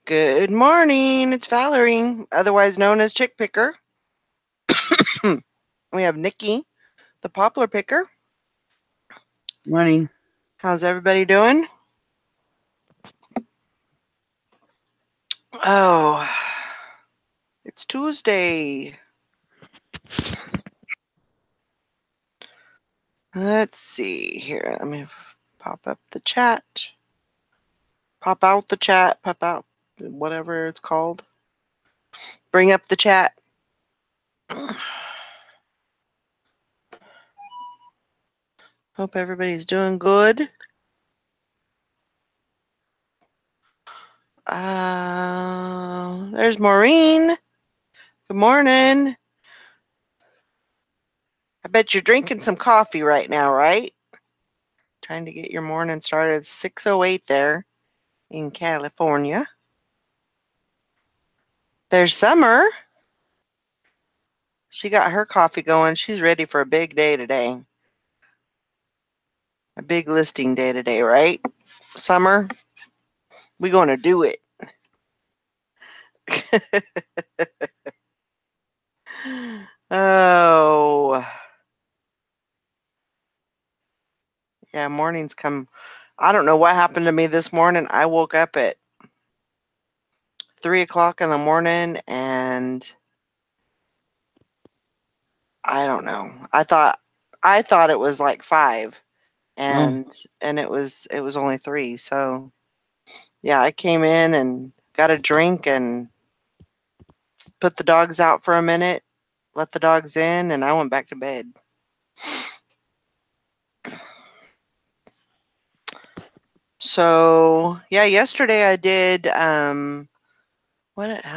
Good morning. It's Valerie, otherwise known as Chick Picker. We have Nikki, the Poplar Picker. Morning. How's everybody doing? Oh, it's Tuesday. Let's see here. Let me pop up the chat. Pop out the chat. Pop out, whatever it's called. Bring up the chat. Hope everybody's doing good. There's Maureen. Good morning. I bet you're drinking some coffee right now, right? Trying to get your morning started. 6:08 there in California. There's Summer. She got her coffee going. She's ready for a big day today. A big listing day today, right? Summer, we going to do it. Oh, yeah, mornings come. I don't know what happened to me this morning. I woke up at 3 o'clock in the morning and I don't know. I thought it was like 5 and it was only 3. So yeah, I came in and got a drink and put the dogs out for a minute, let the dogs in, and I went back to bed. So yeah, yesterday I did how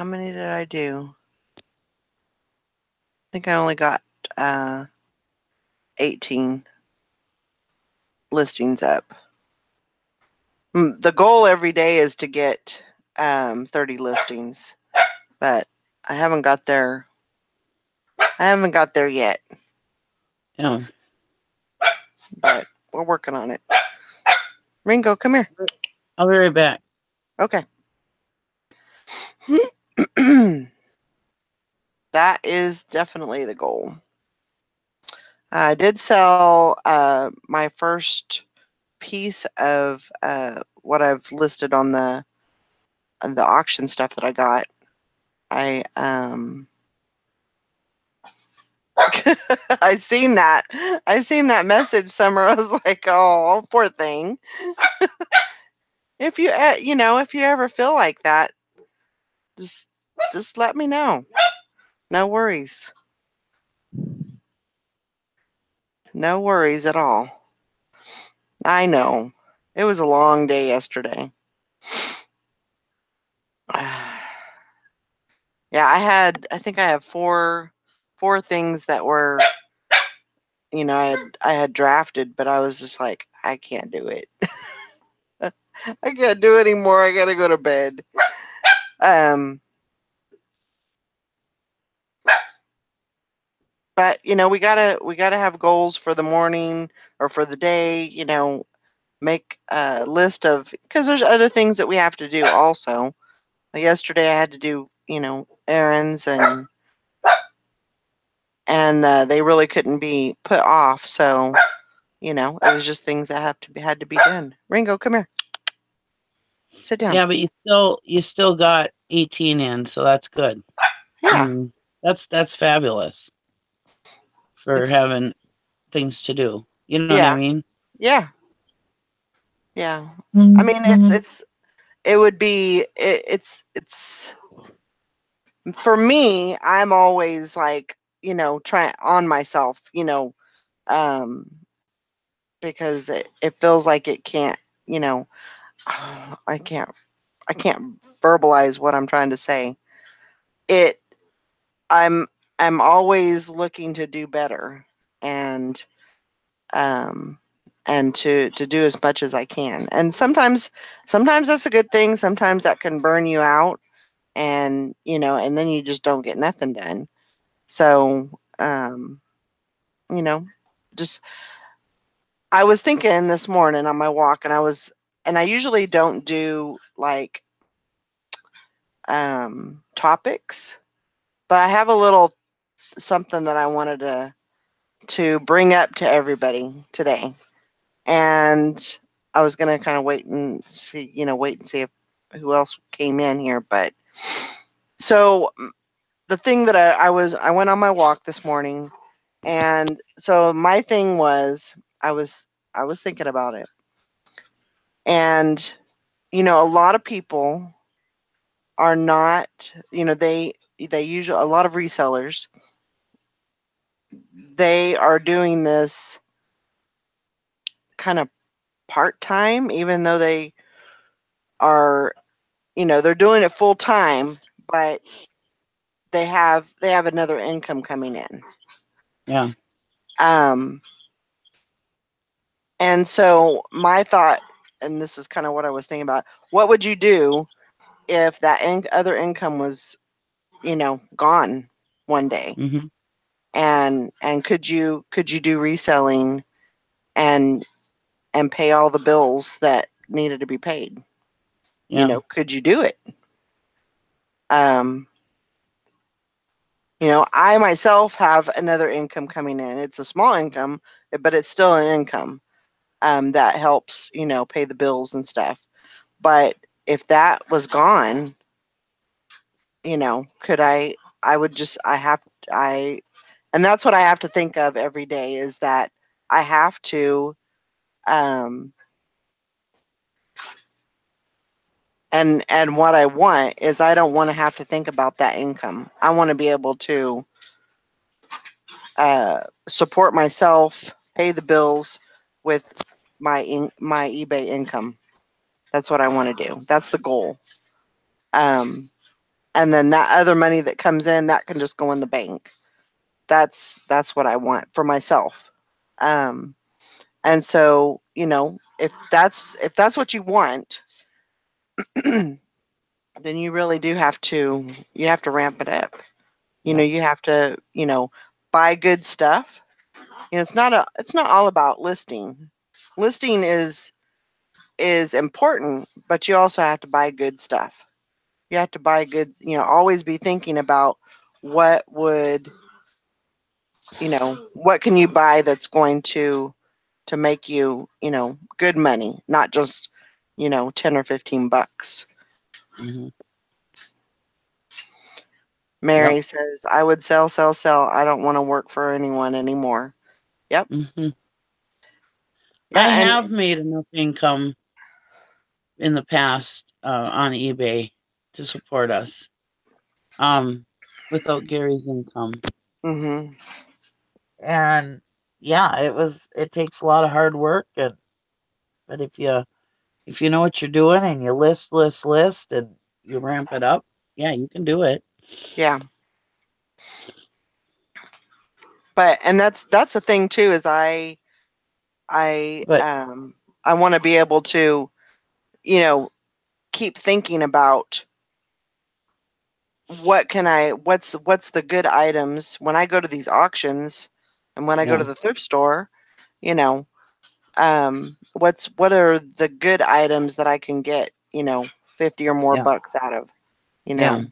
many did I do? I think I only got uh 18 listings up. The goal every day is to get 30 listings, but I haven't got there. I haven't got there yet, Yeah. but we're working on it. Ringo, come here. I'll be right back. Okay. That is definitely the goal. I did sell my first piece of what I've listed on the auction stuff that I got. I I seen that. I seen that message, Summer. I was like, oh, poor thing. If you if you ever feel like that, just let me know. No worries. No worries at all. I know. It was a long day yesterday. Yeah, I think I have four things that were, I had drafted, but I was just like, I can't do it. I can't do it anymore. I gotta go to bed. But we gotta have goals for the morning or for the day. Make a list of, because there's other things that we have to do also. Yesterday I had to do errands and they really couldn't be put off. So it was just things that had to be done. Ringo, come here. Sit down. Yeah, but you still got 18 in, so that's good. Yeah. That's fabulous for It's having things to do. You know what I yeah. mean? Yeah. Yeah. I mean, it would be it's for me, I'm always like, trying on myself, um because it feels like it can't, you know, I can't verbalize what I'm trying to say. It I'm I'm always looking to do better and um to do as much as I can. And sometimes that's a good thing, sometimes that can burn you out and and then you just don't get nothing done. So, you know, just I was thinking this morning on my walk and I usually don't do like topics, but I have a little something that I wanted to bring up to everybody today. And I was gonna kind of wait and see if who else came in here. But so the thing that I went on my walk this morning, and so my thing was I was thinking about it, and a lot of people are not, they usually, a lot of resellers, they are doing this kind of part time, even though they are, they're doing it full time, but they have another income coming in. Yeah. Um, and so my thought, and this is kind of what I was thinking about, what would you do if that other income was, gone one day? Mm-hmm. And could you do reselling and pay all the bills that needed to be paid? Yeah. Could you do it? Um, I myself have another income coming in. It's a small income, but it's still an income that helps, pay the bills and stuff. But if that was gone, could I would just, I, and that's what I have to think of every day, is that I have to, um, and what I want is, I don't want to have to think about that income. I want to be able to support myself, pay the bills with my eBay income. That's what I want to do. That's the goal. Um, and then that other money that comes in, that can just go in the bank. That's what I want for myself. Um, and so, if that's what you want, then you have to ramp it up. Yeah. You have to, buy good stuff. It's not all about listing. Listing is important, but you also have to buy good stuff. You have to buy good, always be thinking about what would, what can you buy that's going to make you, good money, not just, 10 or 15 bucks. Mm-hmm. Yep. Mary says, I would sell, sell, sell. I don't want to work for anyone anymore. Yep. Mm-hmm. I Yeah. And have made enough income in the past on eBay to support us um, without Gary's income. hmm And yeah, it takes a lot of hard work, and but if you know what you're doing and you list and you ramp it up, yeah, you can do it. yeah. But and that's the thing too, is I But um I want to be able to, you know, keep thinking about what's the good items when I go to these auctions, and when I go yeah, to the thrift store, you know, what are the good items that I can get, 50 or more yeah, bucks out of, you yeah. know.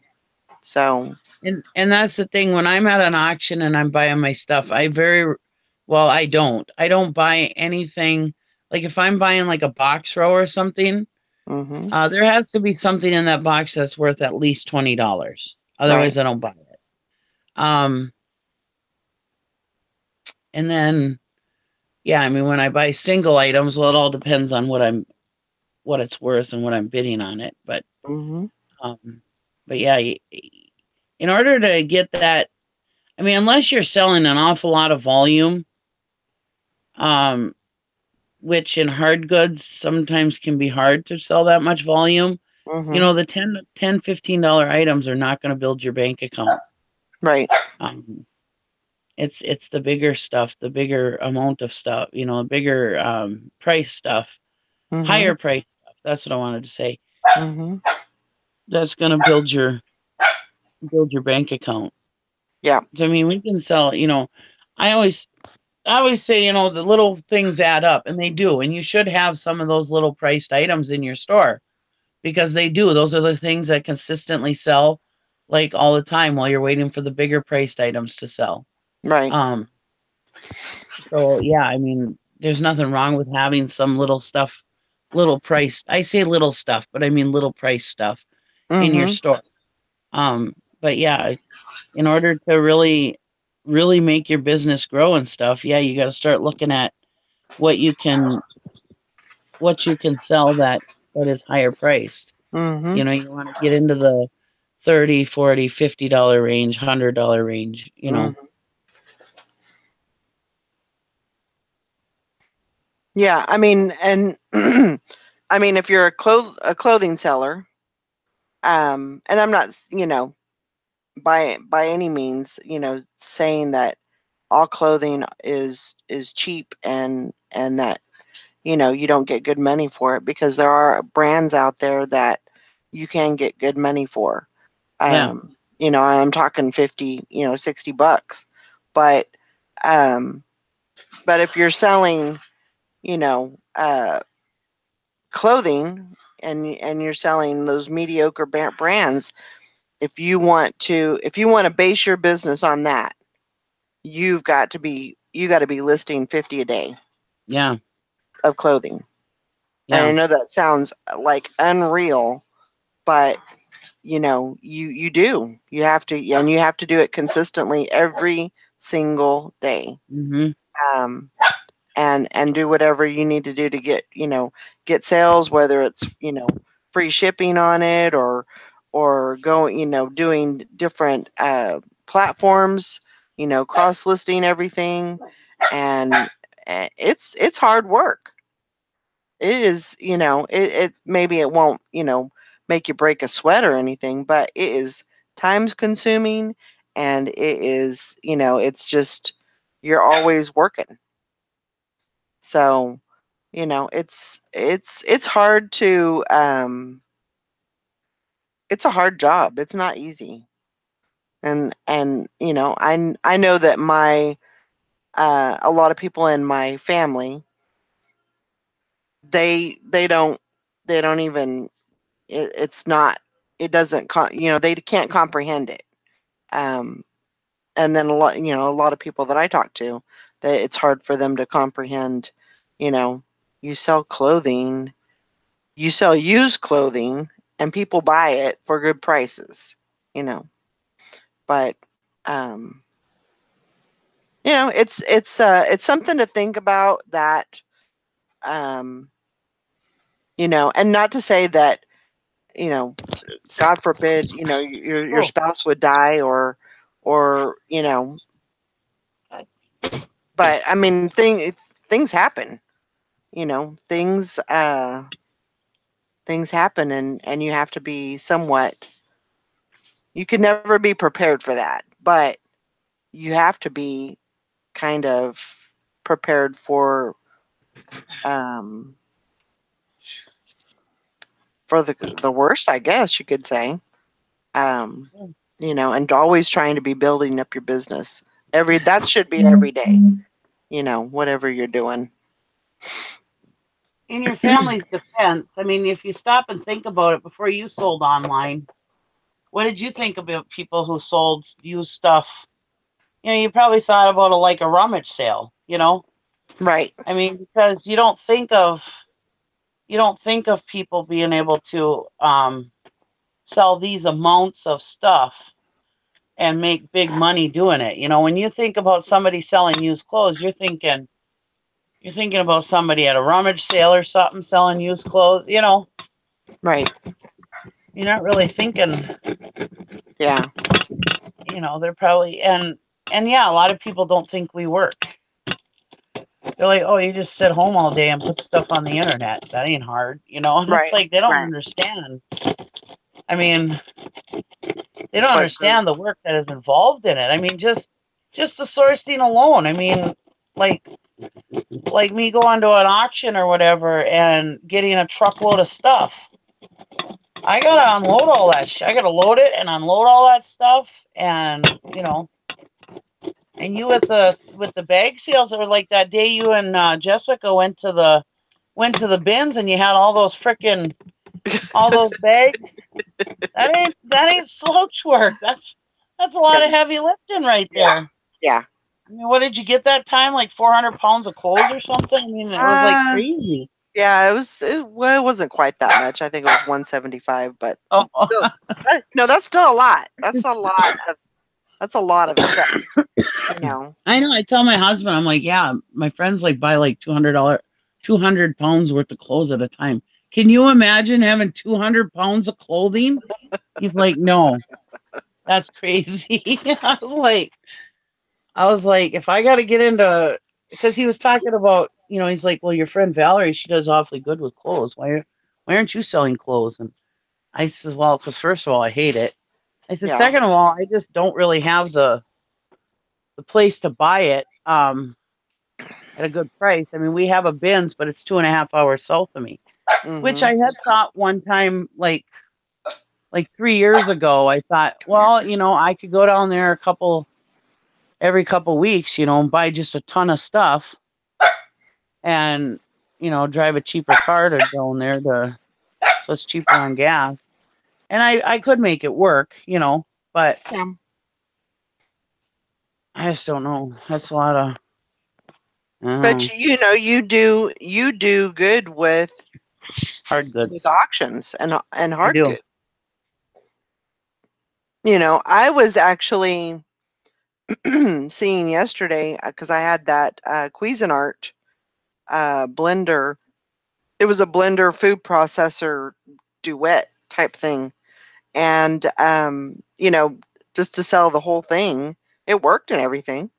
So, And that's the thing, when I'm at an auction and I'm buying my stuff, I don't buy anything. Like if I'm buying like a box row or something, mhm. there has to be something in that box that's worth at least $20. Right. Otherwise I don't buy it. Um and then yeah, I mean when I buy single items, well, it all depends on what it's worth and what I'm bidding on it. Mhm. Um but yeah, in order to get that, I mean, unless you're selling an awful lot of volume, um, which in hard goods sometimes can be hard to sell that much volume. You Mhm. know, the $10, $15 items are not going to build your bank account. Right. Um, it's the bigger stuff, the bigger amount of stuff, you know, bigger price stuff, Mhm. higher price stuff. That's what I wanted to say. Mhm. That's going to build your bank account. Yeah. So, I mean, we can sell. You know, I always I always say, you know, the little things add up, and they do. And you should have some of those little priced items in your store because they do. Those are the things that consistently sell like all the time while you're waiting for the bigger priced items to sell. Right. Um, so yeah, I mean, there's nothing wrong with having some little stuff, little price. I say little stuff, but I mean little price stuff in your Mm-hmm. store. But yeah, in order to really make your business grow and stuff, yeah, you got to start looking at what you can what you can sell that is higher priced. Mm-hmm. You know, you want to get into the 30, 40, $50 range, $100 range, you know. Mm-hmm. Yeah, I mean, and I mean, if you're a clothing seller, and I'm not, by any means, saying that all clothing is cheap and that you don't get good money for it, because there are brands out there that you can get good money for. Yeah. I'm talking 50, $60, but um, but if you're selling, you know, uh, clothing and you're selling those mediocre brands, if you want to base your business on that, you got to be listing 50 a day Yeah. of clothing. And I Yeah. know that sounds like unreal, but you have to, and you have to do it consistently every single day. Mhm. Um, and do whatever you need to do to get sales, whether it's free shipping on it, or going, doing different platforms, cross listing everything. And it's hard work. It is, it maybe it won't, make you break a sweat or anything, but it is time consuming, and it is, it's just, you're always working. So, it's hard to it's a hard job. It's not easy. And I know that my a lot of people in my family, they don't even, it's not, it doesn't they can't comprehend it. Um and then a lot of people that I talk to, that it's hard for them to comprehend, you know, you sell clothing, you sell used clothing, and people buy it for good prices, you know. But um, it's something to think about, that um, and not to say that, you know, God forbid, your Oh, spouse would die, or but I mean, things happen, things happen, and you have to be somewhat, you can never be prepared for that, but you have to be kind of prepared um, for the worst, I guess you could say. Um, and always trying to be building up your business. That should be every day. Whatever you're doing. in your family's defense, I mean, if you stop and think about it, before you sold online, what did you think about people who sold used stuff? You know, you probably thought about it like a rummage sale, you know? Right. I mean, because you don't think of people being able to sell these amounts of stuff and make big money doing it. You know, when you think about somebody selling used clothes, you're thinking about somebody at a rummage sale or something selling used clothes. You know, Right. you're not really thinking. Yeah. You know, they're probably and yeah, a lot of people don't think we work. They're like, oh, you just sit home all day and put stuff on the internet. That ain't hard, you know. And it's Right. like they don't Right. understand. I mean, they don't What goes? understand the work that is involved in it. I mean, just the sourcing alone. I mean, like like me going to an auction or whatever and getting a truckload of stuff. I gotta unload all that shit. I gotta load it and unload all that stuff, and you know, and you with the bag sales, or like that day you and Jessica went to the bins and you had all those freaking All those bags. That ain't slouch work. That's a lot of Yeah. heavy lifting right Yeah. there. Yeah. I mean, what did you get that time? Like 400 pounds of clothes or something? I mean, it was like Uh, crazy. yeah, well, it wasn't quite that much. I think it was 175, but Oh, still, no, that's still a lot. That's a lot of stuff, you know. I know. I tell my husband, I'm like, yeah, my friends like buy like $200, 200 pounds worth of clothes at a time. Can you imagine having 200 pounds of clothing? He's like, no, that's crazy. I was like, if I got to get into, because he was talking about, he's like, well, your friend Valerie, she does awfully good with clothes. Why aren't you selling clothes? And I says, well, because first of all, I hate it. I said, Yeah. second of all, I just don't really have the place to buy it at a good price. I mean, we have a bins, but it's 2.5 hours south of me, which Mhm. I had thought one time, like 3 years ago, I thought, well, I could go down there every couple weeks, and buy just a ton of stuff and drive a cheaper car to down there to so it's cheaper on gas. And I could make it work, but Yeah. I just don't know. That's a lot of I don't But know, you do good hard with goods. auctions and I hard do. goods. I was actually seeing yesterday because I had that Cuisinart blender. It was a blender food processor duet type thing, and just to sell the whole thing, it worked and everything.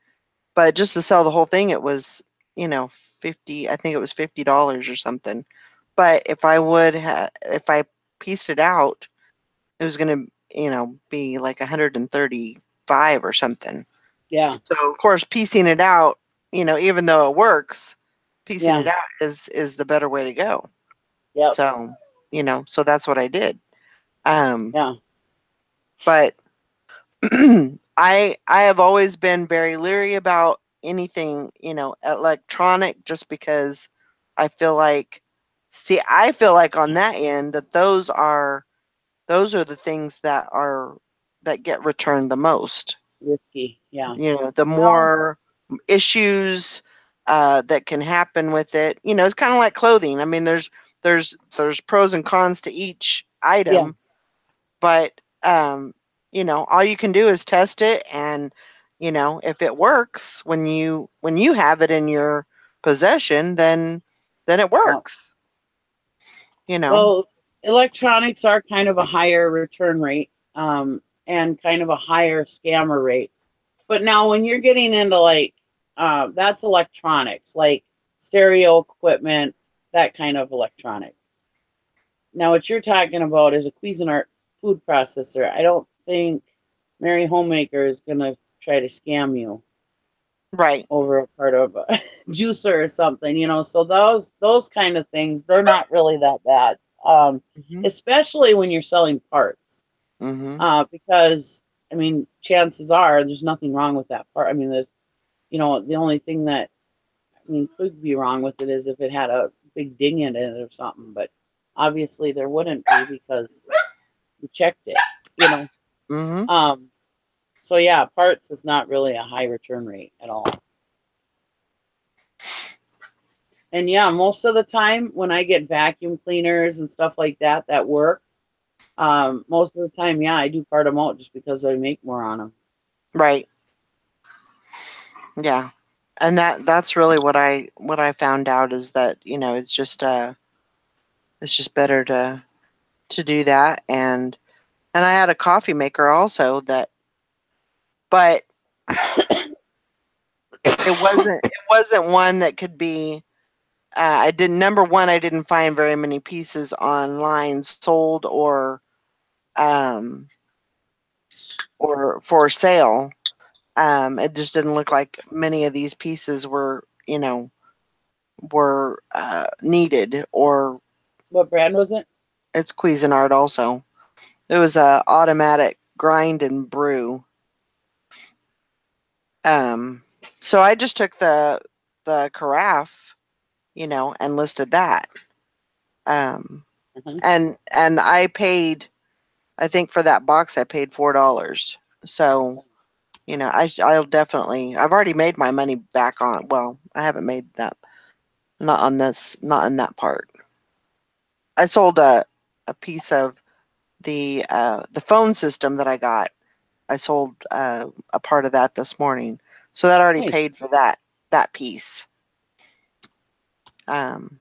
But just to sell the whole thing, it was, you know, 50, I think it was $50 or something. But if I pieced it out, it was going to, be like 135 or something. Yeah. So of course, piecing it out, even though it works, piecing Yeah. it out is the better way to go. Yep. So, so that's what I did. Um, Yeah. but I have always been very leery about anything, electronic just because I feel like I feel like on that end that those are the things that get returned the most. Risky. Yeah. The Well, more issues that can happen with it. It's kind of like clothing. I mean, there's pros and cons to each yeah. item, but all you can do is test it, and if it works when you have it in your possession, then it Yeah. works. You know. Well, electronics are kind of a higher return rate, and kind of a higher scammer rate. But now when you're getting into like, that's electronics, like stereo equipment, that kind of electronics. Now, what you're talking about is a Cuisinart food processor. I don't think Mary Homemaker is going to try to scam you Right. over a part of a juicer or something, So those kind of things, they're not really that bad, Mhm. especially when you're selling parts, Mhm. because I mean, chances are there's nothing wrong with that part. I mean, the only thing that could be wrong with it is if it had a big ding in it or something, but obviously there wouldn't be because we checked it, you know. Mhm. Um, so yeah, parts is not really a high return rate at all. And yeah, most of the time when I get vacuum cleaners and stuff like that work, most of the time, yeah, I do part them out just because I make more on them. Right. Yeah. And that's really what I found out is that, it's just better to do that. And I had a coffee maker also but it wasn't one that could be I didn't number one, I didn't find very many pieces online sold um or for sale. It just didn't look like many of these pieces were needed, or What brand was it? it's Cuisinart also. It was a automatic grind and brew. Um, so I just took the carafe, and listed that. Um, Mhm. and I paid, I think for that box I paid $4. So, I'll definitely, I've already made my money back on, well, I haven't made that, not on this, not in that part. I sold a piece of the phone system that I got. I sold a part of that this morning, so that already Nice. paid for that piece. Um,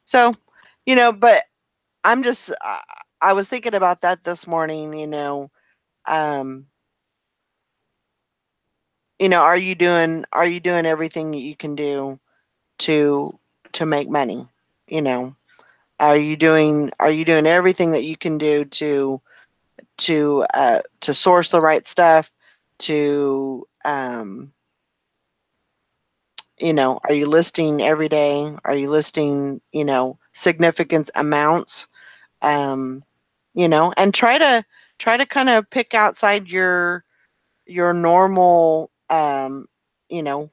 so, but I'm just I was thinking about that this morning. Um, are you doing everything that you can do to to make money? You know, are you doing everything that you can do to source the right stuff, to are you listing every day? Are you listing, significant amounts? Um, and try to kind of pick outside your normal, you know,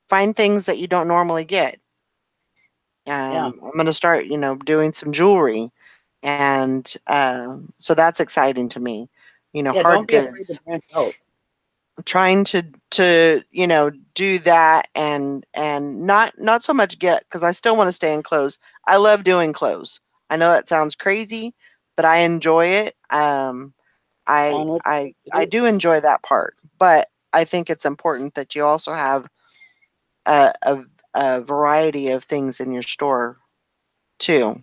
find things that you don't normally get. Yeah. I'm going to start, doing some jewelry, and so that's exciting to me. Yeah. Hard Don't be afraid to goods. branch out. Trying to do that, and not so much get, because I still want to stay in clothes. I love doing clothes. I know that sounds crazy, but I enjoy it. I On what you I like to I do. do enjoy that part, but I think it's important that you also have a variety of things in your store too.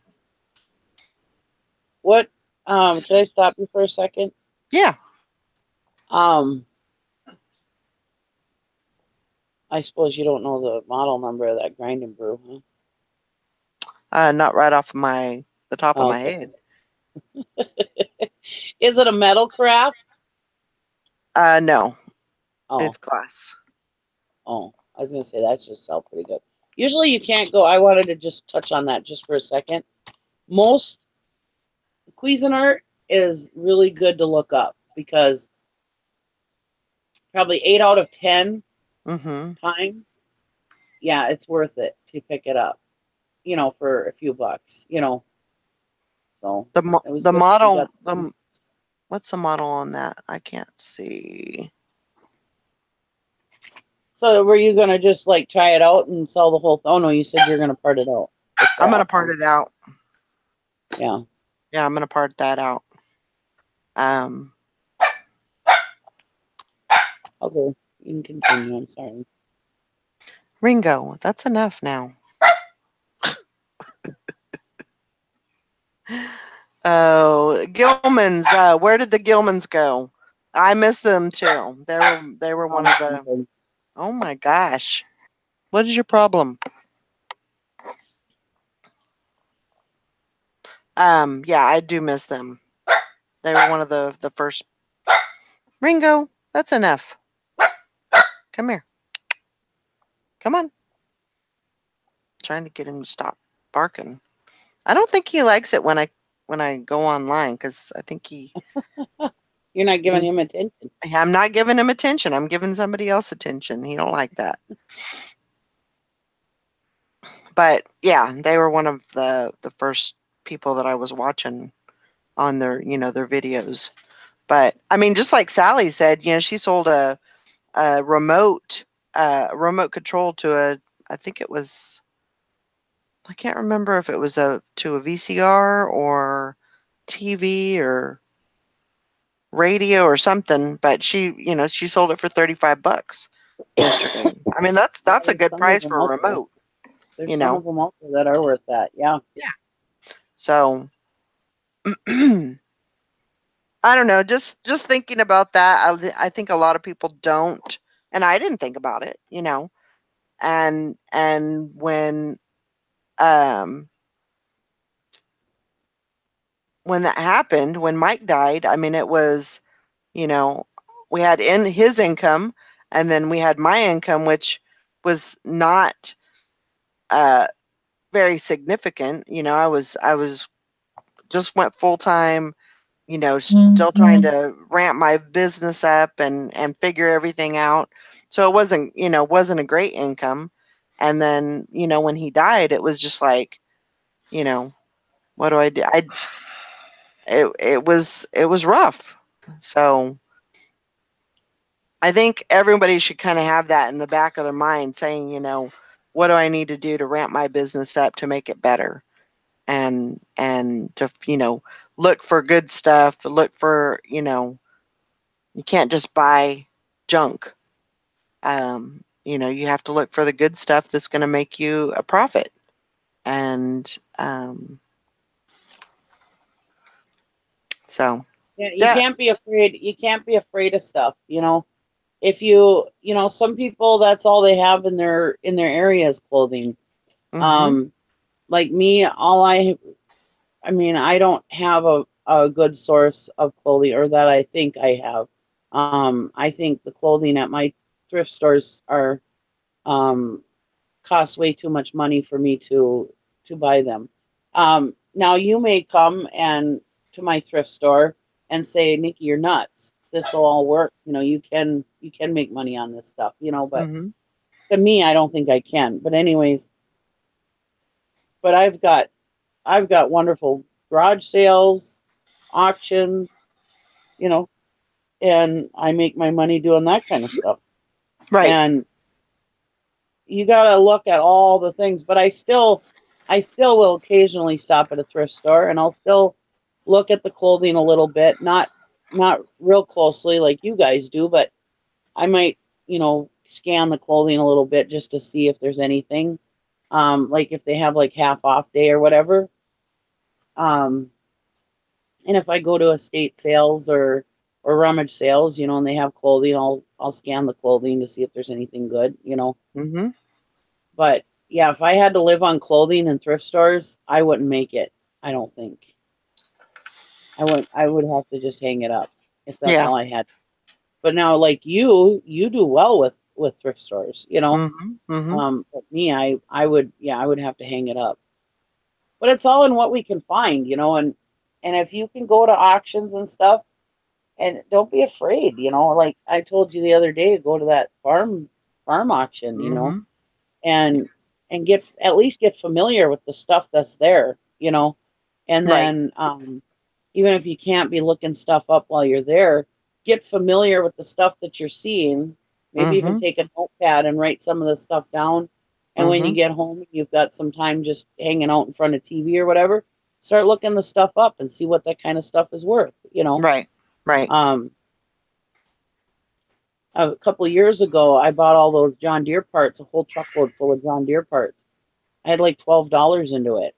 What? Can I stop you for a second? Yeah, Um, I suppose you don't know the model number of that grind and brew, huh? not right off of the top of Oh, my okay. head. Is it a metal craft? No, Oh, it's glass. oh. I was gonna say that should sell pretty good. Usually you can't go. I wanted to just touch on that just for a second. Most Cuisinart is really good to look up because probably 8 out of 10 Mm-hmm. times, yeah, it's worth it to pick it up. For a few bucks. So it was The good that you got. model, what's the model on that? I can't see. So were you gonna just like try it out and sell the whole? Oh no, you said you're gonna part it out. The I'm gonna craft, part huh? it out. Yeah. Yeah, I'm gonna part that out. Um, Okay. You can continue. I'm sorry. Ringo, that's enough now. Oh, Gilmans, where did the Gilmans go? I miss them too. They were one of the. Nothing. Oh my gosh, what is your problem? Yeah, I do miss them. They were one of the first. Ringo, that's enough. Come here. Come on. Trying to get him to stop barking. I don't think he likes it when I go online, because I think You're not giving he him attention. I'm not giving him attention. I'm giving somebody else attention. He don't like that. But yeah, they were one of the first people that I was watching on their videos. But I mean, just like Sally said, she sold a remote control to I think it was, I can't remember if it was to a VCR or TV or radio or something, but she sold it for $35 yesterday. I mean, Yeah, that's a there's good some of price them for a out there. remote, There's you some know. of them out there that are worth that. Yeah. Yeah. So I don't know, just thinking about that, I think a lot of people don't, and I didn't think about it. And um when that happened, when Mike died, I mean, it was, you know, we had in his income, and then we had my income, which was not uh very significant. I was just went full time, still trying to ramp my business up and figure everything out. So it wasn't a great income. And then, when he died, it was just like, you know, What do I do? It was rough. So I think everybody should kind of have that in the back of their mind, saying, what do I need to do to ramp my business up to make it better, and to look for good stuff. Look for you can't just buy junk. You have to look for the good stuff that's going to make you a profit. And so Yeah, you that. can't be afraid. You can't be afraid of stuff. If some people, that's all they have in their area is clothing. Mhm. Um, like me, I mean, I don't have a good source of clothing, or that I think I have. I think the clothing at my thrift stores are um, cost way too much money for me to buy them. Now you may come and to my thrift store and say, Nikki, you're nuts. This will all work. You can make money on this stuff. But Mhm. to me, I don't think I can. But anyways, but I've got wonderful garage sales, auctions, you know, and I make my money doing that kind of stuff. Right. And you got to look at all the things, but I still will occasionally stop at a thrift store, and I'll still look at the clothing a little bit, not real closely like you guys do, but I might, scan the clothing a little bit just to see if there's anything, like if they have like half off day or whatever. Um, and if I go to estate sales or rummage sales, and they have clothing, I'll scan the clothing to see if there's anything good. Mhm. But yeah, if I had to live on clothing in thrift stores, I wouldn't make it. I don't think. I would have to just hang it up if that's Yeah. all I had. But now, like you do well with thrift stores. Mhm. Mhm. But me, I would have to hang it up. But it's all in what we can find. And if you can go to auctions and stuff, and don't be afraid. Like I told you the other day, go to that farm auction. Mhm. and and get at least get familiar with the stuff that's there. And Right. then even if you can't be looking stuff up while you're there, get familiar with the stuff that you're seeing. Maybe even Mhm. take a notepad and write some of the stuff down. And when you Mhm. get home, you've got some time just hanging out in front of TV or whatever. Start looking the stuff up and see what that kind of stuff is worth. Right. Right. Um, a couple of years ago, I bought all those John Deere parts, a whole truckload full of John Deere parts. I had like $12 into it.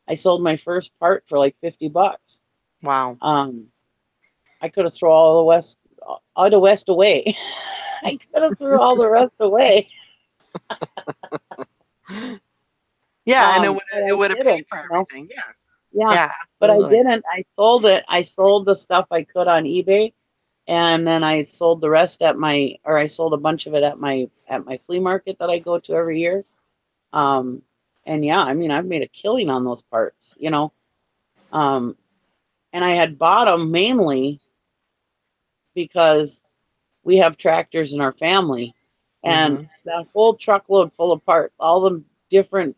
I sold my first part for like $50. Wow. Um, I could have thrown all the west away. I could have threw all the rest away. Yeah, and it would But it I would have paid didn't. for everything. Yeah. Yeah, Yeah. but I Absolutely. didn't. I sold it. I sold the stuff I could on eBay, and then I sold the rest I sold a bunch of it at my flea market that I go to every year. Um, and yeah, I mean, I've made a killing on those parts. Um, and I had bought them mainly because we have tractors in our family, and Mhm. that whole truckload full of parts, all the different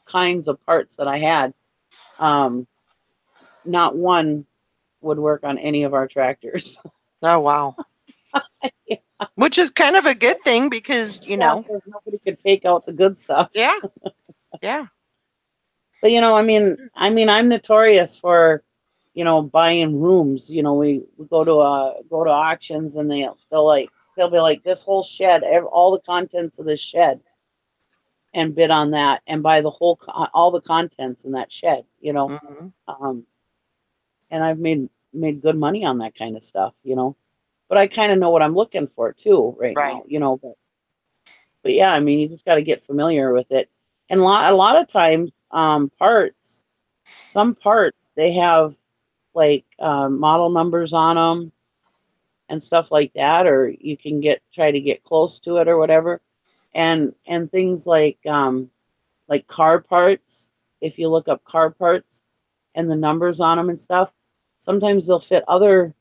kinds of parts that I had, um, not one would work on any of our tractors. Oh, wow. Which is kind of a good thing because, Yeah, because nobody could take out the good stuff. yeah. Yeah. But I'm notorious for, buying rooms. We go to auctions, and they'll be like, this whole shed, all the contents of this shed, and bid on that and buy all the contents in that shed. Mhm. Um, and I've made good money on that kind of stuff. But I kind of know what I'm looking for too right Right. now. But yeah, I mean, you just got to get familiar with it. And a lot of times, some parts, they have like model numbers on them and stuff like that, or you can try to get close to it or whatever. And things like car parts, if you look up car parts and the numbers on them and stuff, sometimes they'll fit other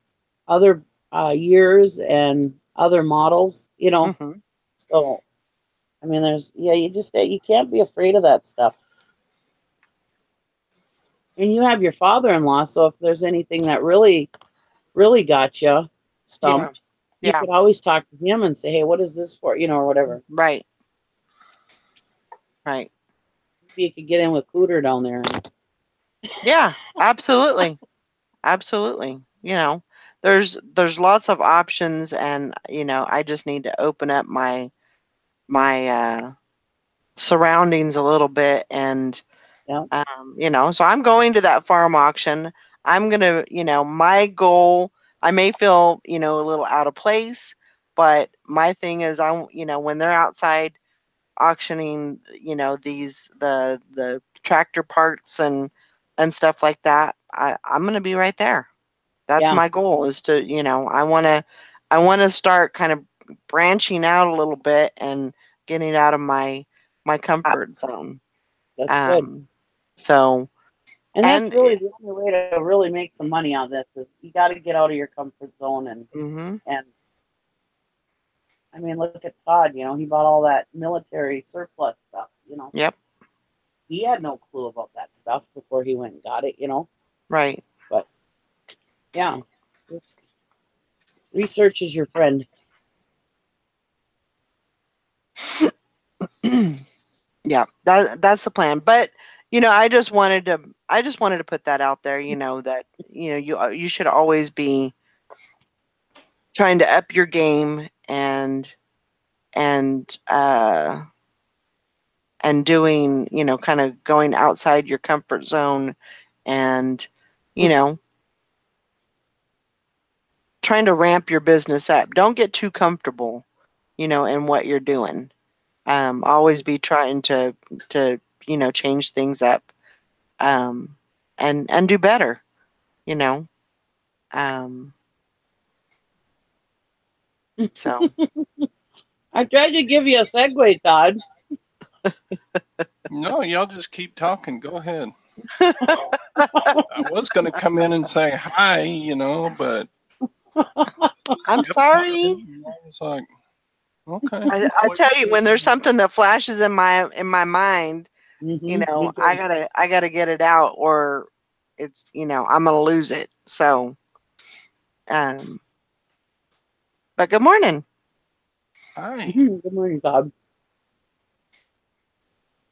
years and other models. Mhm. So I mean, you can't be afraid of that stuff. And you have your father-in-law, so if there's anything that really got you Yeah. stumped, you Yeah. could always talk to him and say, "Hey, what is this for?" Or whatever. Right. Right. Maybe you could get in with Cooter down there. Yeah. Absolutely. Absolutely. There's lots of options, and I just need to open up my surroundings a little bit, and Yeah, so I'm going to that farm auction. I'm going to, my goal, I may feel, a little out of place, but my thing is when they're outside auctioning, the tractor parts and stuff like that, I'm going to be right there. That's yeah, my goal, is to, I want to start kind of branching out a little bit and getting out of my comfort zone. that's good. Um, so, And that's and really the only way to really make some money on this is you got to get out of your comfort zone mhm, and I mean, look at Todd. He bought all that military surplus stuff. yep, He had no clue about that stuff before he went and got it. right. But yeah, research is your friend. Yeah, that's the plan. But I just wanted to put that out there. That you should always be trying to up your game, and doing, kind of going outside your comfort zone, and you know trying to ramp your business up. Don't get too comfortable, in what you're doing. Always be trying to change things up, um, and do better. You know. Um, so I tried to give you a segue, Todd. No, y'all just keep talking. Go ahead. I was going to come in and say hi, but I'm kept talking. sorry. And I was like, okay, I wait tell you, for when there's it. something that flashes in my mind, Me I too. gotta get it out, or I'm gonna lose it. So, um, but good morning. Hi. Good morning, Todd.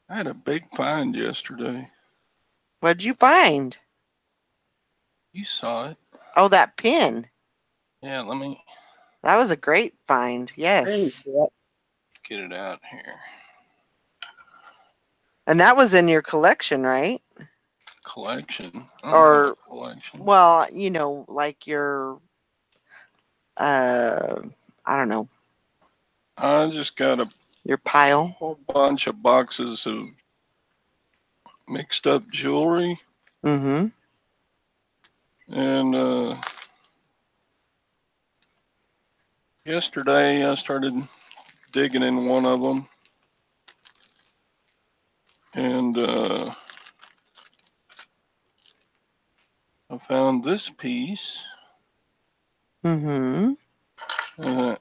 I had a big find yesterday. What'd you find? You saw it. Oh, that pin. Yeah, let me That was a great find. I didn't Yes, see it. get it out here. and that was in your collection, right? Collection. I don't have Or, a collection. well, like your uh, I don't know, I just got a your pile. whole bunch of boxes of mixed up jewelry. Mm-hmm. And yesterday I started digging in one of them. And I found this piece. Mm-hmm. And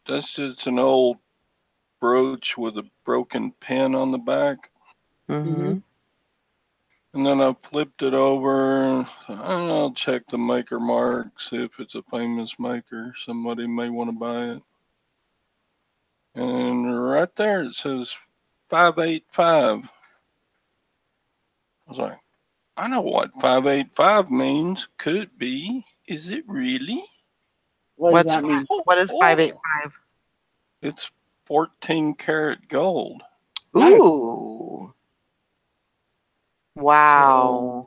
that's just an old brooch with a broken pin on the back. Mm-hmm. Mm-hmm. And then I flipped it over. I'll check the maker mark, see if it's a famous maker. Somebody may want to buy it. And right there it says 585. I was like, I know what 585 means. Could it be? Is it really? What does What's that mean? Oh, what is five eight oh. five? It's 14 karat gold. Nice. Ooh. So Wow.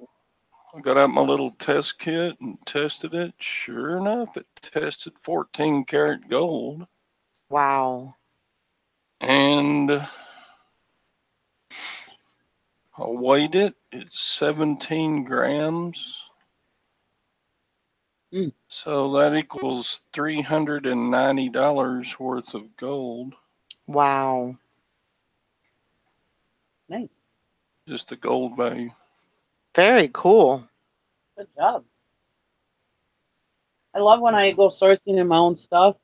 I got out my little test kit and tested it. Sure enough, it tested 14 karat gold. Wow. And I weighed it. It's 17 grams. Mm, So that equals $390 worth of gold. Wow. nice. Just the gold value. Very cool. Good job. I love when I go sourcing in my own stuff.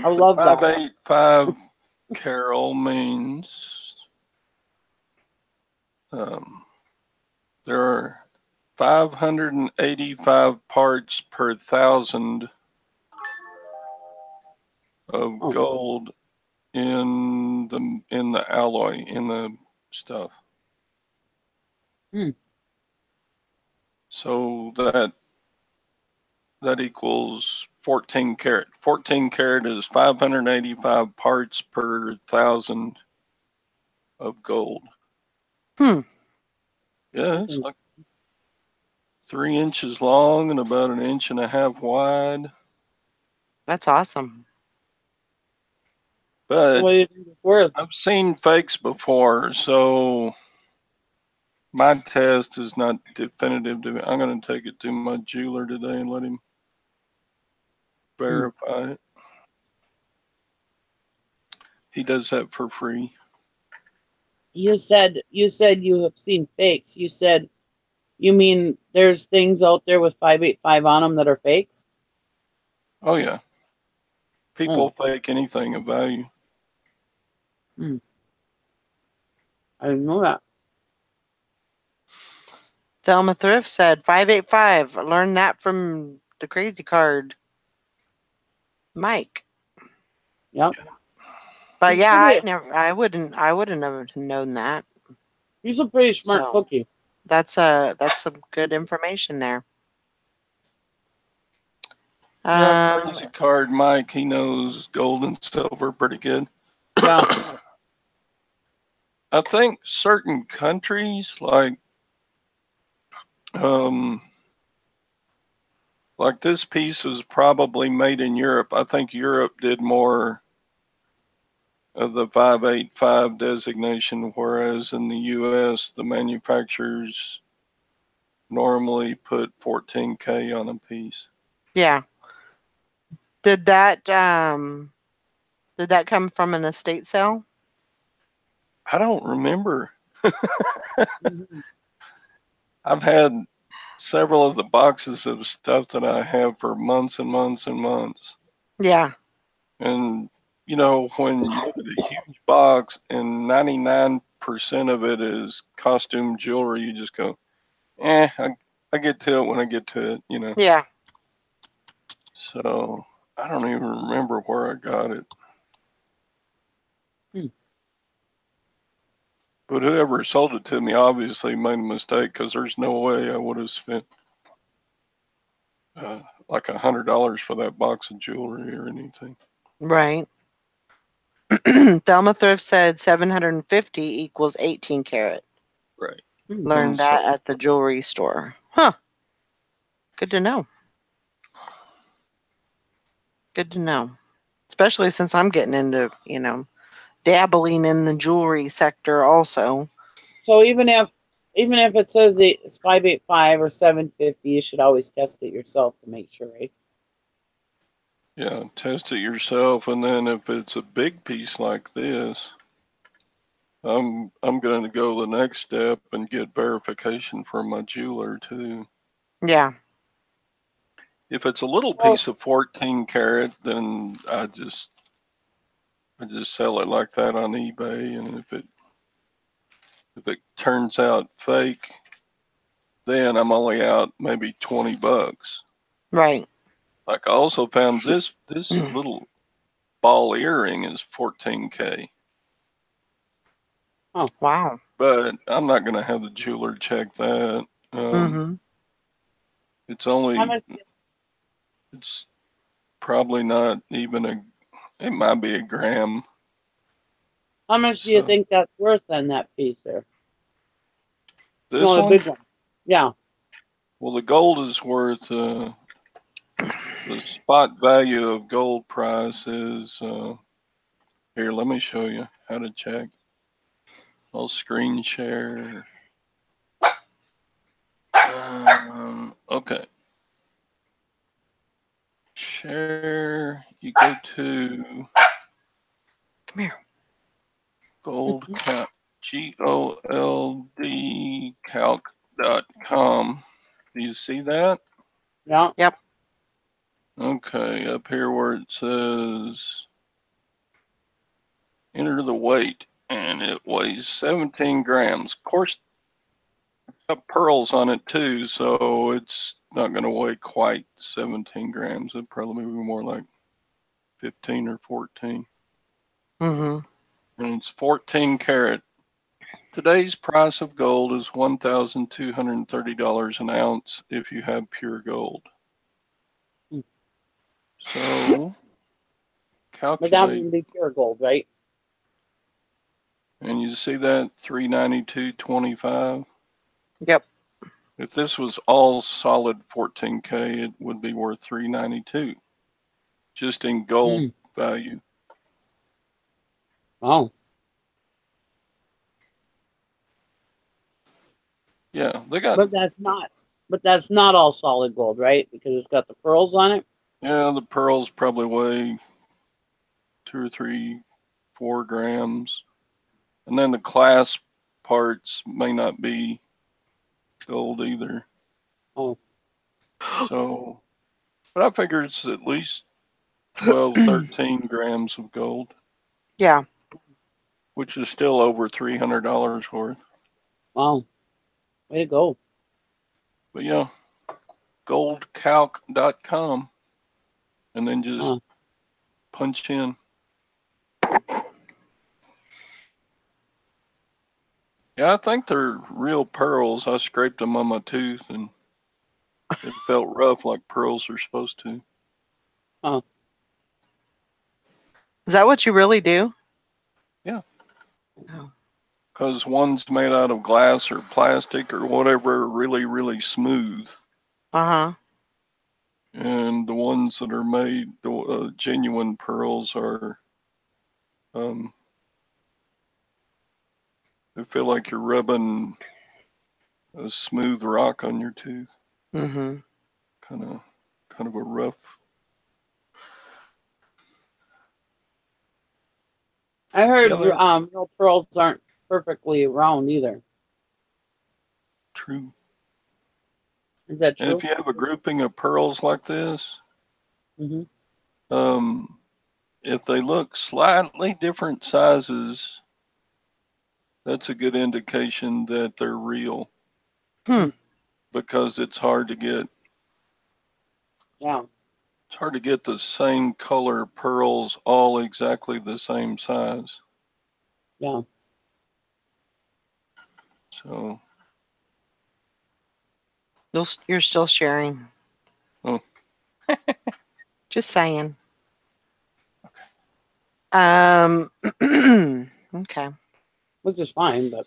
I The love that. 585 Carol means There are 585 parts per thousand of gold in the alloy, in the stuff. So that equals 14 karat. 14 karat is 585 parts per thousand of gold. Hmm. Yeah, it's like 3 inches long and about 1.5 inches wide. That's awesome. But what do you think it's worth? I've seen fakes before, so my test is not definitive. I'm going to take it to my jeweler today and let him verify it. He does that for free. You said you have seen fakes. You mean there's things out there with 585 on them that are fakes? Oh yeah, people fake anything of value. I didn't know that. Thelma Thrift said 585. I learned that from the crazy card. Mike. Yep. But He's yeah, pretty, I wouldn't have known that. he's a pretty smart So cookie. that's some good information there. Yeah, crazy card Mike, he knows gold and silver pretty good. Yeah. I think certain countries like this piece was probably made in Europe. I think Europe did more of the 585 designation, whereas in the US, the manufacturers normally put 14K on a piece. Yeah. Did that come from an estate sale? I don't remember. I've had several of the boxes of stuff that I have for months and months and months. Yeah. And, you know, when you look at a huge box and 99% of it is costume jewelry, you just go, I get to it when I get to it, you know. Yeah. So I don't even remember where I got it. But whoever sold it to me obviously made a mistake, because there's no way I would have spent like $100 for that box of jewelry or anything. Right. Thelma Thrift said 750 equals 18 karat. Right. Learned that at the jewelry store. Huh. Good to know. Good to know. Especially since I'm getting into, dabbling in the jewelry sector also. So even if it says it's 585 or 750, you should always test it yourself to make sure, right? Yeah, test it yourself, and then if it's a big piece like this, I'm going to go the next step and get verification from my jeweler too. Yeah. If it's a little piece of 14 karat, then I just sell it like that on eBay, and if it turns out fake, then I'm only out maybe $20. Right. Like I also found this little ball earring is 14K. Oh wow! But I'm not going to have the jeweler check that. It's only it's probably not even it might be a gram. How much do you think that's worth then, that piece there? This no, the one? big one. Yeah. Well, the gold is worth the spot value of gold price is here. Let me show you how to check. I'll screen share. Okay. Share. You go to come here. Gold Calc, GOLD calc.com. Do you see that? Yeah. Yep. Okay, up here where it says enter the weight, and it weighs 17 grams. Of course, got pearls on it too, so it's not going to weigh quite 17 grams. It'd probably be more like 15 or 14. Mm-hmm. And it's 14 karat. Today's price of gold is $1,230 an ounce if you have pure gold. So But that calculate, would be pure gold, right? and you see that 392.25. Yep. If this was all solid 14K, it would be worth 392 just in gold Mm. value. Oh, Yeah, they got, but that's not. But that's not all solid gold, right? Because it's got the pearls on it. yeah, the pearls probably weigh 2 or 3, 4 grams. And then the clasp parts may not be gold either. Oh, So, but I figure it's at least 12, 13 grams of gold, Yeah. which is still over $300 worth. wow, way to go! But yeah, goldcalc.com and then just Huh. punch in. Yeah, I think they're real pearls. I scraped them on my tooth and it felt rough like pearls are supposed to. Huh. Is that what you really do? Yeah, Oh. because one's made out of glass or plastic or whatever, really, really smooth. Uh-huh. And the ones that are made, the genuine pearls are, um, they feel like you're rubbing a smooth rock on your tooth. Mm-hmm. Kind of a rough. I Yeah, heard they're real pearls aren't perfectly round either. true. Is that And if true? you have a grouping of pearls like this, Mm-hmm. um, if they look slightly different sizes, that's a good indication that they're real Hmm. because Yeah. it's hard to get the same color pearls all exactly the same size. Yeah. So, You're still sharing. oh, Just saying. okay. Um. Okay. Which is fine, but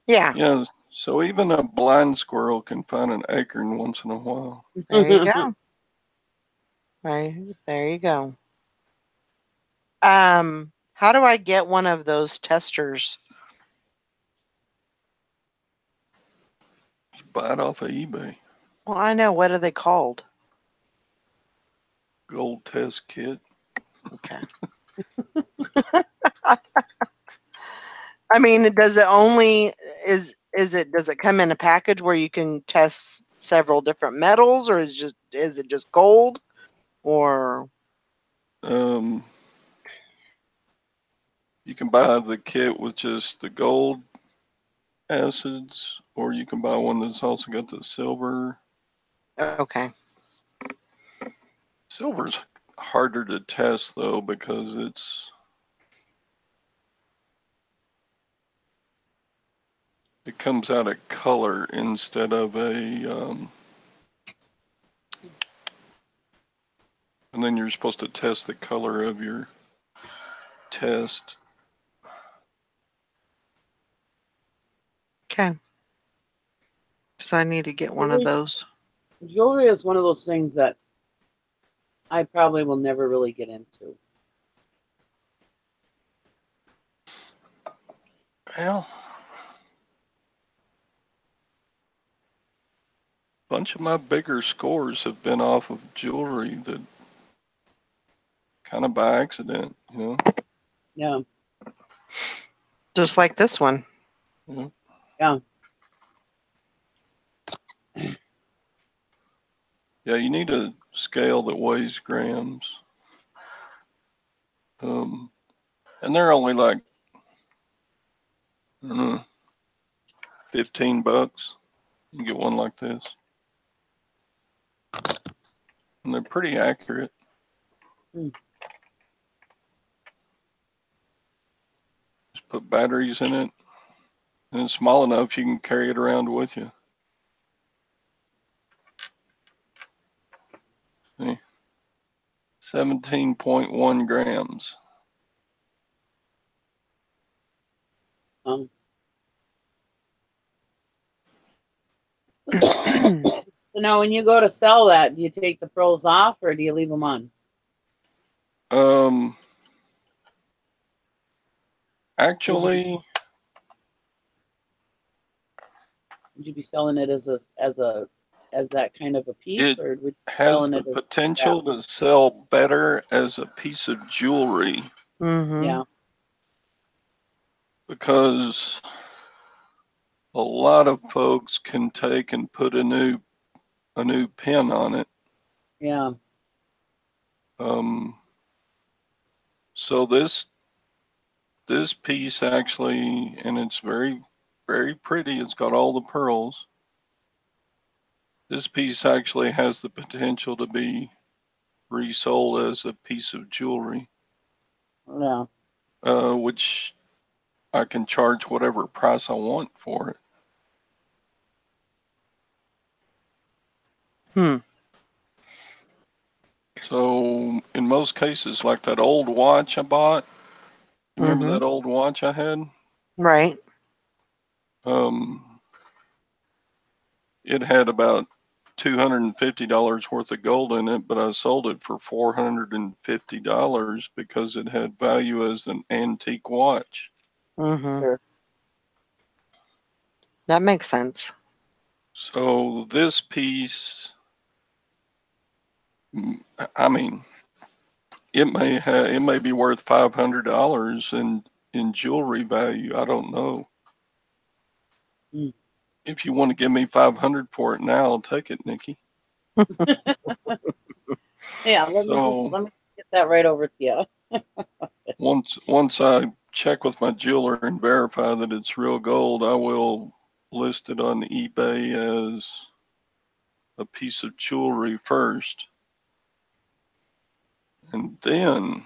Yeah. Yeah, so even a blind squirrel can find an acorn once in a while. There you go. Right. There you go. How do I get one of those testers? Just buy it off of eBay. Well, I know. What are they called? Gold test kit. Okay. I mean, does it only is it does it come in a package where you can test several different metals, or is it just gold, or Um, you can buy the kit with just the gold acids, or you can buy one that's also got the silver. okay? Silver's harder to test though because it comes out of color instead of and then you're supposed to test the color of your test. Okay. So I need to get one of jewelry, those. jewelry is one of those things that I probably will never really get into. Well, a bunch of my bigger scores have been off of jewelry that kind of by accident, you know. Yeah. Just like this one. Yeah. Yeah. Yeah, you need a scale that weighs grams. And they're only like, I don't know, $15. You can get one like this. And they're pretty accurate. Just put batteries in it. And it's small enough you can carry it around with you. See? 17.1 grams. So now when you go to sell that, do you take the pearls off or do you leave them on? Actually, would you be selling it as that kind of a piece, or would you be has selling the it potential to sell better as a piece of jewelry. Yeah. Because a lot of folks can take and put a new pin on it. Yeah. So this piece actually, and it's very, very pretty. It's got all the pearls. This piece actually has the potential to be resold as a piece of jewelry. Yeah. Which I can charge whatever price I want for it. So in most cases, like that old watch I bought, you remember that old watch I had? Right. It had about $250 worth of gold in it, but I sold it for $450 because it had value as an antique watch. Sure. That makes sense. So this piece, I mean, it may be worth $500 in jewelry value. I don't know. If you want to give me $500 for it now, I'll take it, Nikki. Yeah, let me get that right over to you. once I check with my jeweler and verify that it's real gold, I will list it on eBay as a piece of jewelry first. And then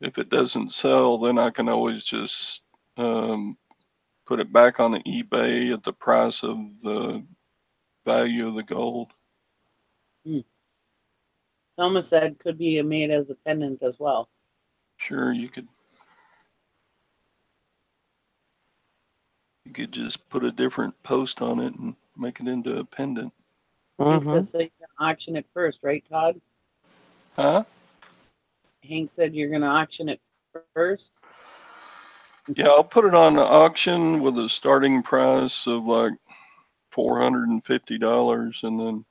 if it doesn't sell, then I can always just put it back on the eBay at the price of the value of the gold. Thelma said could be made as a pendant as well. Sure, you could just put a different post on it and make it into a pendant. Hank says so you're gonna auction it first, right, Todd? Huh? Hank said you're gonna auction it first. Yeah, I'll put it on the auction with a starting price of like $450, and then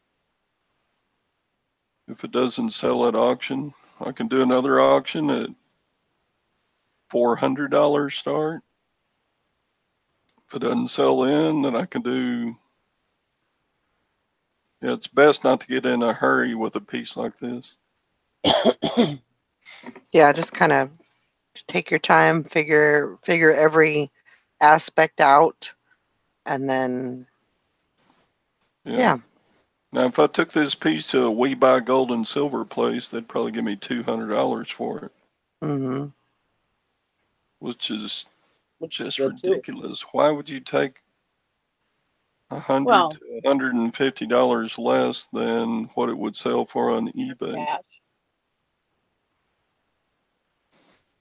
if it doesn't sell at auction, I can do another auction at $400 start. If it doesn't sell then I can do. Yeah, it's best not to get in a hurry with a piece like this. Yeah, just kind of take your time, figure every aspect out, and then yeah. Now, if I took this piece to a We Buy Gold and Silver place, they'd probably give me $200 for it. Which is just ridiculous. Why would you take $100 to $150 less than what it would sell for on eBay? Cash.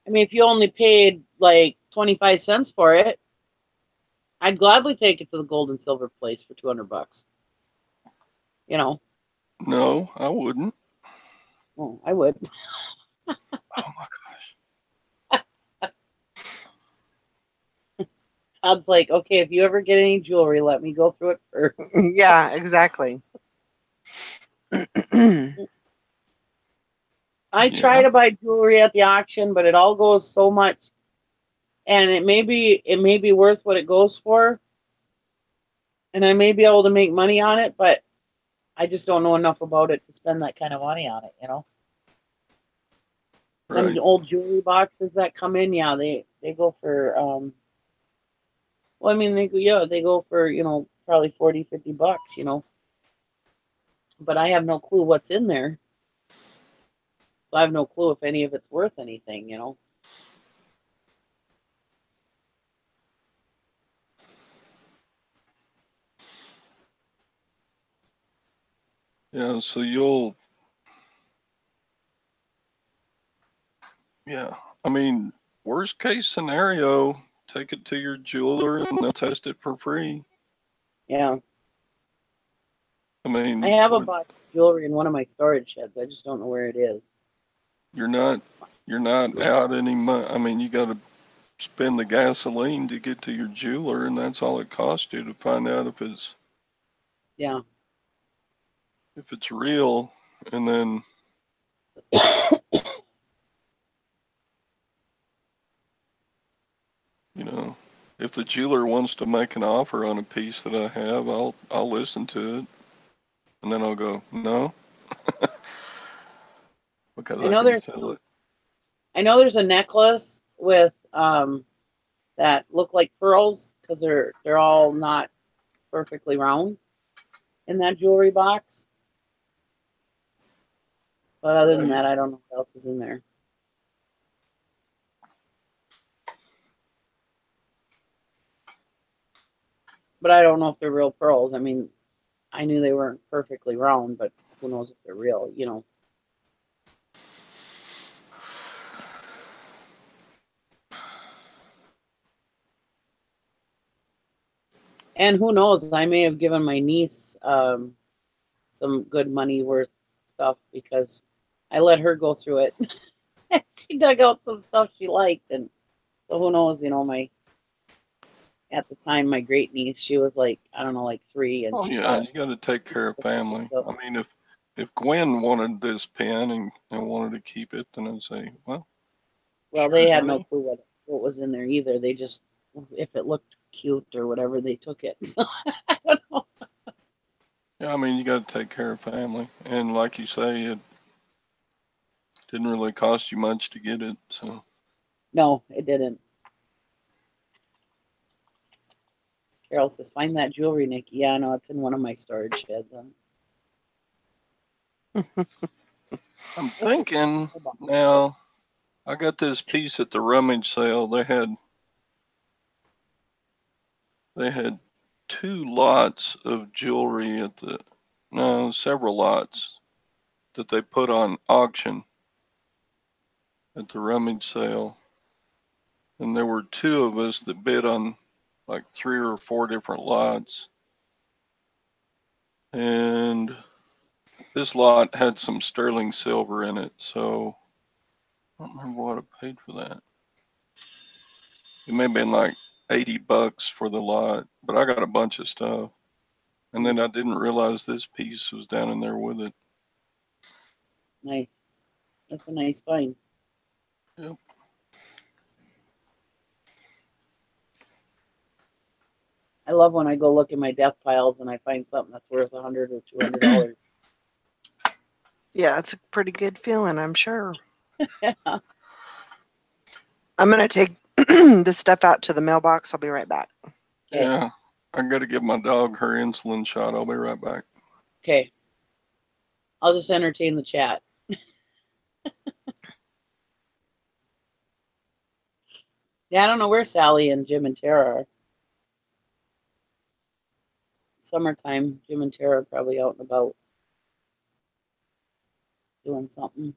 I mean, if you only paid like 25 cents for it, I'd gladly take it to the gold and silver place for $200. You know. No, I wouldn't. Oh, I would. Oh my gosh. Todd's like, okay, if you ever get any jewelry, let me go through it first. Yeah, exactly. I try to buy jewelry at the auction, but it all goes so much, and it may be worth what it goes for, and I may be able to make money on it, but I just don't know enough about it to spend that kind of money on it, you know. Right. Them old jewelry boxes that come in, yeah, They go for well, I mean, they go for, probably 40, $50, but I have no clue what's in there. So I have no clue if any of it's worth anything. Yeah, so yeah, I mean, worst case scenario, take it to your jeweler and they'll test it for free. Yeah. I mean, I have a box of jewelry in one of my storage sheds. I just don't know where it is. you're not out any money. I mean, you got to spend the gasoline to get to your jeweler, and that's all it costs you to find out if it's Yeah. real. And then if the jeweler wants to make an offer on a piece that I have, I'll listen to it, and then I'll go no, because I I know can there's sell it. I know there's a necklace with that look like pearls because they're all not perfectly round in that jewelry box. But other than that, I don't know what else is in there. But I don't know if they're real pearls. I mean, I knew they weren't perfectly round, but who knows if they're real. And who knows? I may have given my niece some good money worth stuff because I let her go through it. She dug out some stuff she liked, and so who knows? At the time, my great niece, she was like, I don't know, like 3, and Oh she yeah, bought. you got to take care of family. I mean, if Gwen wanted this pen and wanted to keep it, then I'd say, well, Well, sure, they had no honey. clue what was in there either. They just, if it looked cute or whatever, they took it. So I don't know. Yeah, I mean, you got to take care of family, and like you say, it didn't really cost you much to get it, so. No, it didn't. Carol says, "Find that jewelry, Nikki." Yeah, I know it's in one of my storage sheds. I'm thinking now. I got this piece at the rummage sale. They had 2 lots of jewelry at the no, several lots that they put on auction at the rummage sale. And there were 2 of us that bid on like 3 or 4 different lots. And this lot had some sterling silver in it, so I don't remember what I paid for that. It may have been like $80 for the lot, but I got a bunch of stuff. And then I didn't realize this piece was down in there with it. Nice. That's a nice find. Yep. I love when I go look in my death piles and I find something that's worth $100 or $200. Yeah, it's a pretty good feeling, I'm sure. Yeah. I'm going to take this stuff out to the mailbox. I'll be right back. Okay. Yeah. I got to give my dog her insulin shot. I'll be right back. Okay. I'll just entertain the chat. Yeah, I don't know where Sally and Jim and Tara are. Summertime, Jim and Tara are probably out and about doing something.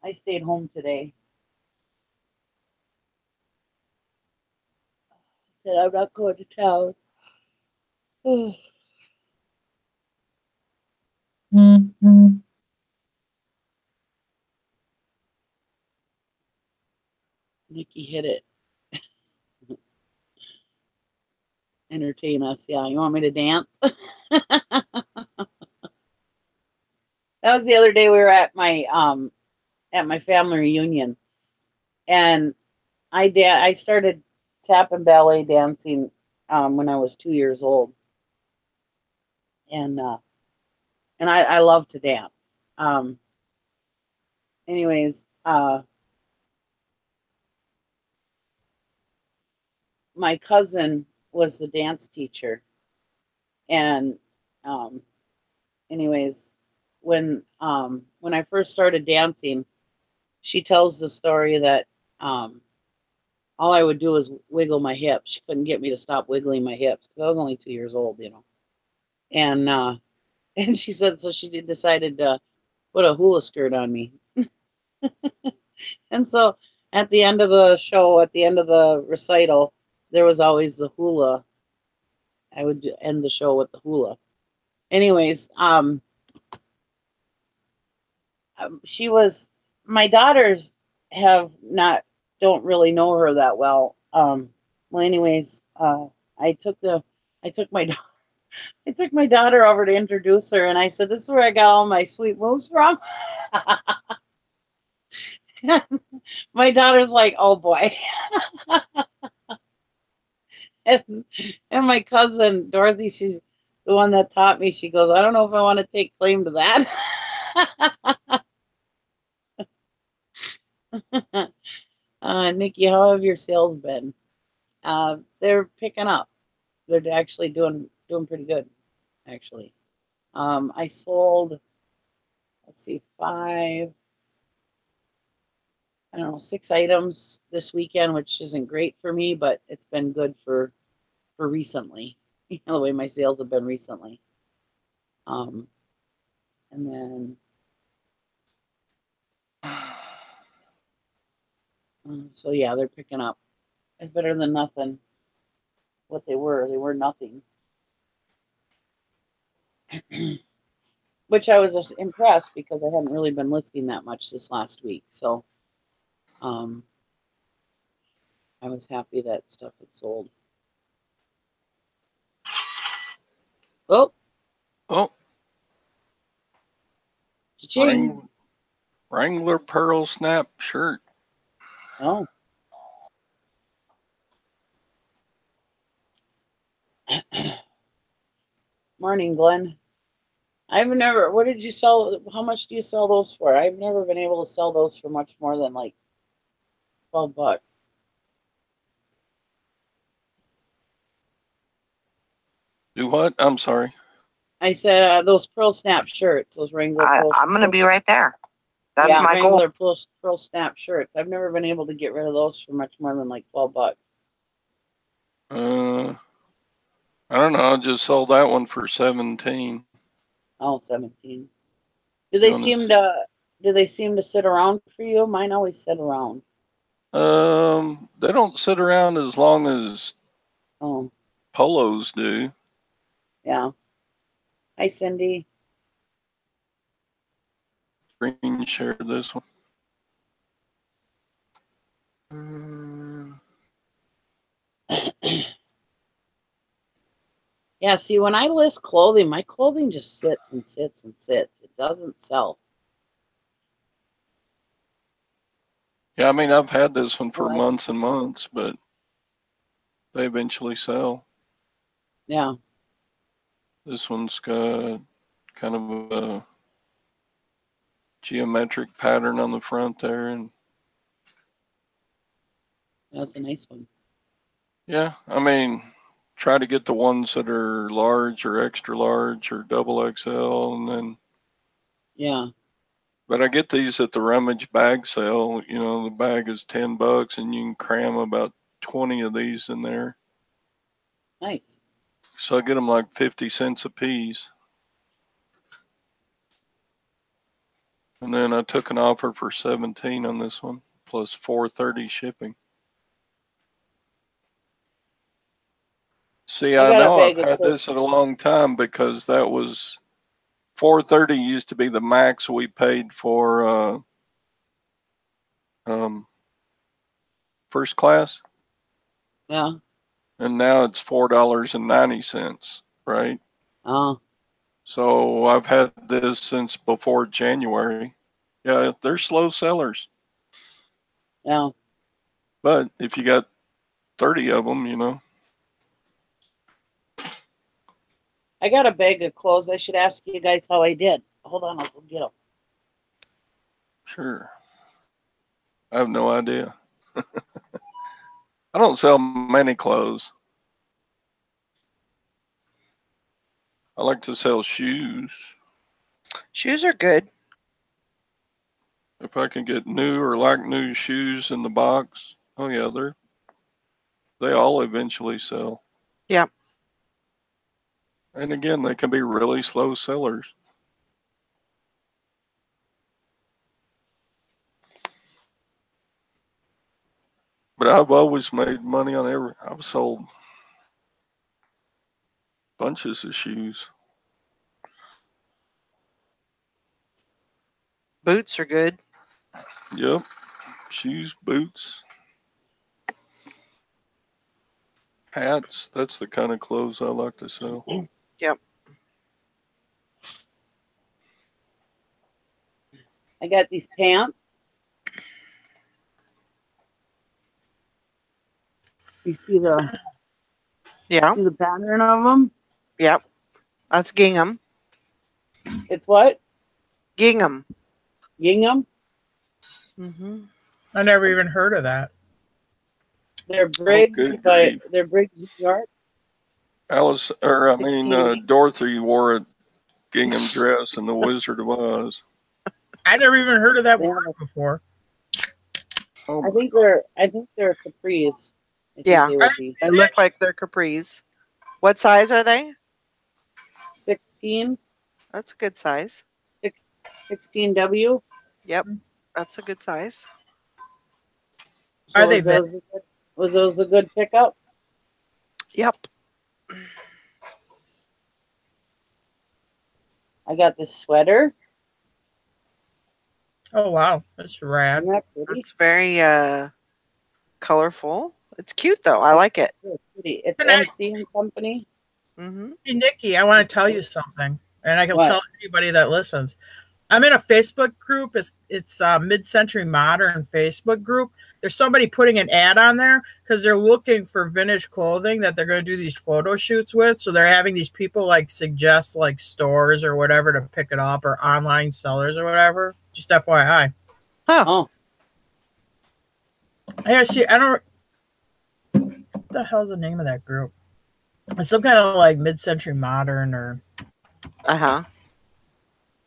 I stayed home today. I said I'm not going to town. Nikki hit it. Entertain us. Yeah, you want me to dance? That was the other day we were at my family reunion, and I started tap and ballet dancing when I was 2 years old, and I love to dance. Um, anyways, my cousin was the dance teacher, and anyways, when I first started dancing, she tells the story that all I would do was wiggle my hips. She couldn't get me to stop wiggling my hips because I was only 2 years old, you know. And and she said so she decided to put a hula skirt on me. And so at the end of the show, at the end of the recital, there was always the hula. I would end the show with the hula. Anyways, she was my daughters have not don't really know her that well. Well, anyways, I took the I took my I took my daughter over to introduce her, and I said, "This is where I got all my sweet moves from." My daughter's like, "Oh boy," and, and my cousin Dorothy, she's the one that taught me. She goes, "I don't know if I want to take claim to that." Nikki, how have your sales been? They're picking up. They're actually doing pretty good, actually. I sold, let's see, I don't know, 6 items this weekend, which isn't great for me, but it's been good for recently. You know, the way my sales have been recently. Um, and then so yeah, they're picking up. It's better than nothing. What they were nothing. Which I was just impressed because I hadn't really been listing that much this last week. So um, I was happy that stuff had sold. Oh, Oh, cha-ching. Wrangler Pearl Snap shirt. Oh. Morning, Glenn. I've never, what did you sell? How much do you sell those for? I've never been able to sell those for much more than like $12. Do what? I'm sorry. I said those Pearl Snap shirts, those Wrangler Pearl. I'm going to be right there. That's yeah, my Wrangler goal. Pearl Snap shirts. I've never been able to get rid of those for much more than like $12. I don't know. I just sold that one for 17. Oh, 17. You wanna Do they seem to sit around for you? Mine always sit around. They don't sit around as long as Oh, polos do. yeah. Hi, Cindy. Screen share this one. Yeah, see, when I list clothing, my clothing just sits and sits and sits. It doesn't sell. Yeah, I mean, I've had this one for Well, months and months, but they eventually sell. yeah. This one's got kind of a geometric pattern on the front there, and That's a nice one. yeah, I mean, try to get the ones that are large or extra large or double XL, and then. Yeah. But I get these at the rummage bag sale. You know, the bag is $10, and you can cram about 20 of these in there. Nice. So I get them like 50 cents a piece. And then I took an offer for 17 on this one, plus $4.30 shipping. See, I I got a know I've bag of had clothes. this in a long time because that was $4.30 used to be the max we paid for first class, Yeah. and now it's $4.90, right? Oh, So I've had this since before January. Yeah, they're slow sellers, yeah. but if you got 30 of them, you know. I got a bag of clothes. I should ask you guys how I did. Hold on, I'll go get them. Sure. I have no idea. I don't sell many clothes. I like to sell shoes. Shoes are good. If I can get new or like new shoes in the box, oh yeah, they all eventually sell. Yeah. And again, they can be really slow sellers. But I've always made money on I've sold bunches of shoes. Boots are good. Yep. Shoes, boots, hats. That's the kind of clothes I like to sell. Yep. I got these pants. You see Yeah. the pattern of them? Yep. That's gingham. It's what? Gingham. Gingham? Mm-hmm. I never even heard of that. They're Briggs good grief. they're Briggs New York. Alice, or I mean, 16. Dorothy wore a gingham dress in The Wizard of Oz. I never even heard of that They word have before. Oh I my think God. they're capris. I think Yeah. they would be They look like they're capris. What size are they? 16, That's a good size. 16W. Yep. That's a good size. So Are they big? was those a good pickup? Yep. I got this sweater. Oh wow, that's rad. Isn't that pretty? It's very colorful. It's cute though. I like it. It's pretty. It's Can I- MC and Company. Mm-hmm. Hey Nikki, I want to tell you something, and I can What? tell anybody that listens. I'm in a Facebook group. It's Mid-Century Modern Facebook group. There's somebody putting an ad on there because they're looking for vintage clothing that they're going to do these photo shoots with. So they're having these people like suggest like stores or whatever to pick it up, or online sellers or whatever. Just FYI. Huh. Oh, I don't. What the hell's the name of that group? It's some kind of like Mid-Century Modern or Uh-huh.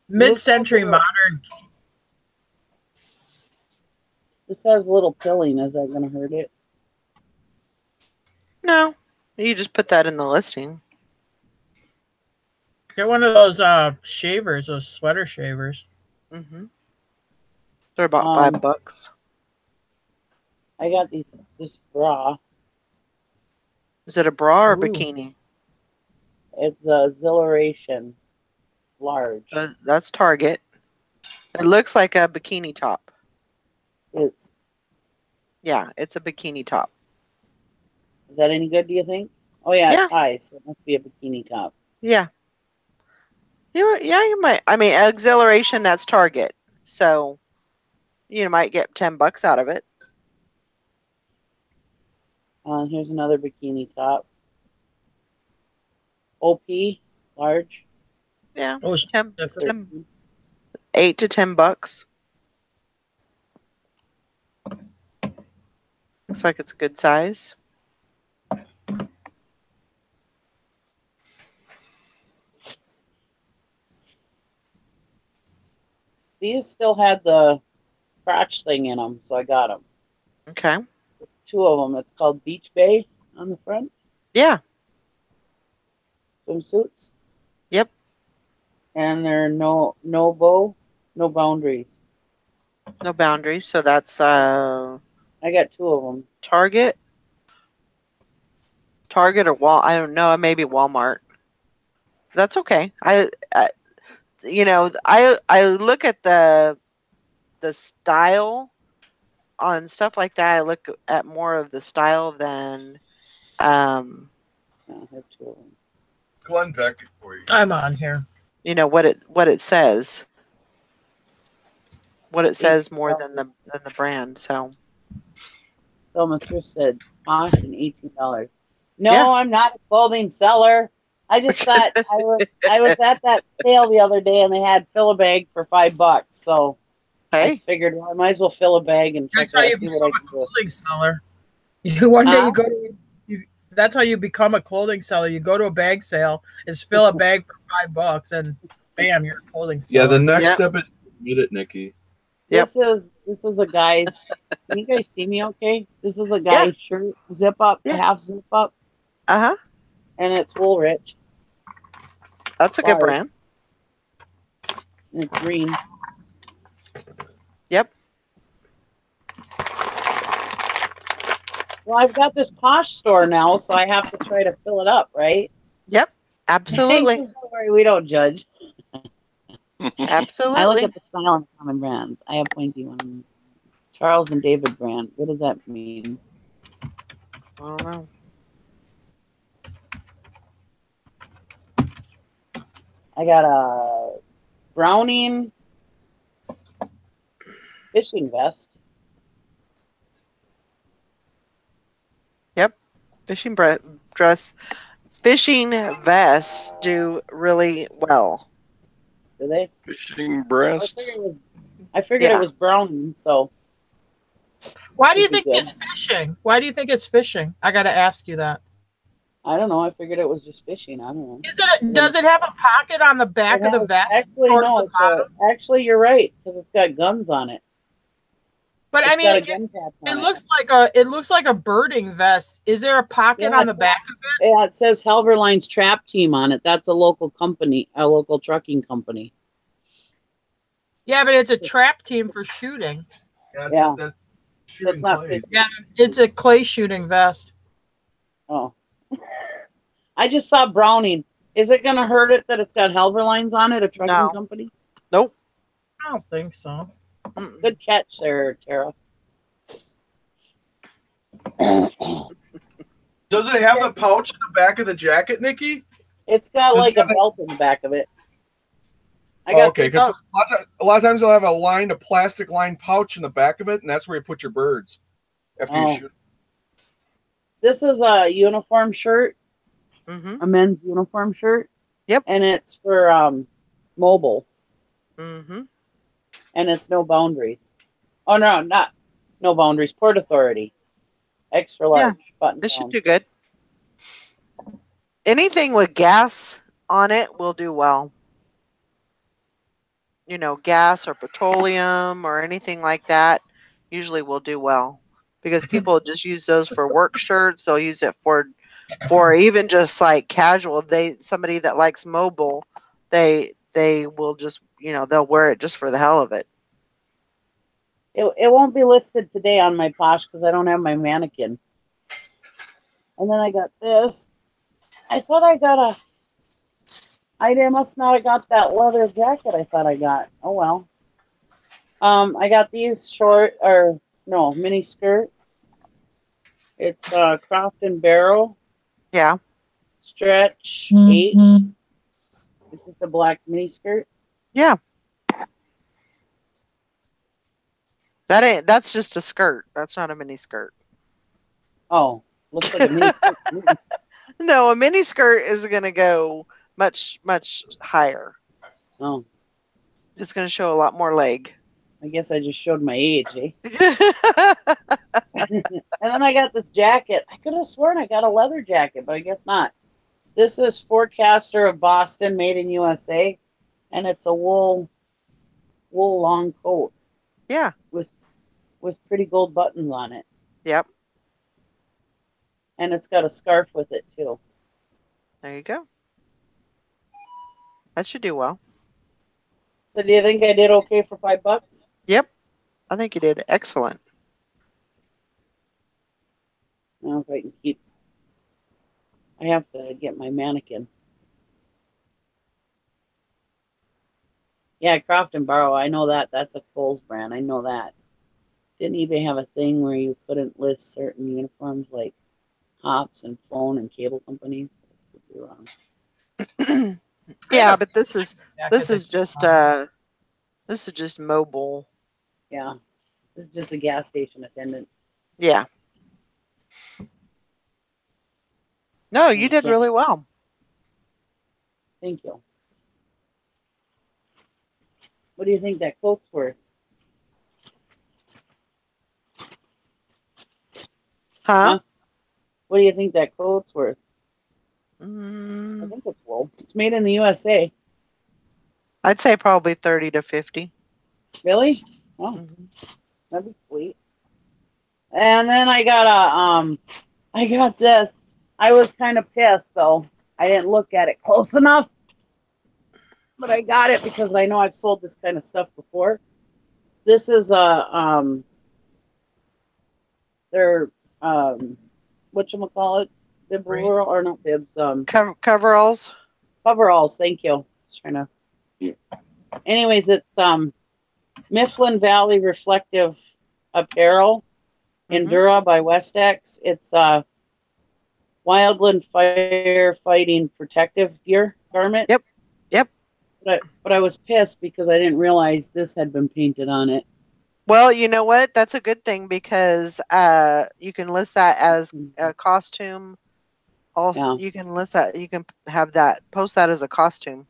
Mid-Century look up. Modern. this has a little pilling. Is that going to hurt it? No. You just put that in the listing. Get one of those shavers, those sweater shavers. Mm-hmm. They're about $5. I got this bra. Is it a bra or Ooh. bikini? It's a Exhilaration large. That's Target. It looks like a bikini top. It's Yeah, it's a bikini top. Is that any good? Do you think? Oh yeah, Yeah. it's high, so it must be a bikini top. Yeah. You might. I mean, Exhilaration, that's Target. So you might get $10 out of it. Here's another bikini top. OP large. Yeah. Oh, it's 10, different. 10 8 to $10. Looks like it's a good size. These still had the crotch thing in them, so I got them. Okay. 2 of them. It's called Beach Bay on the front. Yeah. Swimsuits. Yep. And they're no bow, no boundaries. No boundaries. So that's I got 2 of them. Target or I don't know, maybe Walmart. That's okay. I look at the style on stuff like that. I look at more of the style than I have 2 of them. Glenn Beck for you. I'm on here. what it says. What it says more than the brand. So Thelma Thrift said Mosh and $18. No, Yeah. I'm not a clothing seller. I just thought I was at that sale the other day and they had fill a bag for $5. So I hey, figured, well, I might as well fill a bag and check That's how out you see become what I a can do. clothing seller. One day Huh? you go to that's how you become a clothing seller. You go to a bag sale, is fill a bag for $5, and bam, you're a clothing seller. Yeah, the next Yep. step is get it, Nikki. Yep. This is a guy's. Can you guys see me? Okay. This is a Yeah. guy's shirt, zip up, Yeah. half zip up, Uh-huh. and it's Woolrich. That's a good Large, brand. and it's green. Yep. Well, I've got this Posh store now, so I have to try to fill it up, right? Yep. Absolutely. Don't worry, we don't judge. I look Absolutely. at the style and common brands. I have pointy ones. Charles and David brand. What does that mean? I don't know. I got a Browning fishing vest. Yep. Fishing dress. Fishing vests do really well. Do they? Fishing I breast. figured it was, I figured it Yeah. was Browning, so Why do you should be think good. it's fishing? Why do you think it's fishing? I got to ask you that. I don't know. I figured it was just fishing. I don't know. Does it have a pocket on the back of the vest? Actually, towards no. the bottom? Actually, you're right because it's got guns on it. But I It's mean, got a gun patch it on looks like a birding vest. Is there a pocket Yeah, on the back of it? Yeah, it says Helverline's Trap Team on it. That's a local company, a local trucking company. Yeah, but it's a trap team for shooting. Yeah. That's So it's not clay. fishing. Yeah, it's a clay shooting vest. Oh. I just saw Browning. Is it going to hurt it that it's got Helverlines on it, a trucking No. company? Nope. I don't think so. Mm-mm. Good catch there, Tara. Does it have the pouch in the back of the jacket, Nikki? It's got Does like it a have belt in the back of it. Okay, because a lot of times they'll have a plastic lined pouch in the back of it, and that's where you put your birds after you shoot. This is a uniform shirt, Mm-hmm. a men's uniform shirt. Yep. And it's for mobile, Mm-hmm. and it's no boundaries. Oh no, not no boundaries. Port Authority, extra large button It should down. do good. Anything with gas on it will do well. You know, gas or petroleum or anything like that usually will do well because people just use those for work shirts. They'll use it for even just like casual. Somebody that likes mobile, they will just, you know, they'll wear it just for the hell of it. It won't be listed today on my Posh because I don't have my mannequin. And then I got this. I thought I got I must not have got that leather jacket I thought I got. Oh well. I got these mini skirt. It's Croft and Barrel Yeah. stretch 8. It's just a black mini skirt. Yeah. That's just a skirt. That's not a mini skirt. Oh, looks like a mini skirt. No, a mini skirt is going to go much higher. Oh, It's going to show a lot more leg. I guess I just showed my age, eh? And then I got this jacket. I could have sworn I got a leather jacket, but I guess not. This is Forecaster of Boston, made in USA, and it's a wool long coat. Yeah. With pretty gold buttons on it. Yep. And it's got a scarf with it too. There you go. That should do well. So do you think I did okay for $5? Yep. I think you did excellent. Now if I can keep. I have to get my mannequin. Yeah, Croft and Barrow. I know that. That's a Kohl's brand. I know that. Didn't eBay have a thing where you couldn't list certain uniforms like Hops and phone and cable companies? Could be wrong. Yeah, but this is just mobile. Yeah. This is just a gas station attendant. Yeah. No, you did really well. Thank you. What do you think that coat's worth? Huh? What do you think that coat's worth? I Mm, think it's wool. It's made in the USA. I'd say probably 30 to 50. Really? Oh, Mhm. that'd be sweet. And then I got this. I was kind of pissed though. I didn't look at it close enough, but I got it because I know I've sold this kind of stuff before. This is their whatchamacallits, bib or not bibs, Coveralls. coveralls. Thank you. Just trying to. Anyways, it's Mifflin Valley Reflective Apparel, Endura by Westex. It's wildland firefighting protective gear garment. Yep. But I was pissed because I didn't realize this had been painted on it. Well, you know what? That's a good thing because you can list that as a costume. Also, you can list that. You can have that. Post that as a costume.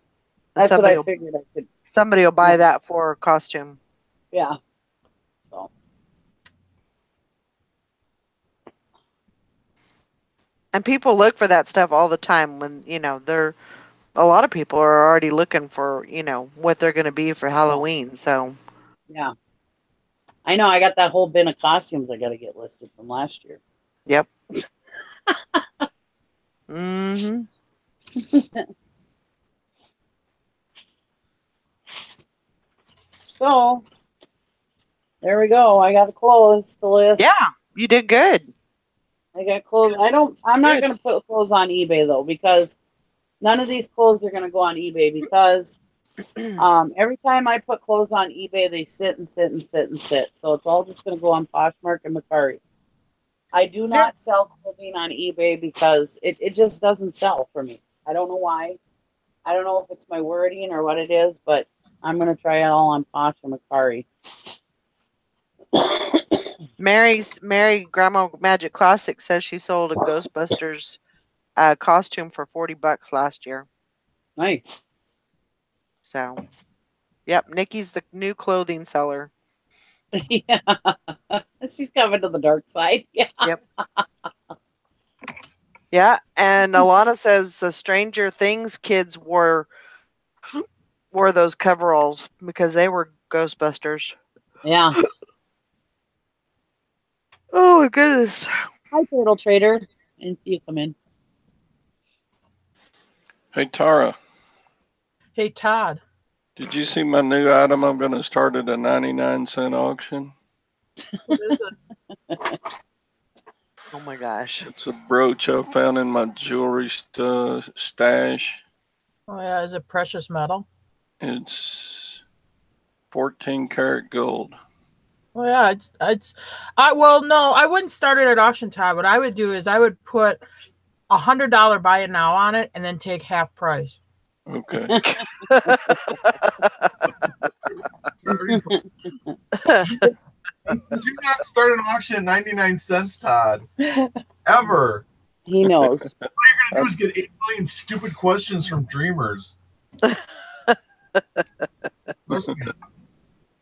And That's what I figured I could. Somebody will buy that for a costume. Yeah. So. And people look for that stuff all the time when, a lot of people are already looking for, what they're going to be for Halloween. So, yeah. I know. I got that whole bin of costumes I got to get listed from last year. Yep. Mm-hmm. So, there we go. I got clothes to list. Yeah, you did good. I got clothes. I'm not going to put clothes on eBay though, because none of these clothes are going to go on eBay because every time I put clothes on eBay, they sit and sit and sit and sit. So it's all just going to go on Poshmark and Mercari. I do not sell clothing on eBay because it just doesn't sell for me. I don't know why. I don't know if it's my wording or what it is, but I'm going to try it all on Posh and Mercari. Mary Grandma Magic Classic says she sold a Ghostbusters costume for $40 last year. Nice. So, yep, Nikki's the new clothing seller. Yeah. She's coming to the dark side. Yeah. Yep. Yeah, and Alana says the Stranger Things kids wore those coveralls because they were Ghostbusters. Yeah. Oh my goodness. Hi, Turtle Trader. I didn't see you come in. Hey, Tara. Hey, Todd. Did you see my new item? I'm going to start at a 99-cent auction. What is it? Oh my gosh. It's a brooch I found in my jewelry stash. Oh yeah, is it precious metal? It's 14 karat gold. Well, yeah, no, I wouldn't start it at auction, Todd. What I would do is I would put $100 buy it now on it and then take half price. Okay. Do not start an auction at 99 cents, Todd. Ever. He knows. All you're going to do is get 8 million stupid questions from dreamers.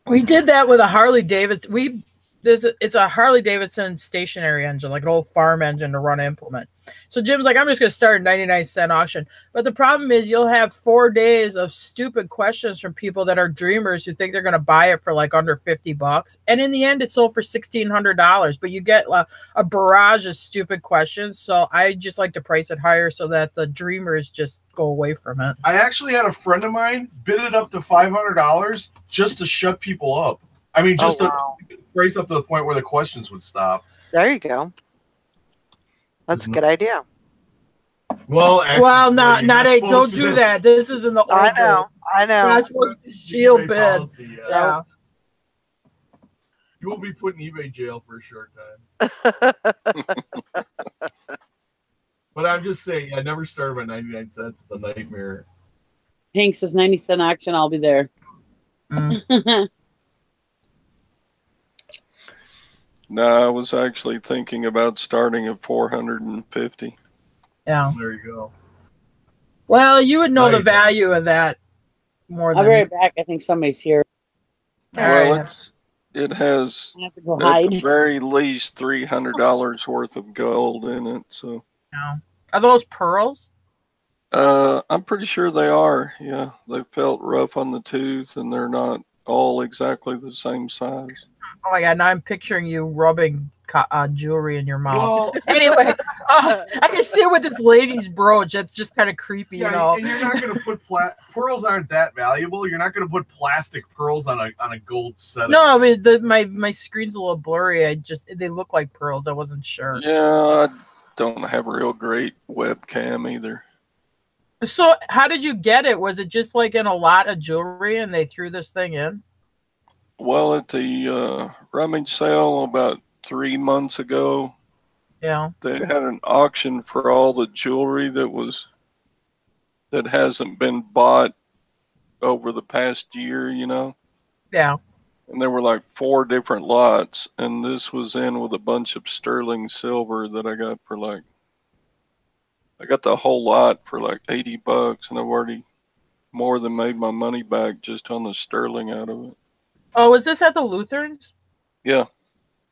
We did that with a Harley Davidson. It's a Harley Davidson stationary engine, like an old farm engine to run an implement. So Jim's like, I'm just going to start a 99-cent auction. But the problem is you'll have 4 days of stupid questions from people that are dreamers who think they're going to buy it for like under $50. And in the end, it sold for $1,600. But you get a barrage of stupid questions. So I just like to price it higher so that the dreamers just go away from it. I actually had a friend of mine bid it up to $500 just to shut people up. I mean, just to raise up to the point where the questions would stop. There you go. That's a good idea. Well, actually, don't do that. This is in the old I know. You're not supposed to shield bid. Policy, Yeah. You will be put in eBay jail for a short time. But I'm just saying, I never started by 99 cents. It's a nightmare. Hank says 90-cent auction. I'll be there. No, I was actually thinking about starting at 450. Yeah. There you go. Well, you would know the value of that more than. I'll be right back. I think somebody's here. Well, It has I have to go at hide. the very least $300 worth of gold in it. So, No. Are those pearls? I'm pretty sure they are. Yeah, they felt rough on the tooth, and they're not all exactly the same size. Oh my god! Now I'm picturing you rubbing jewelry in your mouth. Well, Anyway, I can see it with this lady's brooch. That's just kind of creepy, yeah, you know. and you're not going to put pearls aren't that valuable. You're not going to put plastic pearls on a gold set. No, I mean my screen's a little blurry. They look like pearls. I wasn't sure. Yeah, I don't have a real great webcam either. So how did you get it? Was it just like in a lot of jewelry and they threw this thing in? Well, at the rummage sale about 3 months ago, Yeah. they had an auction for all the jewelry that hasn't been bought over the past year, you know. Yeah. And there were like 4 different lots, and this was in with a bunch of sterling silver that I got for like, I got the whole lot for like $80, and I've already more than made my money back just on the sterling out of it. Oh, was this at the Lutherans? Yeah.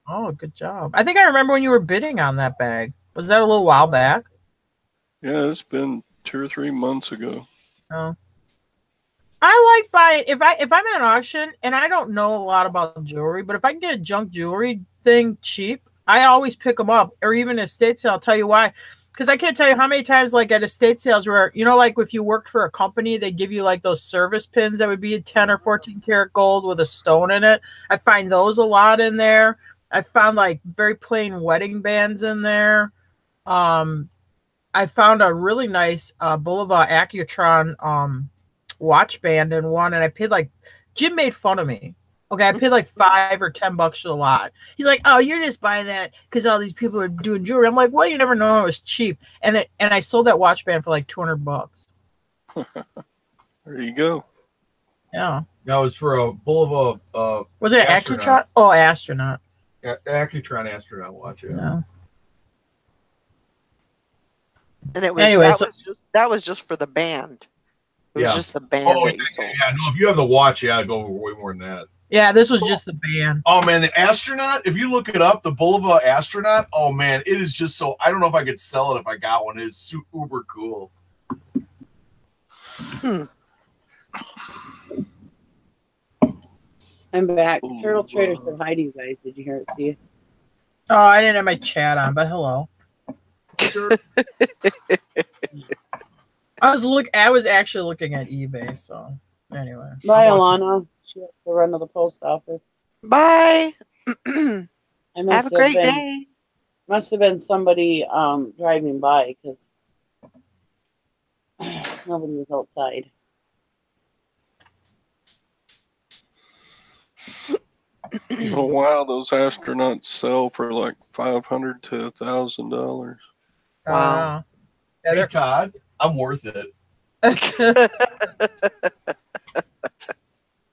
Oh, good job. I think I remember when you were bidding on that bag. Was that a little while back? Yeah, it's been 2 or 3 months ago. Oh. I like buying if I'm at an auction and I don't know a lot about jewelry, but if I can get a junk jewelry thing cheap, I always pick them up. Or even estate sale. I'll tell you why. Because I can't tell you how many times, like at estate sales, where like if you worked for a company, they give you like those service pins that would be 10 or 14 karat gold with a stone in it. I find those a lot in there. I found like very plain wedding bands in there. I found a really nice Boulevard Accutron watch band in one, and I paid like Jim made fun of me. Okay, I paid like $5 or $10 for the lot. He's like, "Oh, you're just buying that because all these people are doing jewelry." I'm like, "Well, you never know; it was cheap." And I sold that watch band for like $200. There you go. Yeah. That was for a Boulevard. Was it Accutron? Oh, astronaut. Accutron astronaut watch. Yeah. And it was Anyway, that was just for the band. It was just the band that you sold. Yeah, no, if you have the watch, yeah, I'd go way more than that. Yeah, this was just the band. Oh man, the astronaut, if you look it up, the Boulevard astronaut, oh man, it is just so, I don't know if I could sell it if I got one. It is super uber cool. I'm back. Turtle Trader said hi to you guys. Did you hear it? See? Oh, I didn't have my chat on, but hello. I was actually looking at eBay, so anyway. Bye, Alana. She has to run to the post office. Bye. Have a great day. Must have been somebody driving by because nobody was outside. Oh wow, those astronauts sell for like $500 to $1,000. Wow. Hey Todd, I'm worth it.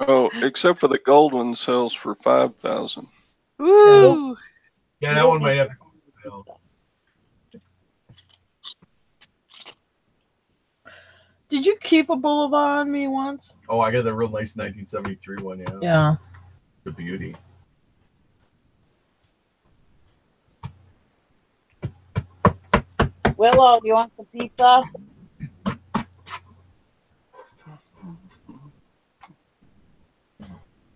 Oh, except for the gold one sells for $5,000. Woo! Yeah, that one may have to go. Did you keep a Boulevard on me once? Oh, I got that real nice 1973 one. Yeah. Yeah. The beauty. Willow, you want some pizza?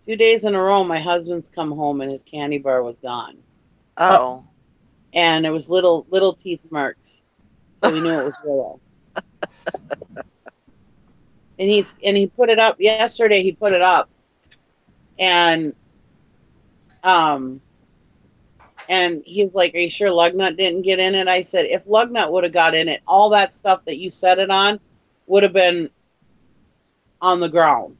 2 days in a row, my husband's come home and his candy bar was gone. Oh. And it was little teeth marks, so we knew it was Willow. And he put it up yesterday. He put it up, and he's like, "Are you sure Lugnut didn't get in it?" I said, "If Lugnut would have got in it, all that stuff that you set it on would have been on the ground."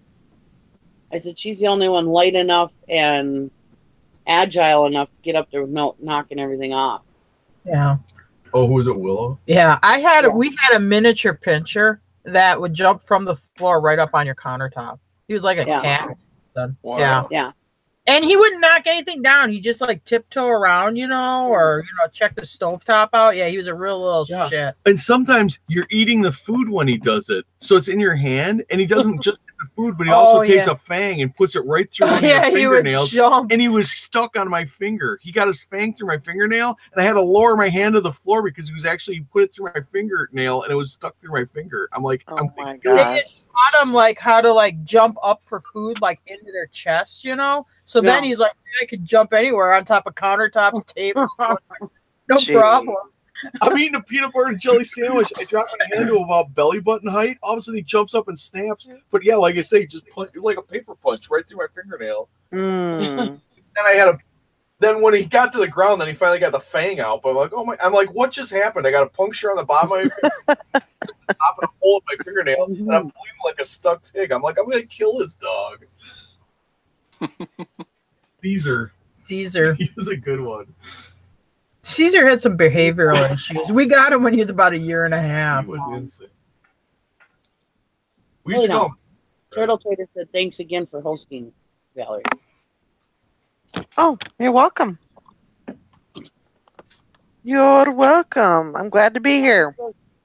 I said, "She's the only one light enough and agile enough to get up there without knocking everything off." Yeah. Oh, who was it, Willow? Yeah, we had a miniature pincher that would jump from the floor right up on your countertop. He was like a cat. Wow. Yeah. And he wouldn't knock anything down. He just like tiptoe around, or check the stovetop out. Yeah, he was a real little shit. And sometimes you're eating the food when he does it, so it's in your hand, and he doesn't just the food, but he also takes yeah. a fang and puts it right through one Yeah, of your he would fingernails. jump. And he was stuck on my finger. He got his fang through my fingernail, and I had to lower my hand to the floor because he put it through my fingernail, and it was stuck through my finger. I'm like, Oh my They gosh. taught him like how to like jump up for food, like into their chest, you know. So then he's like, I could jump anywhere on top of countertops, tables, no Gee. problem. I'm eating a peanut butter and jelly sandwich. I drop my hand to about belly button height. All of a sudden, he jumps up and snaps. But yeah, like I say, just punch like a paper punch right through my fingernail. Mm. And then when he got to the ground, then he finally got the fang out. But I'm like, oh my! I'm like, what just happened? I got a puncture on the bottom of my finger, top of a hole in my fingernail, and I'm bleeding like a stuck pig. I'm like, I'm gonna kill this dog. Caesar. He was a good one. Caesar had some behavioral issues. We got him when he was about 1.5 years. He was insane. We used to go. Turtle Trader said, thanks again for hosting, Valerie. Oh, you're welcome. You're welcome. I'm glad to be here.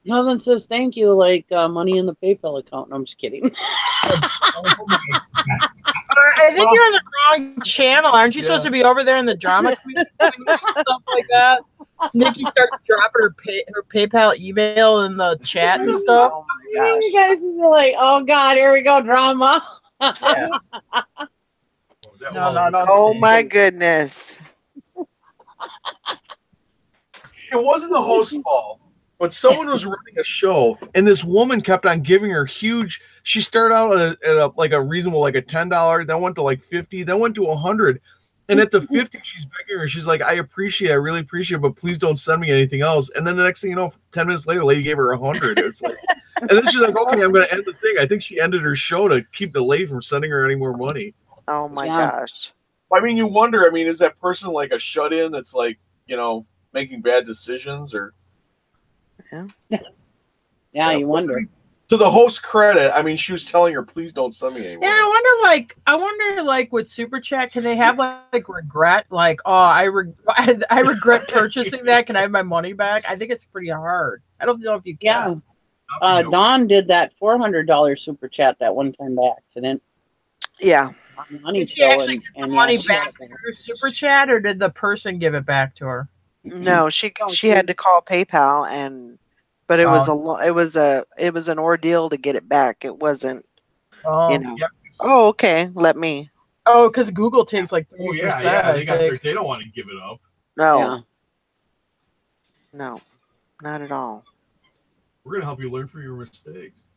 Nothing says thank you like money in the PayPal account. No, I'm just kidding. I think you're on the wrong channel. Aren't you supposed to be over there in the drama community stuff like that? Nikki starts dropping her PayPal email in the chat and stuff. Oh my gosh. You guys are like, oh God, here we go, drama. Yeah. No. Oh my goodness. It wasn't the host's fault, but someone was running a show, and this woman kept on giving her huge. She started out at a reasonable, like a $10, then went to like $50, then went to $100, and at the $50, she's begging her. She's like, I really appreciate it, but please don't send me anything else. And then the next thing you know, 10 minutes later, the lady gave her $100. It's like, and then she's like, okay, I'm going to end the thing. I think she ended her show to keep the lady from sending her any more money. Oh my gosh. I mean, you wonder. I mean, is that person like a shut-in that's like, making bad decisions or? Yeah, you wonder. To the host's credit, I mean, she was telling her, "Please don't send me anymore." Yeah, I wonder, with Super Chat, can they have like regret? Like, oh, I regret purchasing that. Can I have my money back? I think it's pretty hard. I don't know if you can. Yeah. Dawn did that $400 Super Chat that one time by accident. Yeah. Did she actually get the money back through Super Chat, or did the person give it back to her? No, she had to call PayPal but it was it was an ordeal to get it back. It wasn't, Oh, okay. Let me. Oh, because Google takes like 30%. They don't want to give it up. No. No, not at all. We're gonna help you learn from your mistakes.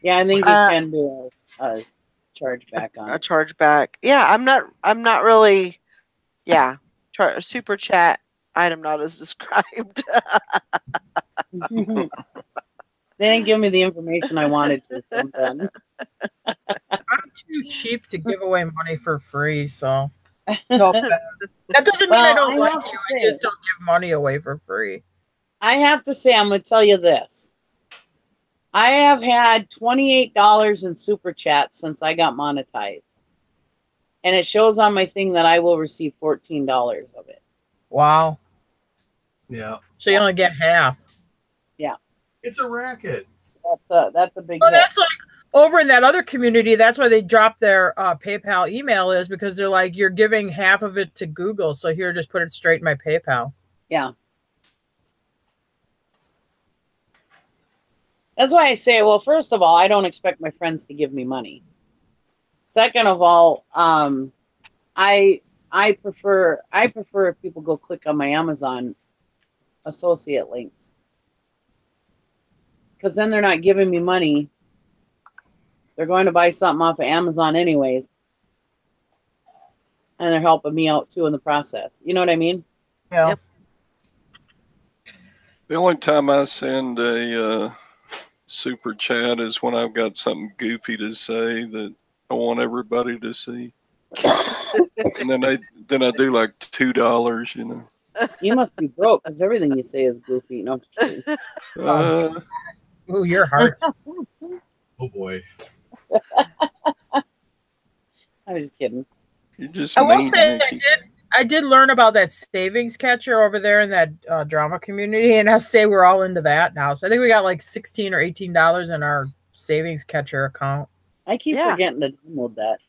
Yeah, I think you can do a chargeback on it. A chargeback. Yeah, I'm not really. Yeah, Super Chat item not as described. They didn't give me the information I wanted to. I'm too cheap to give away money for free, so no, that doesn't mean I don't like you. I just don't give money away for free. I have to say, I'm going to tell you this. I have had $28 in Super Chat since I got monetized. And it shows on my thing that I will receive $14 of it. Wow. Yeah. So you only get half. Yeah. It's a racket. That's a big Well, that's like over in that other community, that's why they dropped their PayPal email, is because they're like, you're giving half of it to Google. So here, just put it straight in my PayPal. Yeah. That's why I say, well, first of all, I don't expect my friends to give me money. Second of all, I prefer if people go click on my Amazon associate links, because then they're not giving me money. They're going to buy something off of Amazon anyways, and they're helping me out too in the process. You know what I mean? Yeah. Yep. The only time I send a Super Chat is when I've got something goofy to say that I want everybody to see. And then I do like $2, you know. You must be broke because everything you say is goofy. No, I'm just kidding. Ooh, you're hard. Oh boy. I was just kidding. You're just I will mean, say Nikki. I did learn about that savings catcher over there in that drama community, and I'll say we're all into that now. So I think we got like $16 or $18 in our savings catcher account. I keep Yeah. forgetting to download that.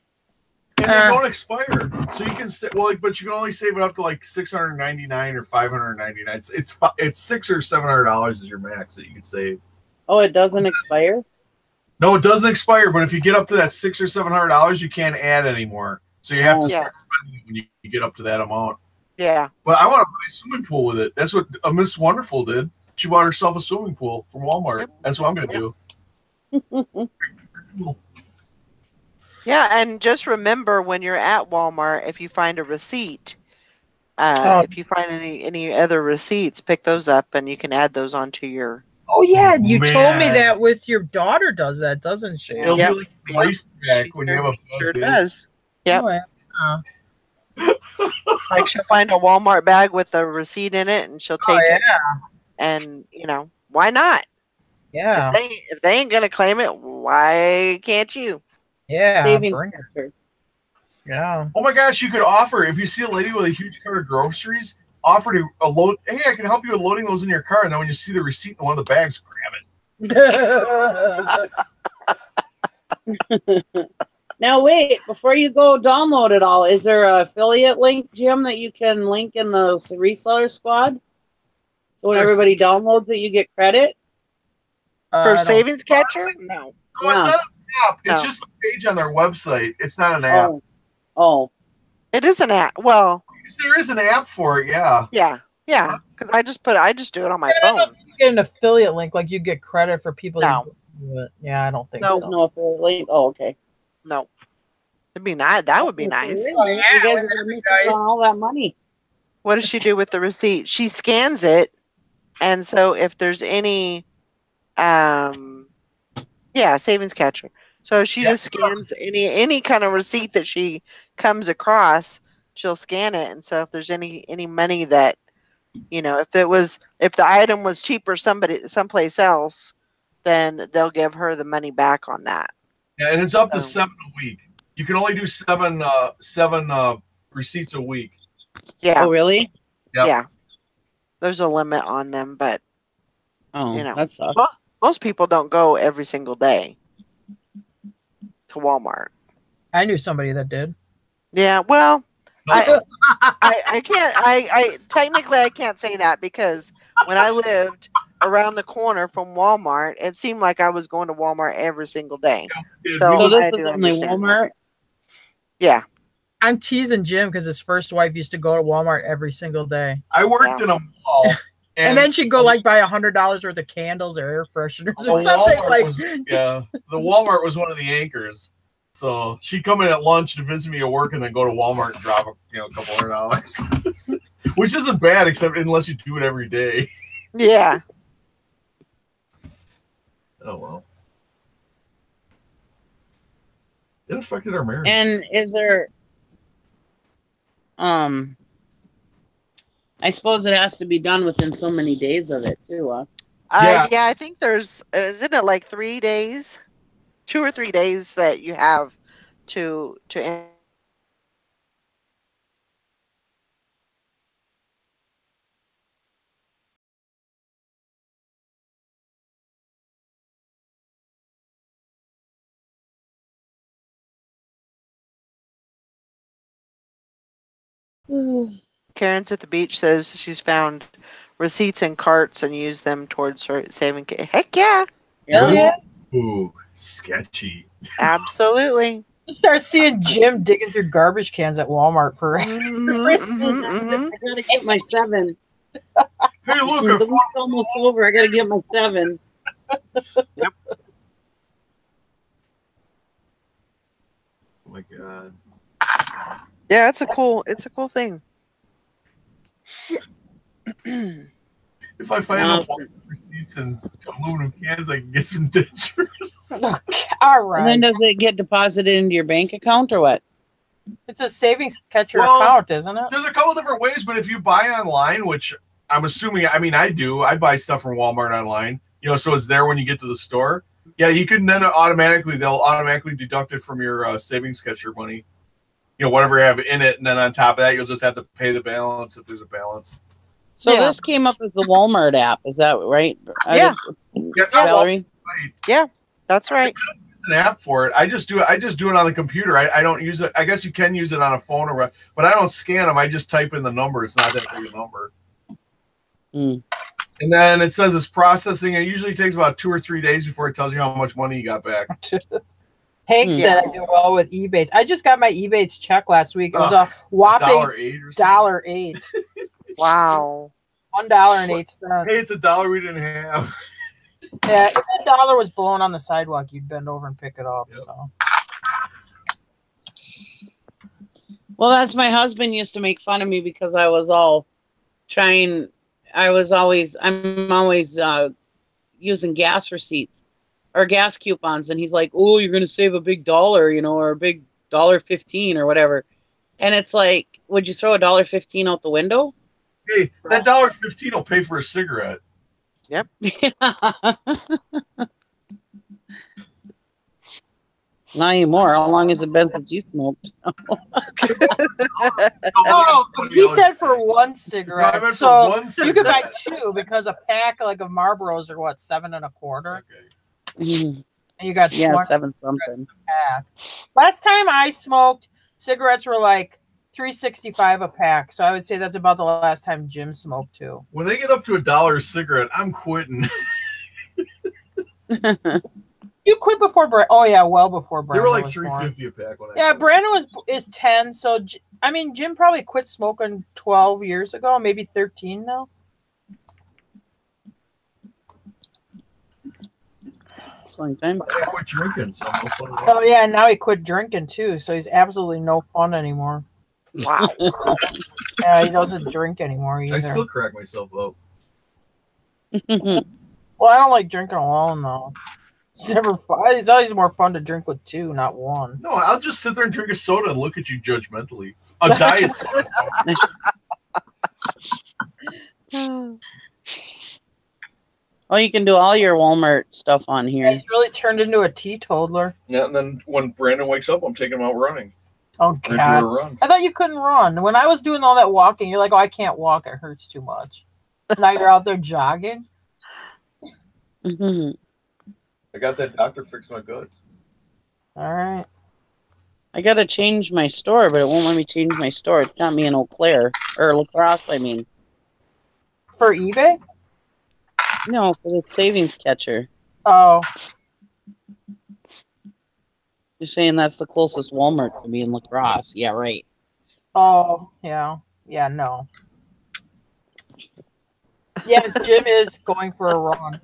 And they don't expire, so you can say, well, but you can only save it up to like $699 or $599. It's $600 or $700 is your max that you can save. Oh, it doesn't expire? No, it doesn't expire, but if you get up to that $600 or $700, you can't add anymore. So you have to start spending it when you get up to that amount. Yeah. But I want to buy a swimming pool with it. That's what Miss Wonderful did. She bought herself a swimming pool from Walmart. Yep. That's what I'm going to do. Yeah, and just remember when you're at Walmart, if you find a receipt, if you find any other receipts, pick those up and you can add those onto your. Oh yeah, you told me Man. that with your daughter does that, doesn't she? It'll Yep. be like a price tag when you have a Sure bad day. does. Yep. Oh, yeah. Like she'll find a Walmart bag with a receipt in it, and she'll take it. And why not? Yeah. If they ain't gonna claim it, why can't you? Yeah. Saving Bring it. factor. Yeah. Oh my gosh, you could offer, if you see a lady with a huge cart of groceries, offer to load, hey, I can help you with loading those in your car. And then when you see the receipt in one of the bags, grab it. Now wait, before you go download it all, is there an affiliate link, Jim, that you can link in the reseller squad? So when everybody downloads it, you get credit? For Savings Catcher? No. No, it's not an app. It's just a page on their website. It's not an app. Oh. It is an app. Well, there is an app for it, yeah. Yeah. Because I just do it on my phone. You get an affiliate link, like you get credit for people. No. Yeah, I don't think No. so. No affiliate link. Oh, okay. No. It'd be nice. That would be nice. You guys are gonna miss out on all that money. What does she do with the receipt? She scans it, and so if there's any, Savings Catcher. So she just scans any kind of receipt that she comes across, she'll scan it. And so if there's any money that, if the item was cheaper someplace else, then they'll give her the money back on that. Yeah, and it's up to 7 a week. You can only do seven receipts a week. Yeah. Oh, really? Yep. Yeah. There's a limit on them, but that sucks. Most people don't go every single day to Walmart. I knew somebody that did. Yeah, well, I can't. I technically I can't say that because when I lived around the corner from Walmart, it seemed like I was going to Walmart every single day. So this is only Walmart? Yeah. I'm teasing Jim because his first wife used to go to Walmart every single day. I worked in a mall. And then she'd go like buy $100 worth of candles or air fresheners or something the Walmart was one of the anchors. So she'd come in at lunch to visit me at work and then go to Walmart and drop a couple $100. Which isn't bad, except unless you do it every day. Yeah. Oh well. It affected our marriage. And is there I suppose it has to be done within so many days of it too, huh? Yeah, I think isn't it like 3 days? 2 or 3 days that you have to Karen's at the beach says she's found receipts in carts and used them towards saving. Heck yeah. Hell yeah. Ooh, sketchy. Absolutely. You start seeing Jim digging through garbage cans at Walmart for I gotta get my 7. Hey, look, the week's almost over. I gotta get my 7. Yep. Oh my god. Yeah, it's a cool thing. If I find enough receipts and aluminum cans, I can get some dentures. All right. And then does it get deposited into your bank account or what? It's a savings catcher account, isn't it? There's a couple different ways, but if you buy online, which I'm assuming, I do. I buy stuff from Walmart online, so it's there when you get to the store. Yeah, you can then they'll automatically deduct it from your savings catcher money. Whatever you have in it, and then on top of that, you'll just have to pay the balance if there's a balance. So this came up as the Walmart app, is that right? Yeah. That's Valerie? right. Yeah, that's right. an app for it. I just do it on the computer. I don't use it. I guess you can use it on a phone but I don't scan them. I just type in the number. It's not that big a number. Mm. And then it says it's processing. It usually takes about 2 or 3 days before it tells you how much money you got back. Hank said I do well with Ebates. I just got my Ebates check last week. It was a whopping $1.08. Wow. $1.08. Hey, it's $1 we didn't have. Yeah, if that dollar was blown on the sidewalk, you'd bend over and pick it up. Yep. So. Well, that's my husband used to make fun of me because I was all trying. I'm always using gas receipts or gas coupons, and he's like, "Oh, you're going to save a big dollar, or a big $1.15 or whatever." And it's like, would you throw $1.15 out the window? Hey, that $1.15 will pay for a cigarette. Yep. Not anymore. How long has it been since you smoked? Oh, he said for one cigarette. No, so one cigarette. You could buy 2 because a pack of Marlboros are what, 7 1/4. Okay. And you got 7 something. Pack. Last time I smoked, cigarettes were like $3.65 a pack. So I would say that's about the last time Jim smoked too. When they get up to $1 a cigarette, I'm quitting. You quit before Brandon. Oh yeah, well before Brandon. They were like $3.50 a pack when I quit. Brandon is 10. So Jim probably quit smoking 12 years ago, maybe 13 now. Time. I quit drinking, so no fun. Oh yeah, now he quit drinking too, so he's absolutely no fun anymore. Wow. Yeah, he doesn't drink anymore either. I still crack myself up. Well, I don't like drinking alone though. It's never fun. It's always more fun to drink with 2, not 1. No, I'll just sit there and drink a soda and look at you judgmentally. A diet soda. Oh, you can do all your Walmart stuff on here. Yeah, he's really turned into a teetotaler. Yeah, and then when Brandon wakes up, I'm taking him out running. Oh God! Run. I thought you couldn't run. When I was doing all that walking, you're like, "Oh, I can't walk. It hurts too much." Now you're out there jogging. Mm-hmm. I got that doctor fix my guts. All right. I got to change my store, but it won't let me change my store. It's got me in Eau Claire. Or La Crosse, I mean. For eBay? No, for the savings catcher. Oh. You're saying that's the closest Walmart to me in La Crosse. Yeah, right. Oh, yeah. Yeah, no. Yes, Jim is going for a run.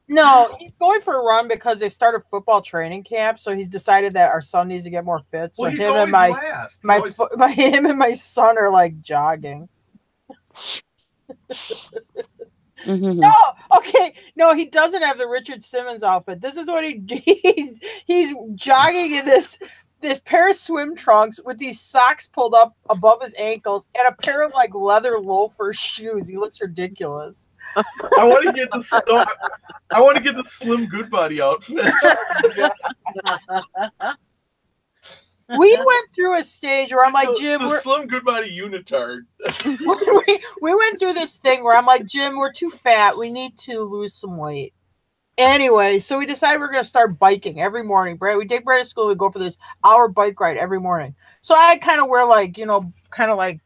No, he's going for a run because they started football training camp, so he's decided that our son needs to get more fit. So well, him and him and my son are like jogging. Mm-hmm. No, okay, no, he doesn't have the Richard Simmons outfit. This is what he's jogging in this pair of swim trunks with these socks pulled up above his ankles and a pair of like leather loafer shoes. He looks ridiculous. I want to get the Slim Goodbody outfit. We went through a stage where I'm like, Jim, the Slim Goodbody unitard. we went through this thing where I'm like, Jim, we're too fat. We need to lose some weight. Anyway, so we decided we're going to start biking every morning. We take Brad to school. We go for this hour bike ride every morning. So I kind of wear like, kind of like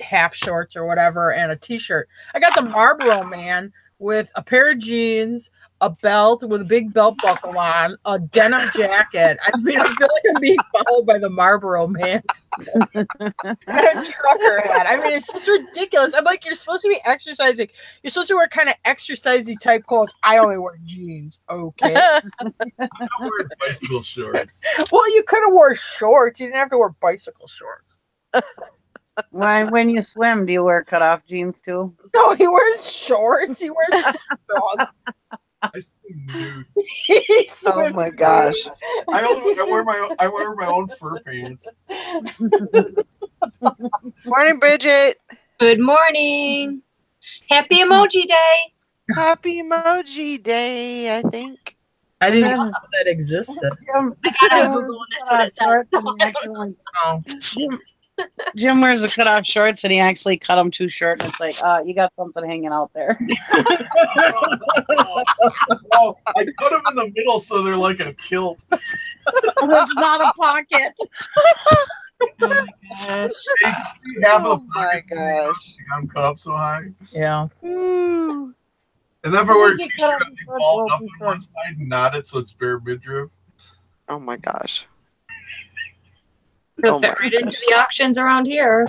half shorts or whatever and a t-shirt. I got the Marlboro Man with a pair of jeans, a belt with a big belt buckle on, a denim jacket. I mean, I feel like I'm being followed by the Marlboro Man. And a trucker hat. I mean, it's just ridiculous. I'm like, you're supposed to be exercising. You're supposed to wear kind of exercisey type clothes. I only wear jeans. Okay. I wear bicycle shorts. Well, you could have wore shorts. You didn't have to wear bicycle shorts. Why, when you swim, do you wear cutoff jeans too? No, he wears shorts. He wears dog. I swim nude. Oh my gosh! I wear my own fur pants. Morning, Bridget. Good morning. Happy Emoji Day. Happy Emoji Day. I think. I didn't know that existed. I got on Google and that's what it said. Oh. Jim wears the cutoff shorts and he actually cut them too short. And it's like, you got something hanging out there. Oh, I cut them in the middle so they're like a kilt. It's not a pocket. Oh my gosh. Half Oh of the my pockets gosh. got them cut up so high. Yeah. Ooh. And then if I wear a Get t-shirt, cut I off think the balled front, up on one side and knot it so it's bare midriff. Oh my gosh. It'll Oh fit my right into the auctions around here.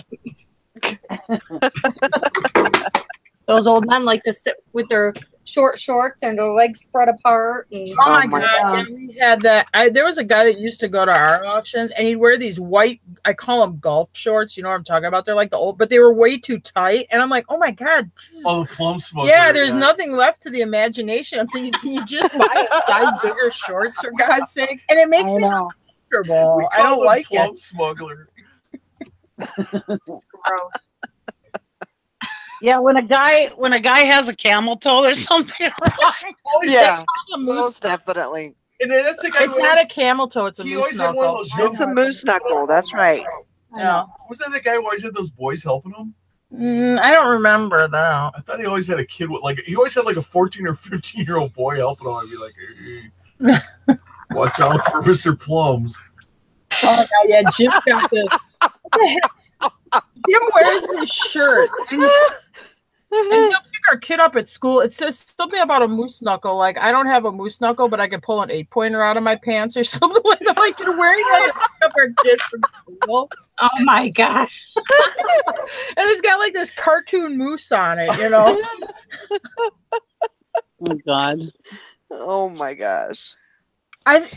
Those old men like to sit with their short shorts and their legs spread apart. And Oh my my god! Yeah, we had that. There was a guy that used to go to our auctions, and he'd wear these white. I call them golf shorts. You know what I'm talking about? They're like the old, but they were way too tight. And I'm like, oh my god! Jesus. Oh, the plum smoker. Yeah, there's nothing left to the imagination. I'm thinking, can you just buy a size bigger shorts for God's sakes? And it makes me uncomfortable. I don't like plum it. smuggler. it's gross. Yeah, when a guy has a camel toe, there's something wrong. Yeah, A moose- most definitely. And then that's the guy It's who not a always- camel toe. It's a he moose always had one of knuckle. those young- It's a moose knuckle. That's right. Yeah. Wasn't that the guy who always had those boys helping him? I don't remember that. I thought he always had a kid with he always had like a 14 or 15-year-old boy helping him. I'd be like, hey, watch out for Mr. Plums. Oh my god! Yeah, Jim got this. What the heck? Jim wears this shirt. And he'll pick our kid up at school. It says something about a moose knuckle. Like, I don't have a moose knuckle, but I can pull an 8-pointer out of my pants or something like that. Like, you're wearing that to pick up our kid from school. Oh my god. And it's got like this cartoon moose on it, you know? Oh God. Oh my gosh.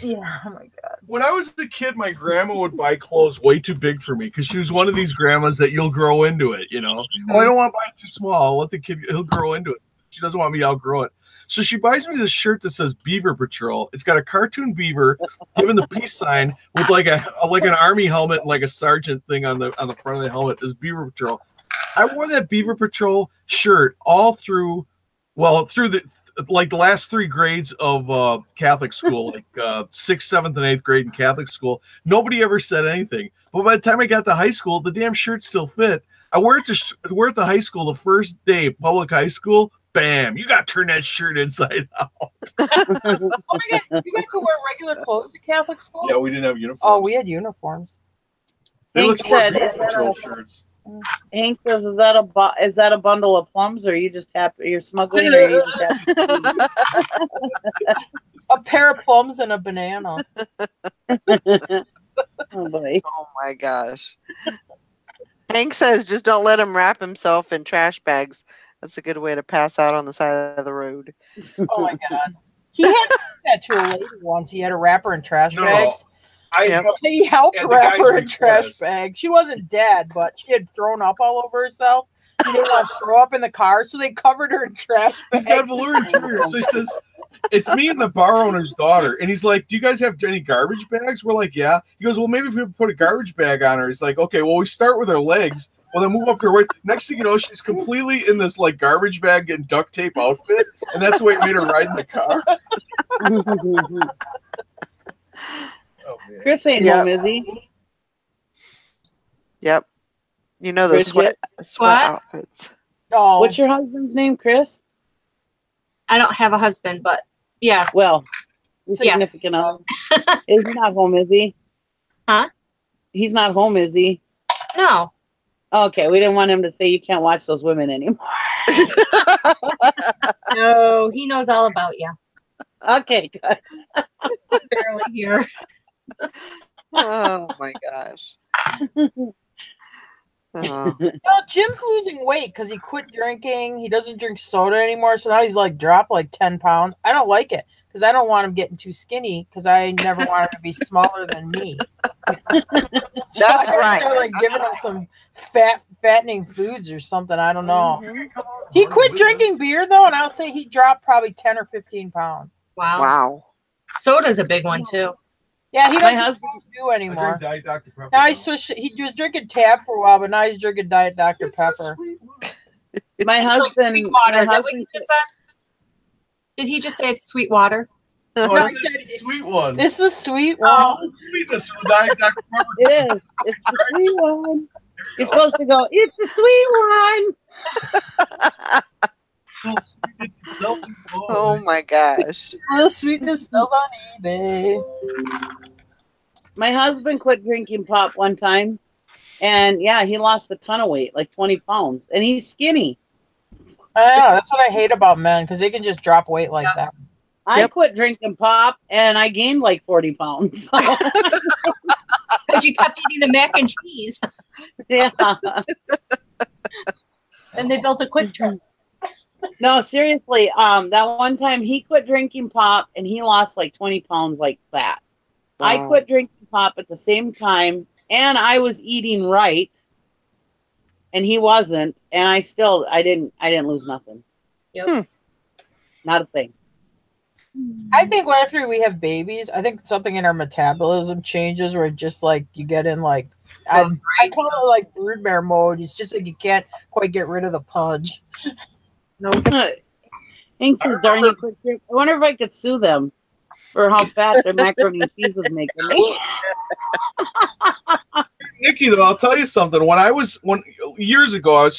Yeah, oh my god. When I was a kid, my grandma would buy clothes way too big for me because she was one of these grandmas that you'll grow into it, you know. Oh, I don't want to buy it too small. I'll let the kid, he'll grow into it. She doesn't want me to outgrow it. So she buys me this shirt that says Beaver Patrol. It's got a cartoon beaver giving the peace sign with like an army helmet and like a sergeant thing on the front of the helmet. This Beaver Patrol. I wore that Beaver Patrol shirt all through the last 3 grades of Catholic school, like 6th, 7th, and 8th grade in Catholic school. Nobody ever said anything. But by the time I got to high school, the damn shirt still fit. I wear it to high school the first day, public high school. Bam! You got to turn that shirt inside out. Oh my god, you guys could wear regular clothes at Catholic school? Yeah, we didn't have uniforms. Oh, we had uniforms. They Hank looked more said, Beaver Patrol shirts. Hank says, is that a bundle of plums, or are you just happy you're smuggling, or are you just happy? A pair of plums and a banana. Oh boy. Oh my gosh. Hank says just don't let him wrap himself in trash bags. That's a good way to pass out on the side of the road. Oh my god. He had to do that to a lady once. He had a wrapper in trash bags. He helped At the wrap her in guy's trash request. bags. She wasn't dead, but she had thrown up all over herself. He didn't want to throw up in the car, so they covered her in trash He's got bags. velour interior. So he says, it's me and the bar owner's daughter. And he's like, do you guys have any garbage bags? We're like, yeah. He goes, well, maybe if we put a garbage bag on her. He's like, okay, well, we start with her legs. Well, then move up her waist. Next thing you know, she's completely in this like garbage bag and duct tape outfit. And that's the way it made her ride in the car. Oh, man. Chris ain't Yep. home, is he? Yep. You know those Bridget? sweat What? outfits. No. What's your husband's name, Chris? I don't have a husband, but yeah. Well, your Yeah. significant other. He's not home, is he? Huh? He's not home, is he? No. Okay, we didn't want him to say you can't watch those women anymore. No, he knows all about you. Okay, good. Barely here. Oh my gosh. Oh. No, Jim's losing weight because he quit drinking. He doesn't drink soda anymore, so now he's like dropped like 10 pounds. I don't like it because I don't want him getting too skinny because I never want him to be smaller than me. That's I right. start, like giving him some fattening foods or something. I don't know. Mhm. He quit drinking beer though, and I'll say he dropped probably 10 or 15 pounds. Wow. Wow. Soda's a big one too. Yeah, he My doesn't husband, do I anymore. drink Diet Dr. Pepper. Now he switched. He was drinking Tab for a while, but now he's drinking Diet Dr. It's a Pepper. sweet one. my It's like husband, sweet water. my Is that what husband, he just said? Did he just say it's sweet water? Oh, No, it's he said a sweet one. It's the sweet one. Oh. Sweetness from Diet Dr. Pepper. it is. It's the sweet one. You're supposed to go, it's the sweet one. Oh my gosh. The sweetness sells on eBay. My husband quit drinking pop one time, and yeah, he lost a ton of weight, like 20 pounds, and he's skinny. I know, that's what I hate about men, because they can just drop weight like that. I quit drinking pop, and I gained like 40 pounds. Because you kept eating the mac and cheese. Yeah. And they built a quick trip. No, seriously. That one time he quit drinking pop, and he lost like 20 pounds like that. Wow. I quit drinking pop at the same time, and I was eating right, and he wasn't, and I didn't lose nothing. Yep. Not a thing. I think after we have babies, I think something in our metabolism changes where just like you get in like I call it like broodmare mode. It's just like you can't quite get rid of the pudge. No. Inks is darn you quick drink. I wonder if I could sue them for how fat their macaroni and cheese was making me. Nikki, though, I'll tell you something. Years ago, I'm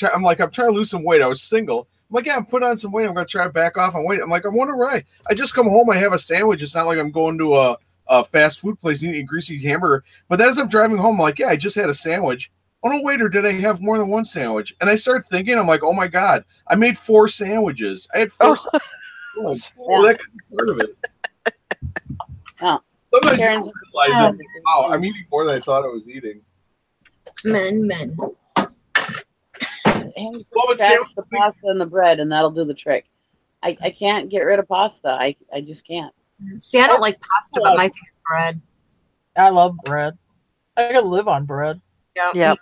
trying to lose some weight. I was single. I'm like, yeah, I'm putting on some weight. I'm going to try to back off on weight. I'm like, I wonder why. I just come home, I have a sandwich. It's not like I'm going to a fast food place and eating a greasy hamburger. But as I'm driving home, I'm like, yeah, I just had a sandwich. Oh, no, wait, or did I have more than one sandwich? And I started thinking, I'm like, oh, my God, I made 4 sandwiches. I had 4 sandwiches. Well, that could be part of it. Oh. Sometimes you don't realize it. Wow, I'm eating more than I thought I was eating. Men. Scratch the pasta and the bread, and that'll do the trick. I can't get rid of pasta. I just can't. See, I don't like pasta, but my thing is bread. I love bread. I can live on bread. Yep.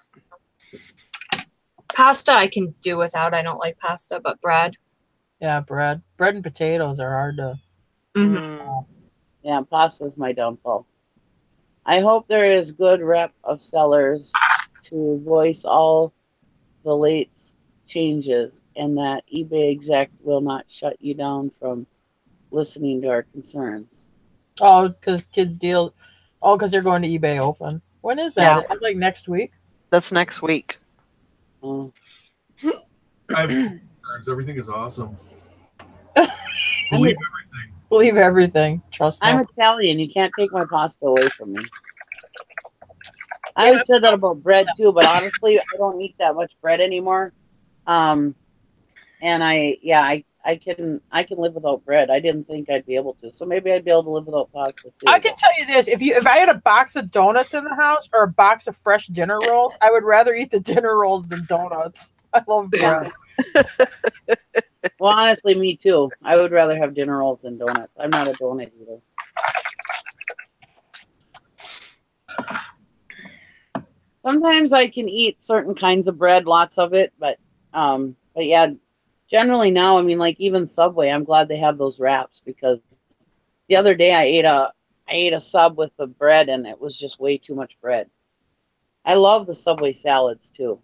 Pasta I can do without. I don't like pasta, but bread. Yeah, bread. Bread and potatoes are hard to. Mm. Yeah, pasta is my downfall. I hope there is good rep of sellers to voice all the late changes, and that eBay exec will not shut you down from listening to our concerns. Oh, because kids deal. Oh, because they're going to eBay Open. When is that? Yeah. Is that like next week? That's next week. Oh. I have concerns. Everything is awesome. Believe everything. Believe everything. Trust I'm them. Italian. You can't take my pasta away from me. I always said that about bread too, but honestly, I don't eat that much bread anymore. And I can live without bread. I didn't think I'd be able to, so maybe I'd be able to live without pasta too. I can tell you this: if I had a box of donuts in the house or a box of fresh dinner rolls, I would rather eat the dinner rolls than donuts. I love bread. Well, honestly, me too. I would rather have dinner rolls than donuts. I'm not a donut eater. Sometimes I can eat certain kinds of bread, lots of it, but yeah, generally now, I mean, like even Subway, I'm glad they have those wraps, because the other day I ate a sub with the bread, and it was just way too much bread. I love the Subway salads too.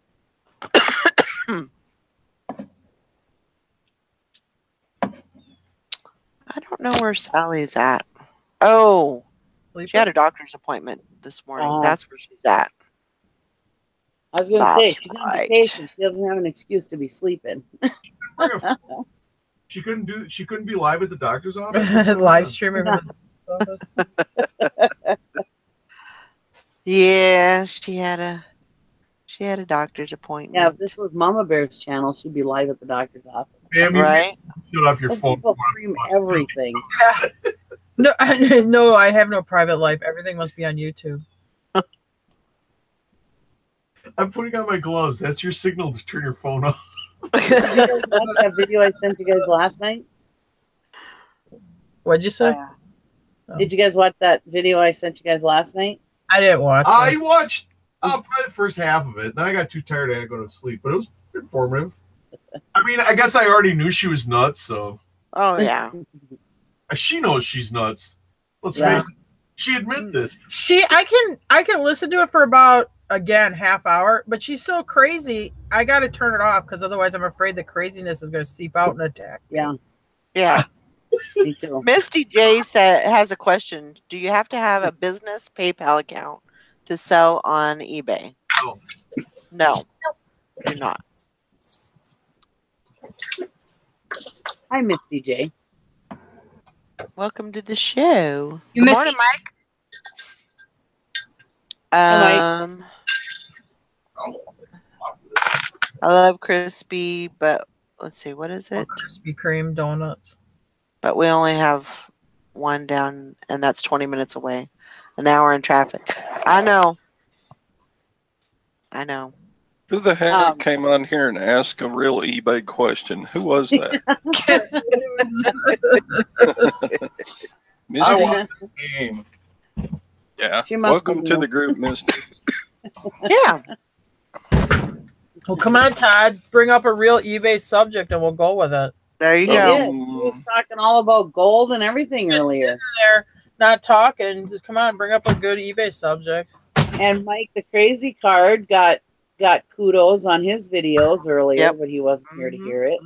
I don't know where Sally's at. Oh, she had a doctor's appointment this morning. That's where she's at. I was going to say, she's on vacation. She doesn't have an excuse to be sleeping. She couldn't be live at the doctor's office. Live streaming. Yeah, she had a doctor's appointment. Yeah, if this was Mama Bear's channel, she'd be live at the doctor's office. Right? Shut off your phone. People stream everything. No, I have no private life. Everything must be on YouTube. I'm putting on my gloves. That's your signal to turn your phone off. Did you guys watch that video I sent you guys last night? What'd you say? Did you guys watch that video I sent you guys last night? I didn't watch I it. watched probably the first half of it. Then I got too tired. I had to go to sleep. But it was informative. I mean, I guess I already knew she was nuts. So. Oh yeah. She knows she's nuts. Let's face it. She admits it. I can listen to it for about, again, half hour, but she's so crazy. I got to turn it off because otherwise I'm afraid the craziness is going to seep out and attack. Yeah. Yeah. Me too. Misty J has a question. Do you have to have a business PayPal account to sell on eBay? No, do not. Hi, Miss DJ. Welcome to the show. You Good miss morning, Mike. Mike. I love crispy, but let's see, what is it? Krispy Kreme donuts. But we only have one down, and that's 20 minutes away. An hour in traffic. I know. Who the heck came on here and asked a real eBay question? Who was that? I Misty? want the game. Yeah. She must Welcome be to new. the group, Misty. Yeah. Well, come on, Todd. Bring up a real eBay subject and we'll go with it. There you He go. did. He was talking all about gold and everything earlier. There, not talking. Just come on, bring up a good eBay subject. And Mike, the crazy card, got kudos on his videos earlier, Yep. but he wasn't here to hear it.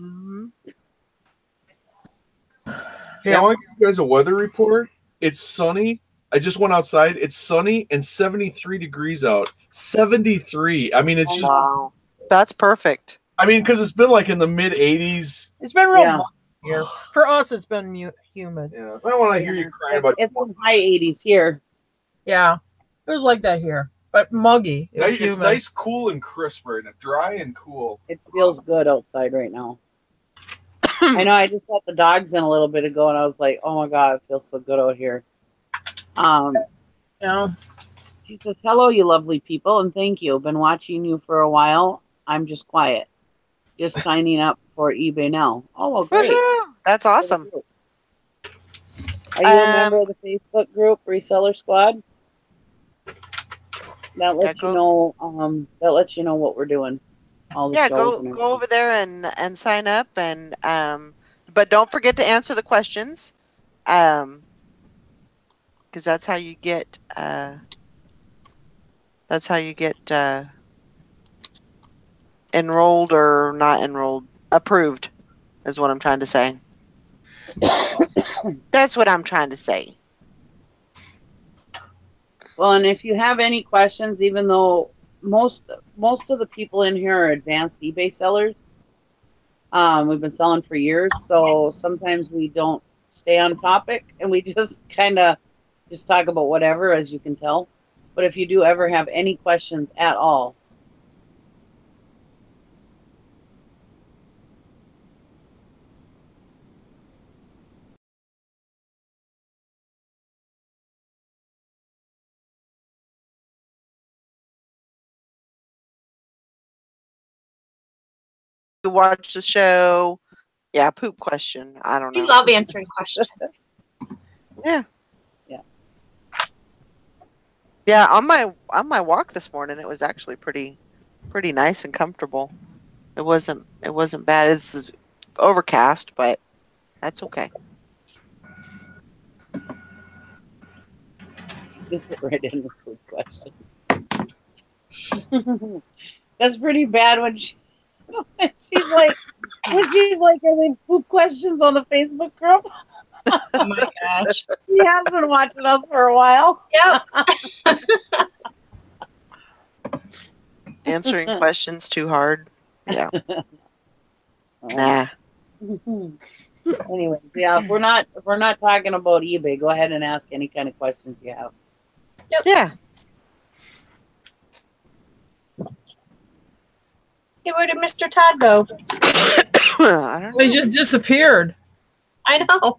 Hey, I want to give you guys a weather report. It's sunny. I just went outside. It's sunny and 73 degrees out. 73. I mean, it's just. Wow. That's perfect. I mean, because it's been like in the mid 80s. It's been real Yeah. muggy here. For us, it's been humid. Yeah. I don't want to hear you crying about. It's in high 80s here. Yeah, it was like that here, but muggy. It was It's humid. nice, cool, and crisp right now. Dry and cool. It feels good outside right now. I know I just let the dogs in a little bit ago and I was like, oh my God, it feels so good out here. Yeah. She says, hello, you lovely people, and thank you. Been watching you for a while. I'm just quiet. Just signing up for eBay now. Oh, well, great. Woohoo! That's awesome. Are you a member of the Facebook group, Reseller Squad? That lets you know. That lets you know what we're doing. All the shows go and everything. over there and sign up, and but don't forget to answer the questions, because that's how you get enrolled or not enrolled, approved, is what I'm trying to say. That's what I'm trying to say. Well, and if you have any questions, even though most of the people in here are advanced eBay sellers, we've been selling for years, so sometimes we don't stay on topic and we just kind of just talk about whatever, as you can tell. But if you do ever have any questions at all, You watch the show. Yeah, poop question. I don't know. We love answering questions. Yeah. Yeah. Yeah, on my walk this morning, it was actually pretty nice and comfortable. It wasn't bad. It's overcast, but that's okay. just get right in with food questions. That's pretty bad when she's like, are they poop questions on the Facebook group? Oh my gosh. She has been watching us for a while. Yep. Answering questions too hard. Yeah. Nah. Anyways, yeah, if we're not talking about eBay, go ahead and ask any kind of questions you have. Yep. Yeah. Hey, where did Mr. Todd go? I don't know. He just disappeared. I know.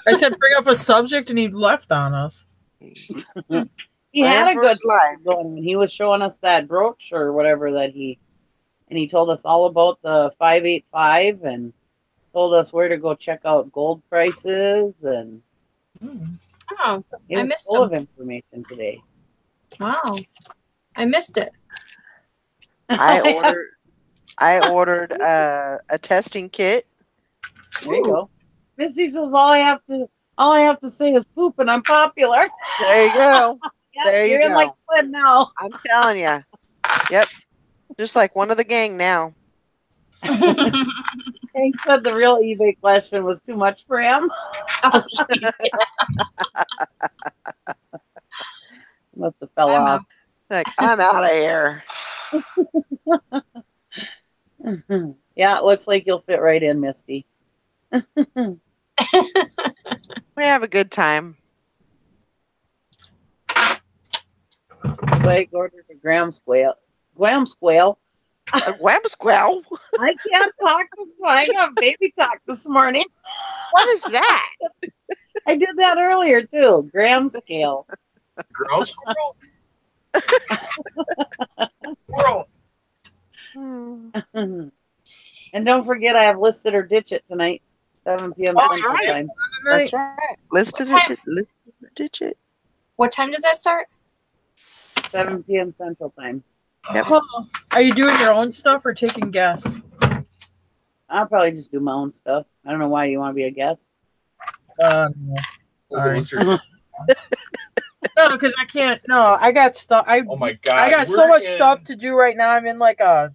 I said bring up a subject and he left on us. He had a for good his life. life going when he was showing us that brooch or whatever that he told us all about the 585 and told us where to go check out gold prices and Oh, he I was missed full him. of information today. Wow. I missed it. I ordered a testing kit. There you go. Missy says all I have to say is poop and I'm popular. There you go. Yep, There you you're in go. like Flynn now. I'm telling you. Yep. Just like one of the gang now. Hank said the real eBay question was too much for him. Oh, Must have fell I'm off. Like, I'm out of here. Yeah, it looks like you'll fit right in, Misty. We have a good time. Like ordered a Graham squale. Graham squale. A web squell? I can't talk this morning. I got baby talk this morning. What is that? I did that earlier too. Graham scale. Ground squirrel. Squirrel. Hmm. And don't forget, I have listed or ditch it tonight, 7 p.m. That's Central right. Time. That's right. Listed it. Listed a digit. What time does that start? 7 p.m. Central Time. Yep. Oh, are you doing your own stuff or taking guests? I'll probably just do my own stuff. I don't know why you want to be a guest. No. Was it Sorry. Lister? No, because I can't. No, I got stuff. Oh my god! I got so we're much in- stuff to do right now. I'm in like a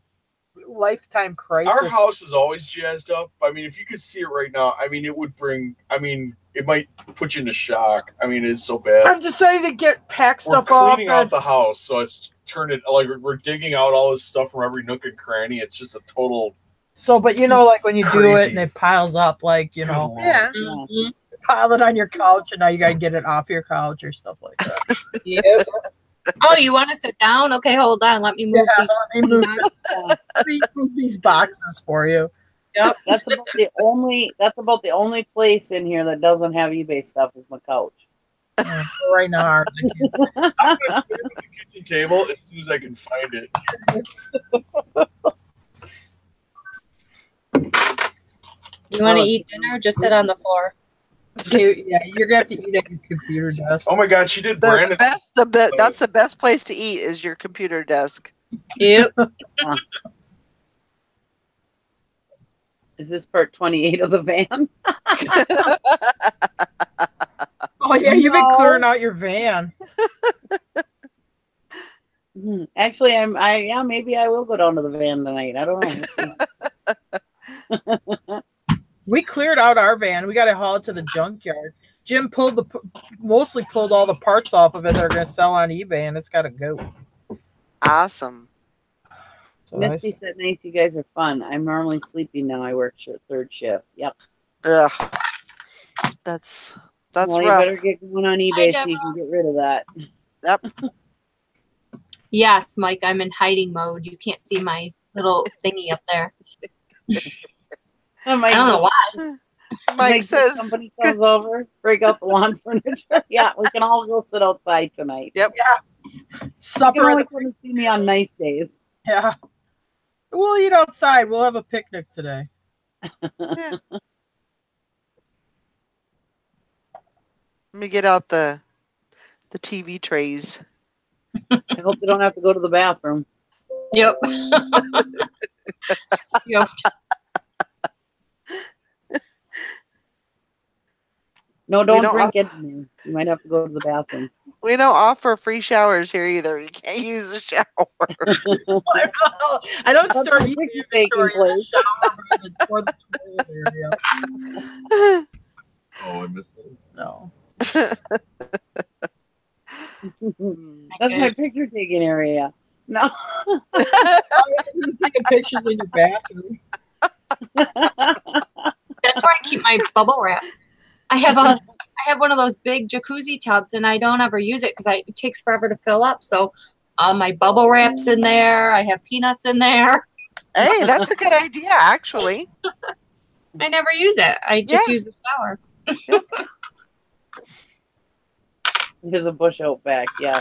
lifetime crisis. Our house is always jazzed up. I mean, if you could see it right now, I mean, it would bring. I mean, it might put you into shock. I mean, it's so bad. I've decided to pack We're stuff off. cleaning out the house, so it's turned it like we're digging out all this stuff from every nook and cranny. It's just a total. So, but you know, like when you do it Crazy. and it piles up, like, you know, Yeah. Mhm. pile it on your couch and now you got to get it off your couch or stuff like that. Yep. Oh, you want to sit down? Okay, hold on. Let me move Yeah, these. let me move these boxes for you. Yep. That's about the only place in here that doesn't have eBay stuff is my couch. Right now, I'm gonna put it on the kitchen table as soon as I can find it. You want to eat dinner? Just sit on the floor. yeah, you're gonna have to eat at your computer desk. Oh my god, she did The Brandon. best. That's the best place to eat is your computer desk. Yep. Is this part 28 of the van? Oh yeah, you've been No. clearing out your van. Actually, yeah, maybe I will go down to the van tonight. I don't know. We cleared out our van. We got to haul it to the junkyard. Jim mostly pulled all the parts off of it. They're gonna sell on eBay, and it's got to go. Awesome. So Misty said, "Nice, you guys are fun. I'm normally sleeping now. I work third shift. Yep. Ugh. That's Well, you rough. better get going on eBay so you can get rid of that. Yep. Yes, Mike, I'm in hiding mode. You can't see my little thingy up there. Oh, I don't know why. Mike says somebody comes over, break out the lawn furniture. Yeah, we can all go sit outside tonight. Yep. Yeah. You can Supper. only come and see me on nice days. Yeah. We'll eat outside. We'll have a picnic today. Let me get out the TV trays. I hope you don't have to go to the bathroom. Yep. Yep. No, don't don't drink it. You might have to go to the bathroom. We don't offer free showers here either. You can't use the shower. I don't That's start a eating picture taking inventory in the place. shower or the toilet area. Oh, I missed it. No. That's my picture taking area. No. You taking pictures in your bathroom. That's where I keep my bubble wrap. I have one of those big jacuzzi tubs, and I don't ever use it because it takes forever to fill up. So, my bubble wrap's in there. I have peanuts in there. Hey, that's a good idea, actually. I never use it. I just use the shower. There's a bush out back. Yeah.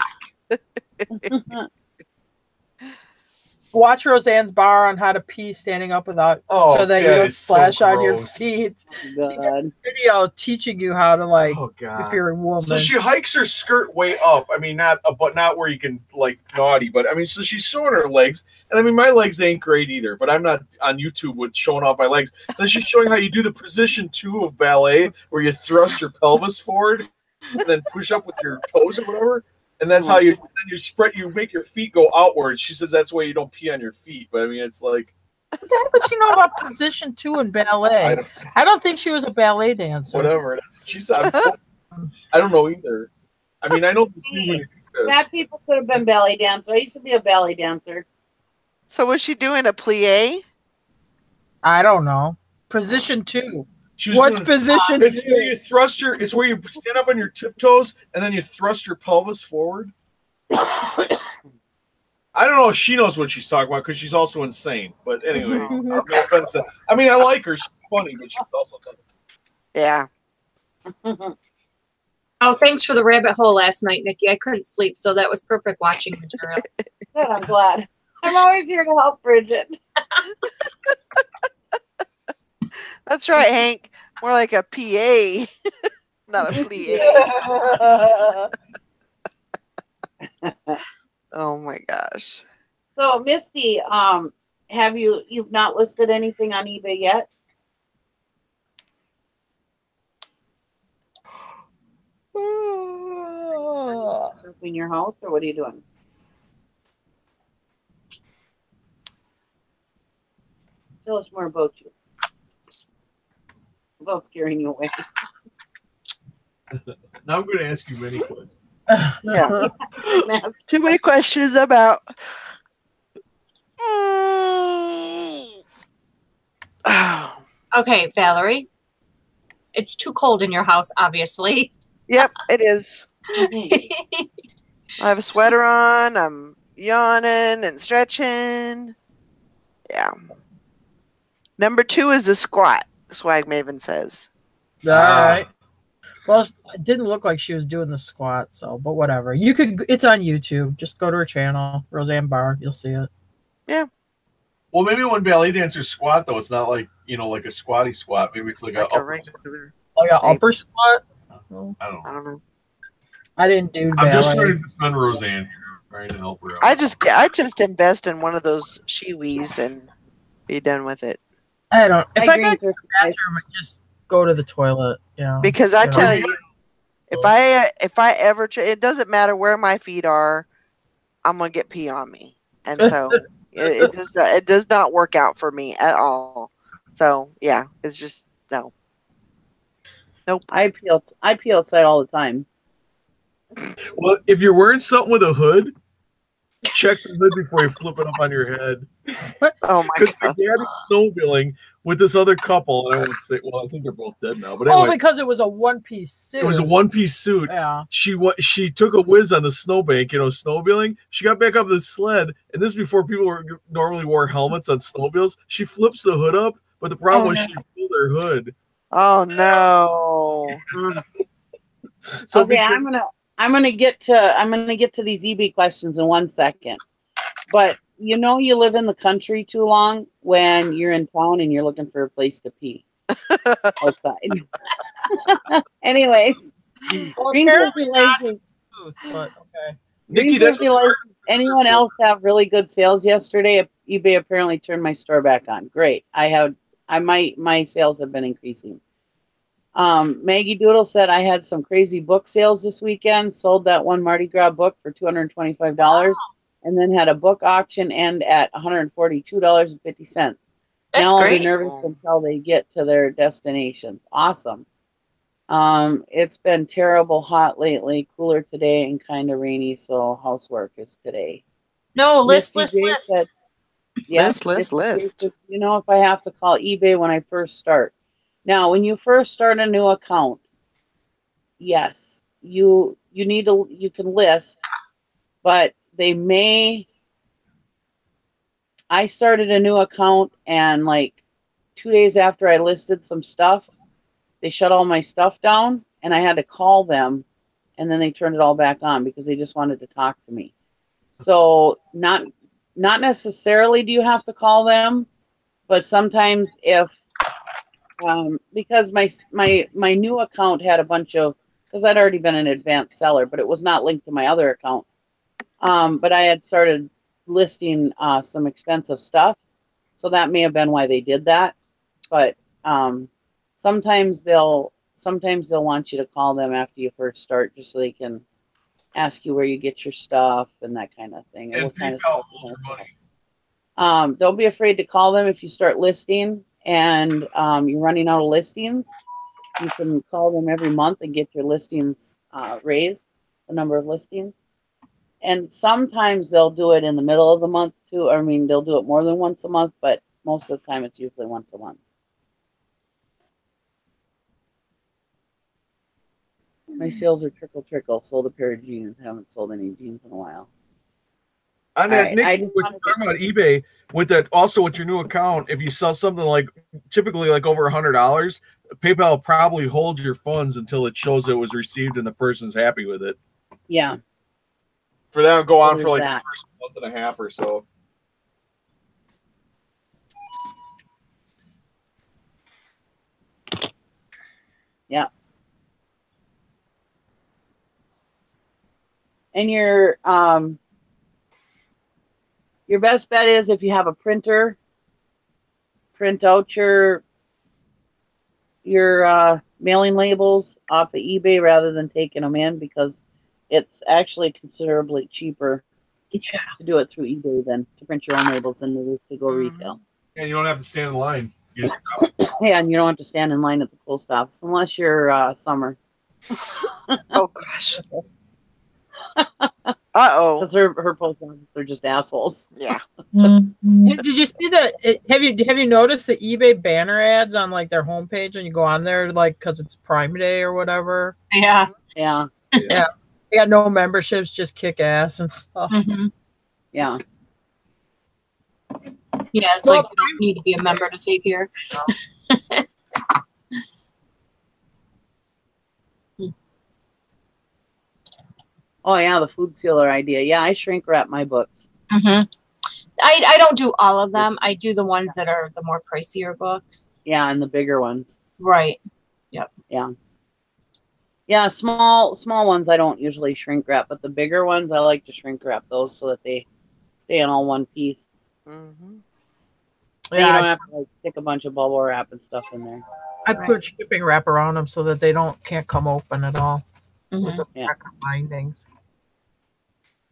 Watch Roseanne's bar on how to pee standing up without, Oh, so that you that don't is so splash on your gross. feet. God. Video teaching you how to Oh god. if you're a woman. So she hikes her skirt way up. I mean, but not where you can like naughty. But I mean, so she's showing her legs, and I mean, my legs ain't great either. But I'm not on YouTube with showing off my legs. Then she's showing how you do the position 2 of ballet, where you thrust your pelvis forward and then push up with your toes or whatever. And that's how you make your feet go outwards. She says that's why you don't pee on your feet. But I mean, it's like, What the heck would you know about position 2 in ballet? I don't think she was a ballet dancer. whatever. She said, I don't know either. I mean, I know the thing when you do this. Fat people could have been ballet dancers. I used to be a ballet dancer. So was she doing a plie? I don't know. Position 2. She was What's doing- position It's where 2? you thrust your. It's where you stand up on your tiptoes and then you thrust your pelvis forward. I don't know if she knows what she's talking about because she's also insane. But anyway, no offense. I mean, I like her. She's funny, but she's also. Yeah. Oh, thanks for the rabbit hole last night, Nikki. I couldn't sleep, so that was perfect watching material. Good, I'm glad. I'm always here to help Bridget. That's right, Hank. More like a PA, not a plie. Oh my gosh. So, Misty, you've not listed anything on eBay yet? In your house, or what are you doing? Tell us more about you. Without scaring you away. Now I'm going to ask you many questions. Yeah. Too many questions about. Oh. Okay, Valerie. It's too cold in your house, obviously. Yep, it is. I have a sweater on. I'm yawning and stretching. Yeah. Number 2 is the squat, Swag Maven says. All right. Well, it didn't look like she was doing the squat, so but whatever. You could. It's on YouTube. Just go to her channel, Roseanne Barr. You'll see it. Yeah. Well, maybe when ballet dancers squat, though, it's not like like a squatty squat. Maybe it's like, Like a a regular. Like an upper squat. Oh, I don't I know. don't know. I didn't do I'm just ballet. trying to defend Roseanne here, trying to help her out. I just invest in one of those Shiwis and be done with it. I don't. If I agree got with to her. the bathroom, I just go to the toilet. Because I know. tell you, if I ever, it doesn't matter where my feet are, I'm gonna get pee on me, and so it does not work out for me at all. So yeah, it's just no. Nope. I pee outside all the time. Well, if you're wearing something with a hood, check the hood before you flip it up on your head. Oh my Because my god. dad was snowmobiling with this other couple, and I won't say. Well, I think they're both dead now. But Oh, anyway, because it was a one-piece suit. it was a one-piece suit. Yeah. She took a whiz on the snowbank, snowmobiling. She got back up the sled, and this is before people normally wore helmets on snowmobiles. She flips the hood up, but the problem was she pulled her hood. Oh no. So Okay, I'm gonna get to these eBay questions in 1 second. But you live in the country too long when you're in town and you're looking for a place to pee outside. Anyways, Well, Greensburg apparently not license. but okay. Nikki, that's Greensburg license. Anyone else have really good sales yesterday? eBay apparently turned my store back on. Great. My sales have been increasing. Maggie Doodle said I had some crazy book sales this weekend. Sold that one Mardi Gras book for $225, and then had a book auction end at $142.50. That's Now I'll be great. nervous until they get to their destinations. Awesome. It's been terrible hot lately. Cooler today and kind of rainy, so housework is today. No, list. Misty J said, yes, List. if I have to call eBay when I first start. Now, when you first start a new account, yes, you can list, but I started a new account, and like 2 days after I listed some stuff, they shut all my stuff down, and I had to call them, and then they turned it all back on because they just wanted to talk to me. So not necessarily do you have to call them, but sometimes if because my new account had a bunch of, because I'd already been an advanced seller, but it was not linked to my other account. But I had started listing some expensive stuff, so that may have been why they did that. But sometimes they'll want you to call them after you first start, just so they can ask you where you get your stuff and that kind of thing, and what kind of stuff you have. Don't be afraid to call them if you start listing and you're running out of listings. You can call them every month and get your listings raised, the number of listings. And sometimes they'll do it in the middle of the month too. I mean, they'll do it more than once a month, but most of the time it's usually once a month. My sales are trickle. Sold a pair of jeans. Haven't sold any jeans in a while. On that, right, Nick, what you're talking about eBay, with that, also with your new account, if you sell something like typically like over $100, PayPal probably holds your funds until it shows it was received and the person's happy with it. Yeah. For that, it'll go on So for like there's that. the first month and a half or so. Yeah. And your best bet is if you have a printer, print out your mailing labels off of eBay rather than taking them in, because it's actually considerably cheaper to do it through eBay than to print your own labels than it is to go retail. And you don't have to stand in line. Yeah, and you don't have to stand in line at the post office unless you're Summer. Oh gosh. Uh-oh. Because her post office are just assholes. Yeah. Did you see that? Have you noticed the eBay banner ads on like their homepage when you go on there, like because it's Prime Day or whatever? Yeah. Yeah. Yeah. They got no memberships, just kick ass and stuff. Mm-hmm. Yeah. Yeah, it's like you don't need to be a member to save here. Oh yeah, the food sealer idea. Yeah, I shrink wrap my books. Mm-hmm. I don't do all of them. I do the ones that are the more pricier books. Yeah, and the bigger ones. Right. Yep. Yeah. Yeah, small ones I don't usually shrink wrap, but the bigger ones I like to shrink wrap those so that they stay in all one piece. Mm-hmm. Yeah, you don't have to like stick a bunch of bubble wrap and stuff in there. I put shipping wrap around them so that they can't come open at all. With the Yeah. bindings.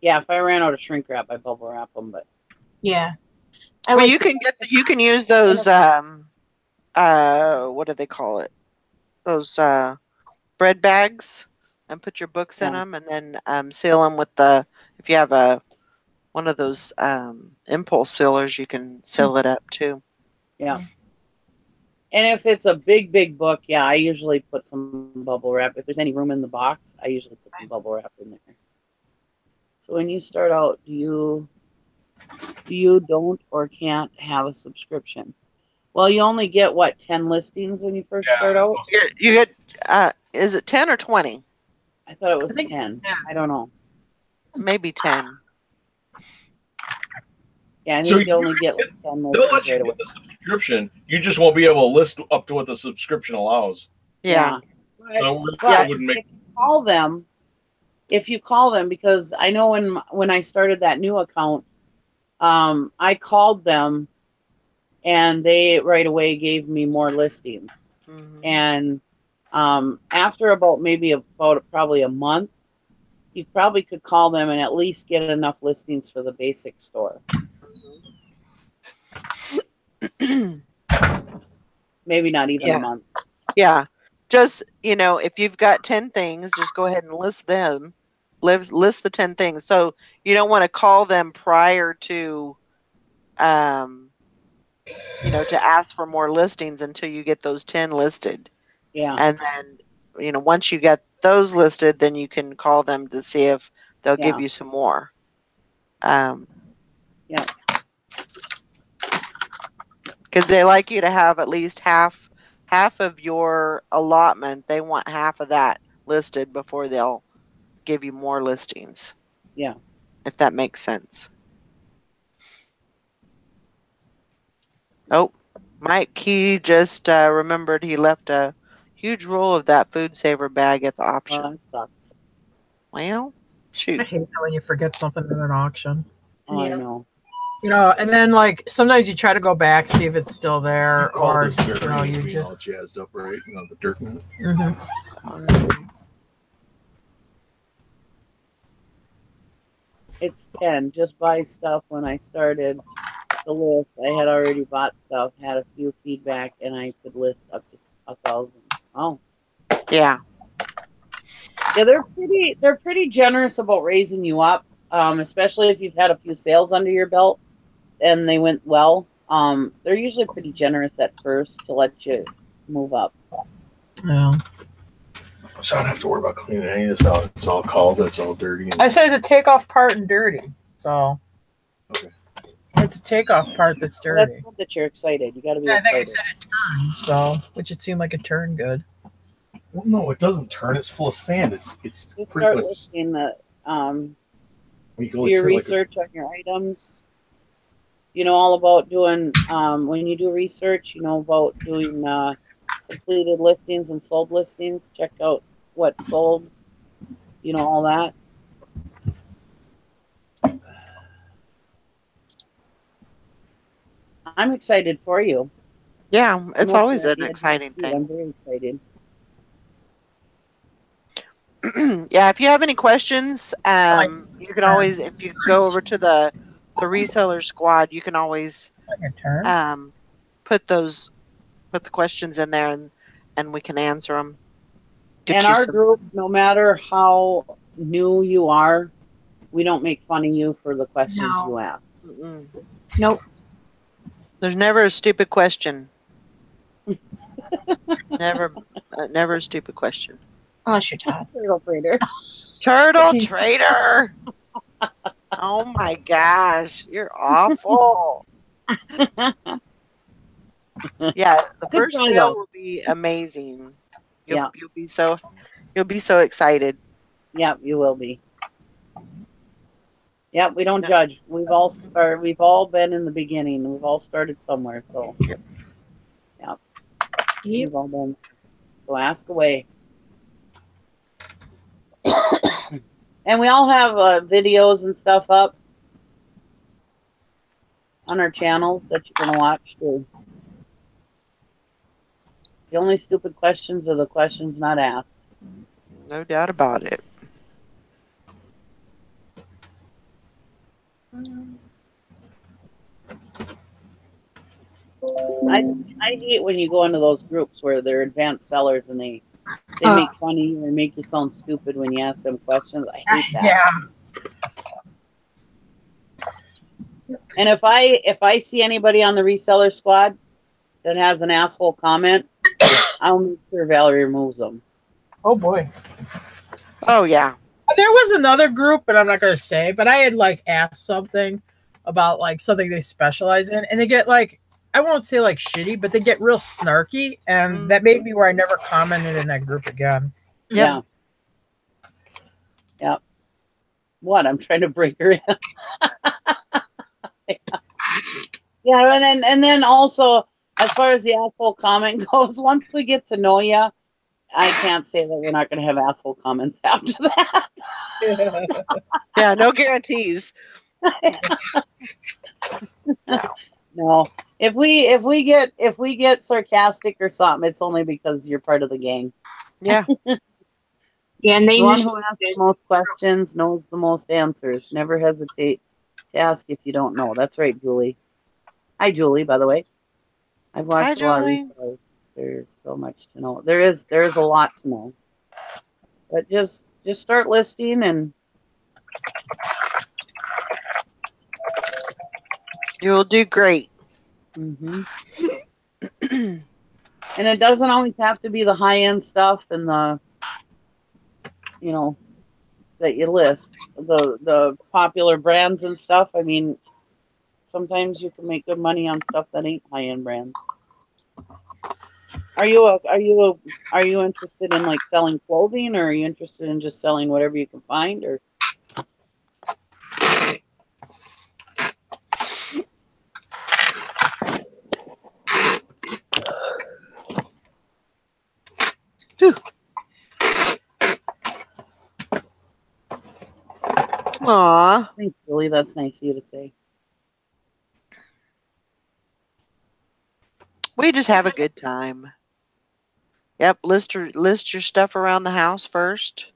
Yeah, if I ran out of shrink wrap, I bubble wrap them, but yeah. Well, you can use those what do they call it? Those bread bags, and put your books in them, and then seal them with if you have one of those impulse sealers, you can seal it up too. Yeah. And if it's a big book, yeah, I usually put some bubble wrap. If there's any room in the box, I usually put some bubble wrap in there. So when you start out, do you don't or can't have a subscription? Well, you only get 10 listings when you first start out? You get is it 10 or 20? I thought it was 10. Yeah. I don't know. Maybe 10. Yeah, I So think you only get 10 They'll listings let you right away. get the subscription. You just won't be able to list up to what the subscription allows. Yeah. So But wouldn't make. if you call them, because I know when I started that new account, I called them and they right away gave me more listings. Mm-hmm. And after probably a month, you probably could call them and at least get enough listings for the basic store. Maybe not even a month. Yeah. Just, if you've got 10 things, just go ahead and list them. List the 10 things. So you don't want to call them prior to, to ask for more listings until you get those 10 listed. Yeah. And then, once you get those listed, then you can call them to see if they'll give you some more. Yeah. Because they like you to have at least half of your allotment. They want half of that listed before they'll give you more listings. Yeah. If that makes sense. Oh, Mike, he just remembered he left a huge roll of that Food Saver bag at the auction. Oh, that sucks. Well, shoot. I hate that when you forget something in an auction. Oh, I know. And then like sometimes you try to go back, see if it's still there, or you just all jazzed up, right? The dirt. It's 10. Just buy stuff. When I started the list, I had already bought stuff, had a few feedback, and I could list up to 1,000. Oh. Yeah. Yeah, they're pretty generous about raising you up. especially if you've had a few sales under your belt and they went well. They're usually pretty generous at first to let you move up. Yeah. So I don't have to worry about cleaning any of this out. It's all called. It's all dirty. I said the takeoff part and dirty. So Okay. it's a takeoff part that's Well, dirty. that's good that you're excited. You got to be Yeah, I think I excited. said it turned, so which it seemed like it turned good. Well, no, it doesn't turn. It's full of sand. It's You pretty start much. listing the You can do only your turn like research on your items. You know all about doing when you do research. You know about doing completed listings and sold listings. Check out what sold. You know all that. I'm excited for you. Yeah, it's I'm always looking an at exciting you. thing. I'm very excited. Yeah, if you have any questions, you can always, if you go over to the reseller squad, you can always Like a turn. put the questions in there, and we can answer them. And our group, no matter how new you are, we don't make fun of you for the questions No. you ask. Nope. There's never a stupid question. never a stupid question. Unless you're Todd. Turtle Trader. Turtle Trader. Oh my gosh, you're awful. Yeah, the Good first try, sale though. will be amazing. Yeah. You'll be so excited. Yeah, you will be. Yeah, we don't judge. We've all started. We've all been in the beginning. We've all started somewhere. So, Yep. Yeah, we've all been. So ask away. And we all have videos and stuff up on our channels that you can watch too. The only stupid questions are the questions not asked. No doubt about it. I hate when you go into those groups where they're advanced sellers and they make fun of you or make you sound stupid when you ask them questions. I hate that. Yeah. And if I see anybody on the reseller squad that has an asshole comment, I'll make sure Valerie removes them. Oh boy. Oh yeah. There was another group, but I'm not gonna say. But I had like asked something about like something they specialize in, and they get like, I won't say like shitty, but they get real snarky, and that made me where I never commented in that group again. Yep. Yeah. What? I'm trying to break her in. Yeah, and then also, as far as the asshole comment goes, once we get to know you, I can't say that we're not going to have asshole comments after that. Yeah, no guarantees. No. If we get sarcastic or something, it's only because you're part of the gang. Yeah. Yeah, and they the one usually who asks the most questions knows the most answers. Never hesitate to ask if you don't know. That's right, Julie. Hi, Julie, by the way. I've watched a lot of resellers. There's so much to know. There is a lot to know. But just start listing and you'll do great. Mm-hmm. And it doesn't always have to be the high-end stuff and the, that you list. The popular brands and stuff. I mean, sometimes you can make good money on stuff that ain't high-end brands. Are you interested in like selling clothing, or are you interested in just selling whatever you can find, or? Aw. Thanks, Julie. That's nice of you to say. We just have a good time. Yep, list your stuff around the house first.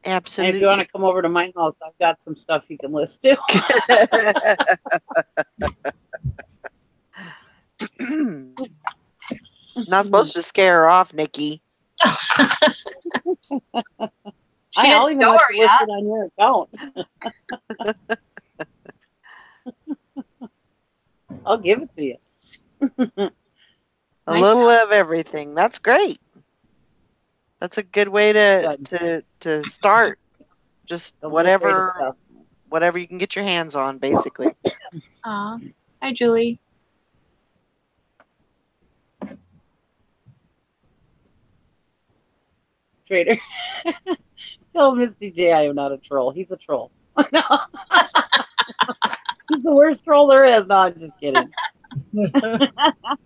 Absolutely. And if you want to come over to my house, I've got some stuff you can list too. Not supposed to scare her off, Nikki. I'll didn't even know let her you list yet. it on your account. I'll give it to you. A Nice. little of everything. That's great. That's a good way to start. Just A great way to whatever start. whatever you can get your hands on, basically. Aw. Hi, Julie. Trader. Tell Misty J I am not a troll. He's a troll. No. He's the worst troll there is. No, I'm just kidding.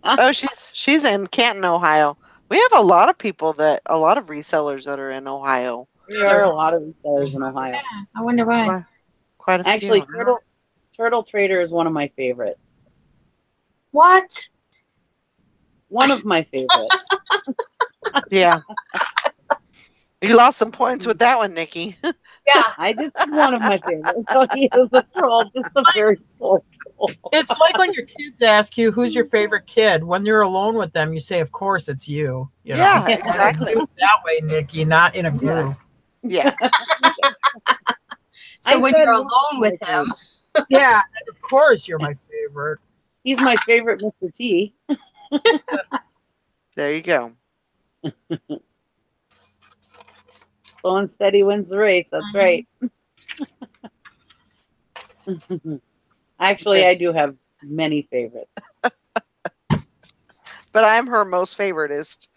Oh, she's in Canton, Ohio. We have a lot of resellers that are in Ohio. There are a lot of resellers in Ohio. Yeah, I wonder why. Quite a few. Actually, Turtle Trader is one of my favorites. What? One of my favorites. Yeah. You lost some points with that one, Nikki. Yeah. I just did one of my favorites. So he is a troll, just a very slow troll. It's like when your kids ask you who's your favorite kid. When you're alone with them, you say, "Of course, it's you." You know? Yeah, Yeah. exactly. Do it that way, Nikki, not in a group. Yeah. So I when said you're one of alone with my him, Yeah, of course, you're my favorite. He's my favorite Mr. T. There you go. Slow and steady wins the race. That's right. Actually, I do have many favorites. But I'm her most favoritist.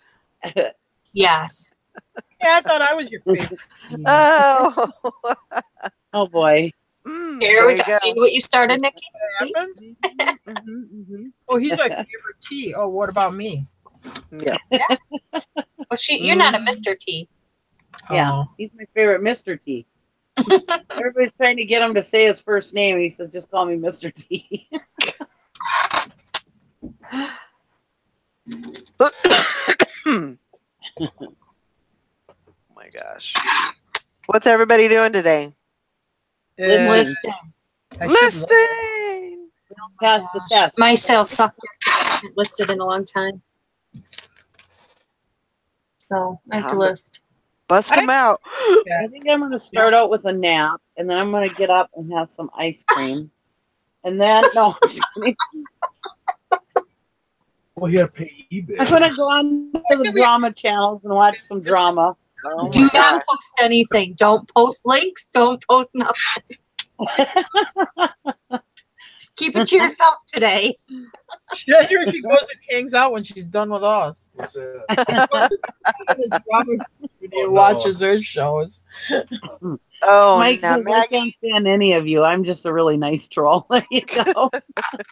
yes. Yeah, I thought I was your favorite. Oh. Oh boy. Here we There go. you See what you started, Nikki? See? Happened? Mhm. Oh, he's my favorite T. Oh, what about me? Yeah. Well, you're not a Mr. T. Yeah, Oh. he's my favorite Mr. T. Everybody's trying to get him to say his first name. He says, just call me Mr. T. Oh my gosh. What's everybody doing today? Listing. I should Listing. Pass the test. My sales sucked yesterday. I haven't listed in a long time. So I have to Time to- list. Bust them out. I think I'm going to start out with a nap, and then I'm going to get up and have some ice cream. And then, no, I'm just kidding. Well, you got to pay eBay. I'm going to go on to the drama channels and watch some drama. Oh Do my not gosh. post anything. Don't post links. Don't post nothing. Keep it to yourself today. She goes and hangs out when she's done with us. What's that? Watches her shows. Oh, Mike now says, I Maggie. can't stand any of you. I'm just a really nice troll. There you go.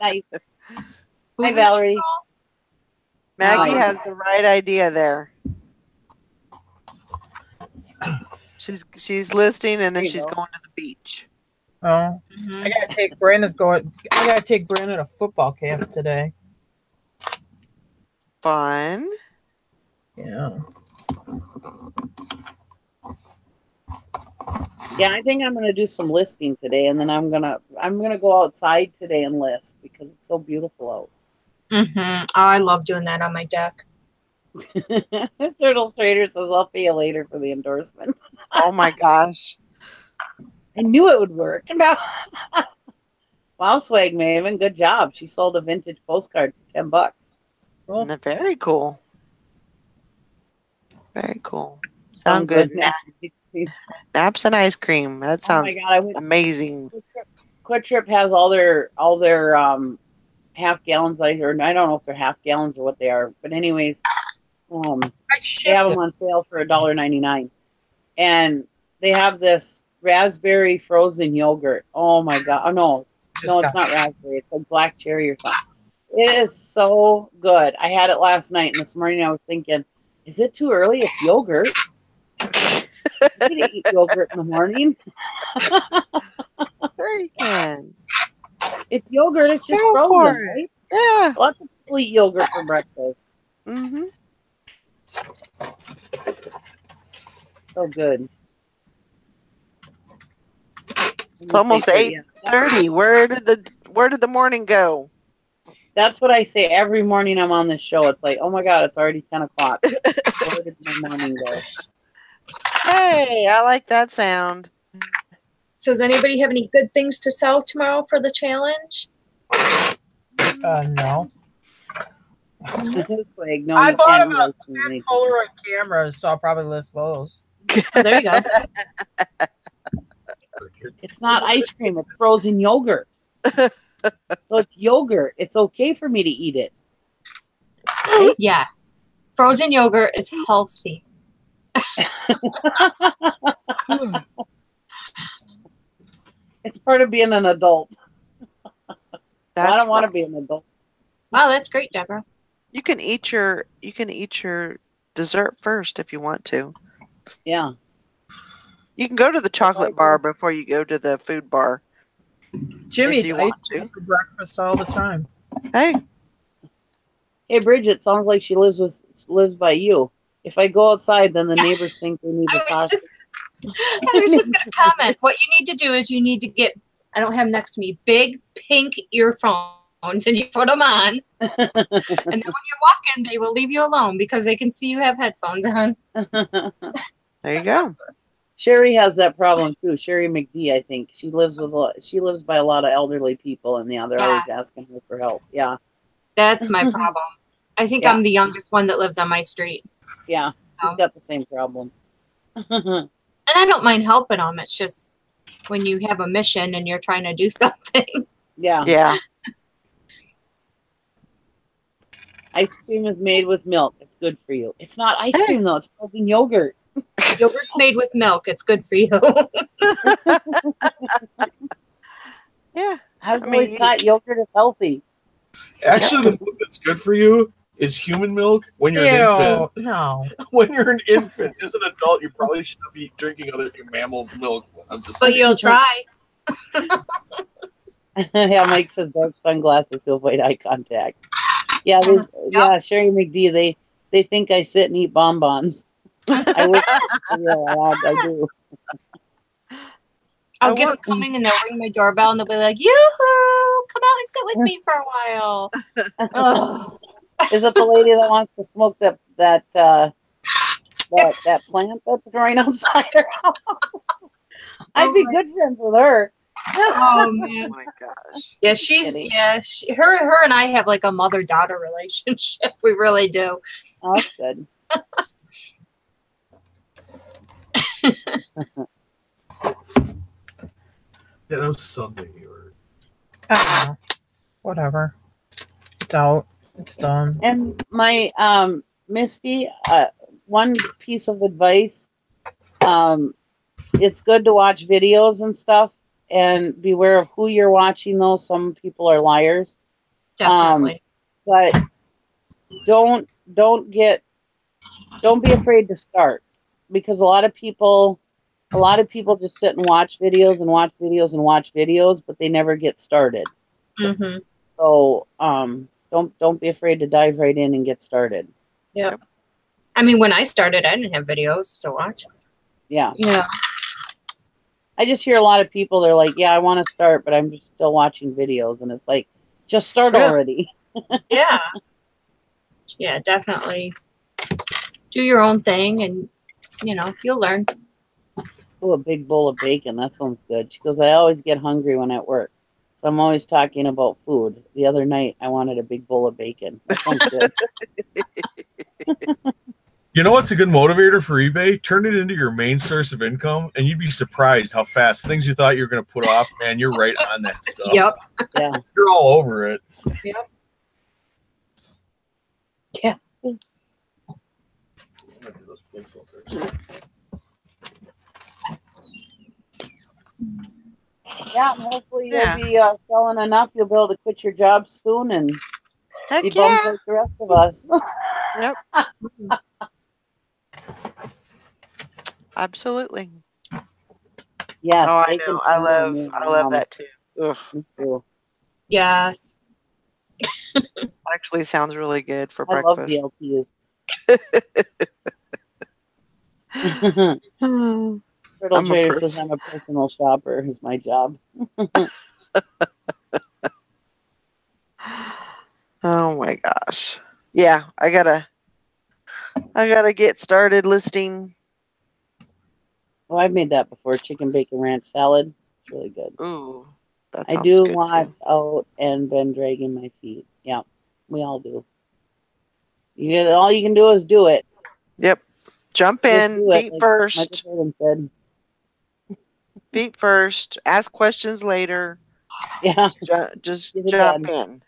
Nice. Hi, Who's Valerie. Maggie Oh. has the right idea there. She's listing and then There you she's go. going to the beach. Oh, Mhm. I gotta take Brandon to football camp today. Fun. Yeah. Yeah, I think I'm gonna do some listing today, and then I'm gonna go outside today and list because it's so beautiful out. Oh, I love doing that on my deck. Turtle Trader says, I'll pay you later for the endorsement. Oh my gosh. I knew it would work. No. Wow, Swag Maven, good job. She sold a vintage postcard for $10. Cool. Very cool. Very cool. Sound good. Naps and ice cream. That Oh sounds my God, I went. amazing. Quick Trip has all their half gallons, or I don't know if they're half gallons or what they are, but anyways, I they have shipped them on sale for $1.99, and they have this raspberry frozen yogurt. Oh my God! Oh no, it's not raspberry. It's like black cherry or something. It is so good. I had it last night, and this morning I was thinking, is it too early? It's yogurt. You can eat yogurt in the morning. Sure you can. It's yogurt. It's just Go frozen, for it. right? Yeah. Lots of people eat yogurt for breakfast. Mm-hmm. So good. It's almost 8:30. Where did the morning go? That's what I say every morning I'm on this show. It's like, oh my God, it's already 10 o'clock. Where did my morning go? Hey, I like that sound. So does anybody have any good things to sell tomorrow for the challenge? No. It's like, no, I you bought can't eat about ice cream 10 anything. Polaroid cameras, so I'll probably list those. Oh, there you go. It's not ice cream, it's frozen yogurt. So it's yogurt. It's okay for me to eat it. Right? Yeah. Frozen yogurt is healthy. It's part of being an adult. I don't want to right. be an adult. Wow, that's great, Deborah. You can eat your dessert first if you want to. Yeah. You can go to the chocolate bar before you go to the food bar. Jimmy If eats you ice want cream to. for breakfast all the time. Hey, Hey, Bridget, sounds like she lives by you. If I go outside, then the neighbors think they need to I was talk. just going to comment. What you need to do is you need to get, I don't have them next to me, big pink earphones, and you put them on. And then when you're walking, they will leave you alone because they can see you have headphones on. there you go. Sherry has that problem too. Sherry McD, I think she lives by a lot of elderly people, and yeah, they're always asking her for help. Yeah, that's my problem. I think I'm the youngest one that lives on my street. Yeah, she's got the same problem. And I don't mind helping them. It's just when you have a mission and you're trying to do something. Yeah. Ice cream is made with milk. It's good for you. It's not ice cream though. It's frozen yogurt. Yogurt's made with milk. It's good for you. Yeah. I've always thought yogurt is healthy. Actually, the milk that's good for you is human milk when you're an infant. No. When you're an infant, as an adult, you probably shouldn't be drinking other mammals' milk. But you'll try. Yeah, Mike says dark sunglasses to avoid eye contact. Yeah, Sherry McD, they think I sit and eat bonbons. I wish I do. I'll get them coming and they'll ring my doorbell and they'll be like, yoo-hoo, come out and sit with me for a while. Oh. Is it the lady that wants to smoke that plant that's growing outside her house? I'd be good friends with her. Oh man! Oh my gosh! Yeah, her and I have like a mother-daughter relationship. We really do. Oh, that's good. Yeah, that was Sunday. I don't know. Whatever. It's out. It's done. And my Misty, one piece of advice, it's good to watch videos and stuff and beware of who you're watching though. Some people are liars. Definitely. But don't be afraid to start, because a lot of people just sit and watch videos and watch videos and watch videos, but they never get started. Mm-hmm. So don't be afraid to dive right in and get started. Yep. I mean, when I started, I didn't have videos to watch. Yeah. Yeah. I just hear a lot of people, they're like, yeah, I want to start, but I'm just still watching videos. And it's like, just start already. Yeah. Yeah, definitely. Do your own thing and, you'll learn. Oh, a big bowl of bacon. That sounds good. She goes, I always get hungry when at work. So I'm always talking about food. The other night, I wanted a big bowl of bacon. That sounds good. You know what's a good motivator for eBay? Turn it into your main source of income, and you'd be surprised how fast things you thought you were going to put off, man, you're right on that stuff. Yep. Yeah. You're all over it. Yep. Yeah. Yeah, hopefully you'll be selling enough. You'll be able to quit your job soon and be bummed like the rest of us. Yep. Absolutely. Yeah. Oh, I know. I love that too. Ugh. Me too. Yes. Actually sounds really good for I breakfast. love BLTs. Turtle Trader says I'm a personal shopper is my job. Oh my gosh. Yeah, I gotta get started listing Oh, I've made that before. Chicken bacon ranch salad. It's really good. Ooh, that I sounds do good watch too. out and been dragging my feet. Yeah, we all do. All you can do is do it. Yep. Jump Just in, do it, feet like Michael first. Jordan said. Feet first. Ask questions later. Yeah, Just get it jump done. in.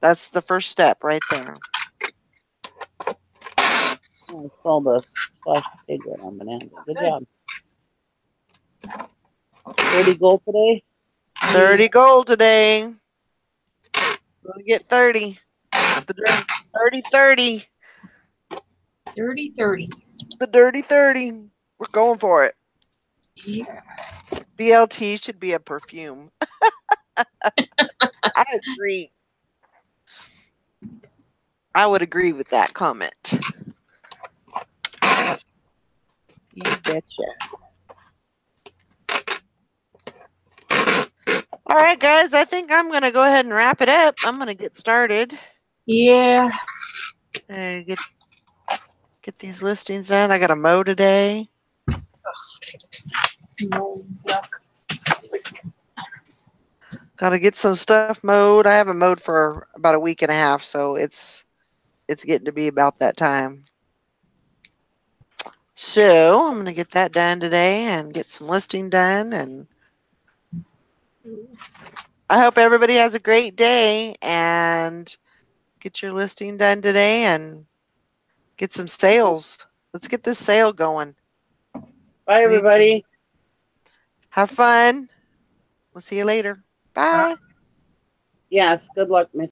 That's the first step right there. Oh, I saw the squash potato on banana. Good job. 30 goal today? 30 goal today. Gonna get 30. The dirty 30-30. Dirty 30. The dirty 30. We're going for it. Yeah. BLT should be a perfume. I agree. I would agree with that comment. You betcha. All right, guys. I think I'm going to go ahead and wrap it up. I'm going to get started. Yeah. And get these listings done. I got to mow today. No, yuck. Got to get some stuff mowed. I haven't mowed for about a week and a half, so it's getting to be about that time. So I'm going to get that done today and get some listing done. And I hope everybody has a great day and get your listing done today and get some sales. Let's get this sale going. Bye, everybody. Have fun. We'll see you later. Bye. Yes, good luck, Miss.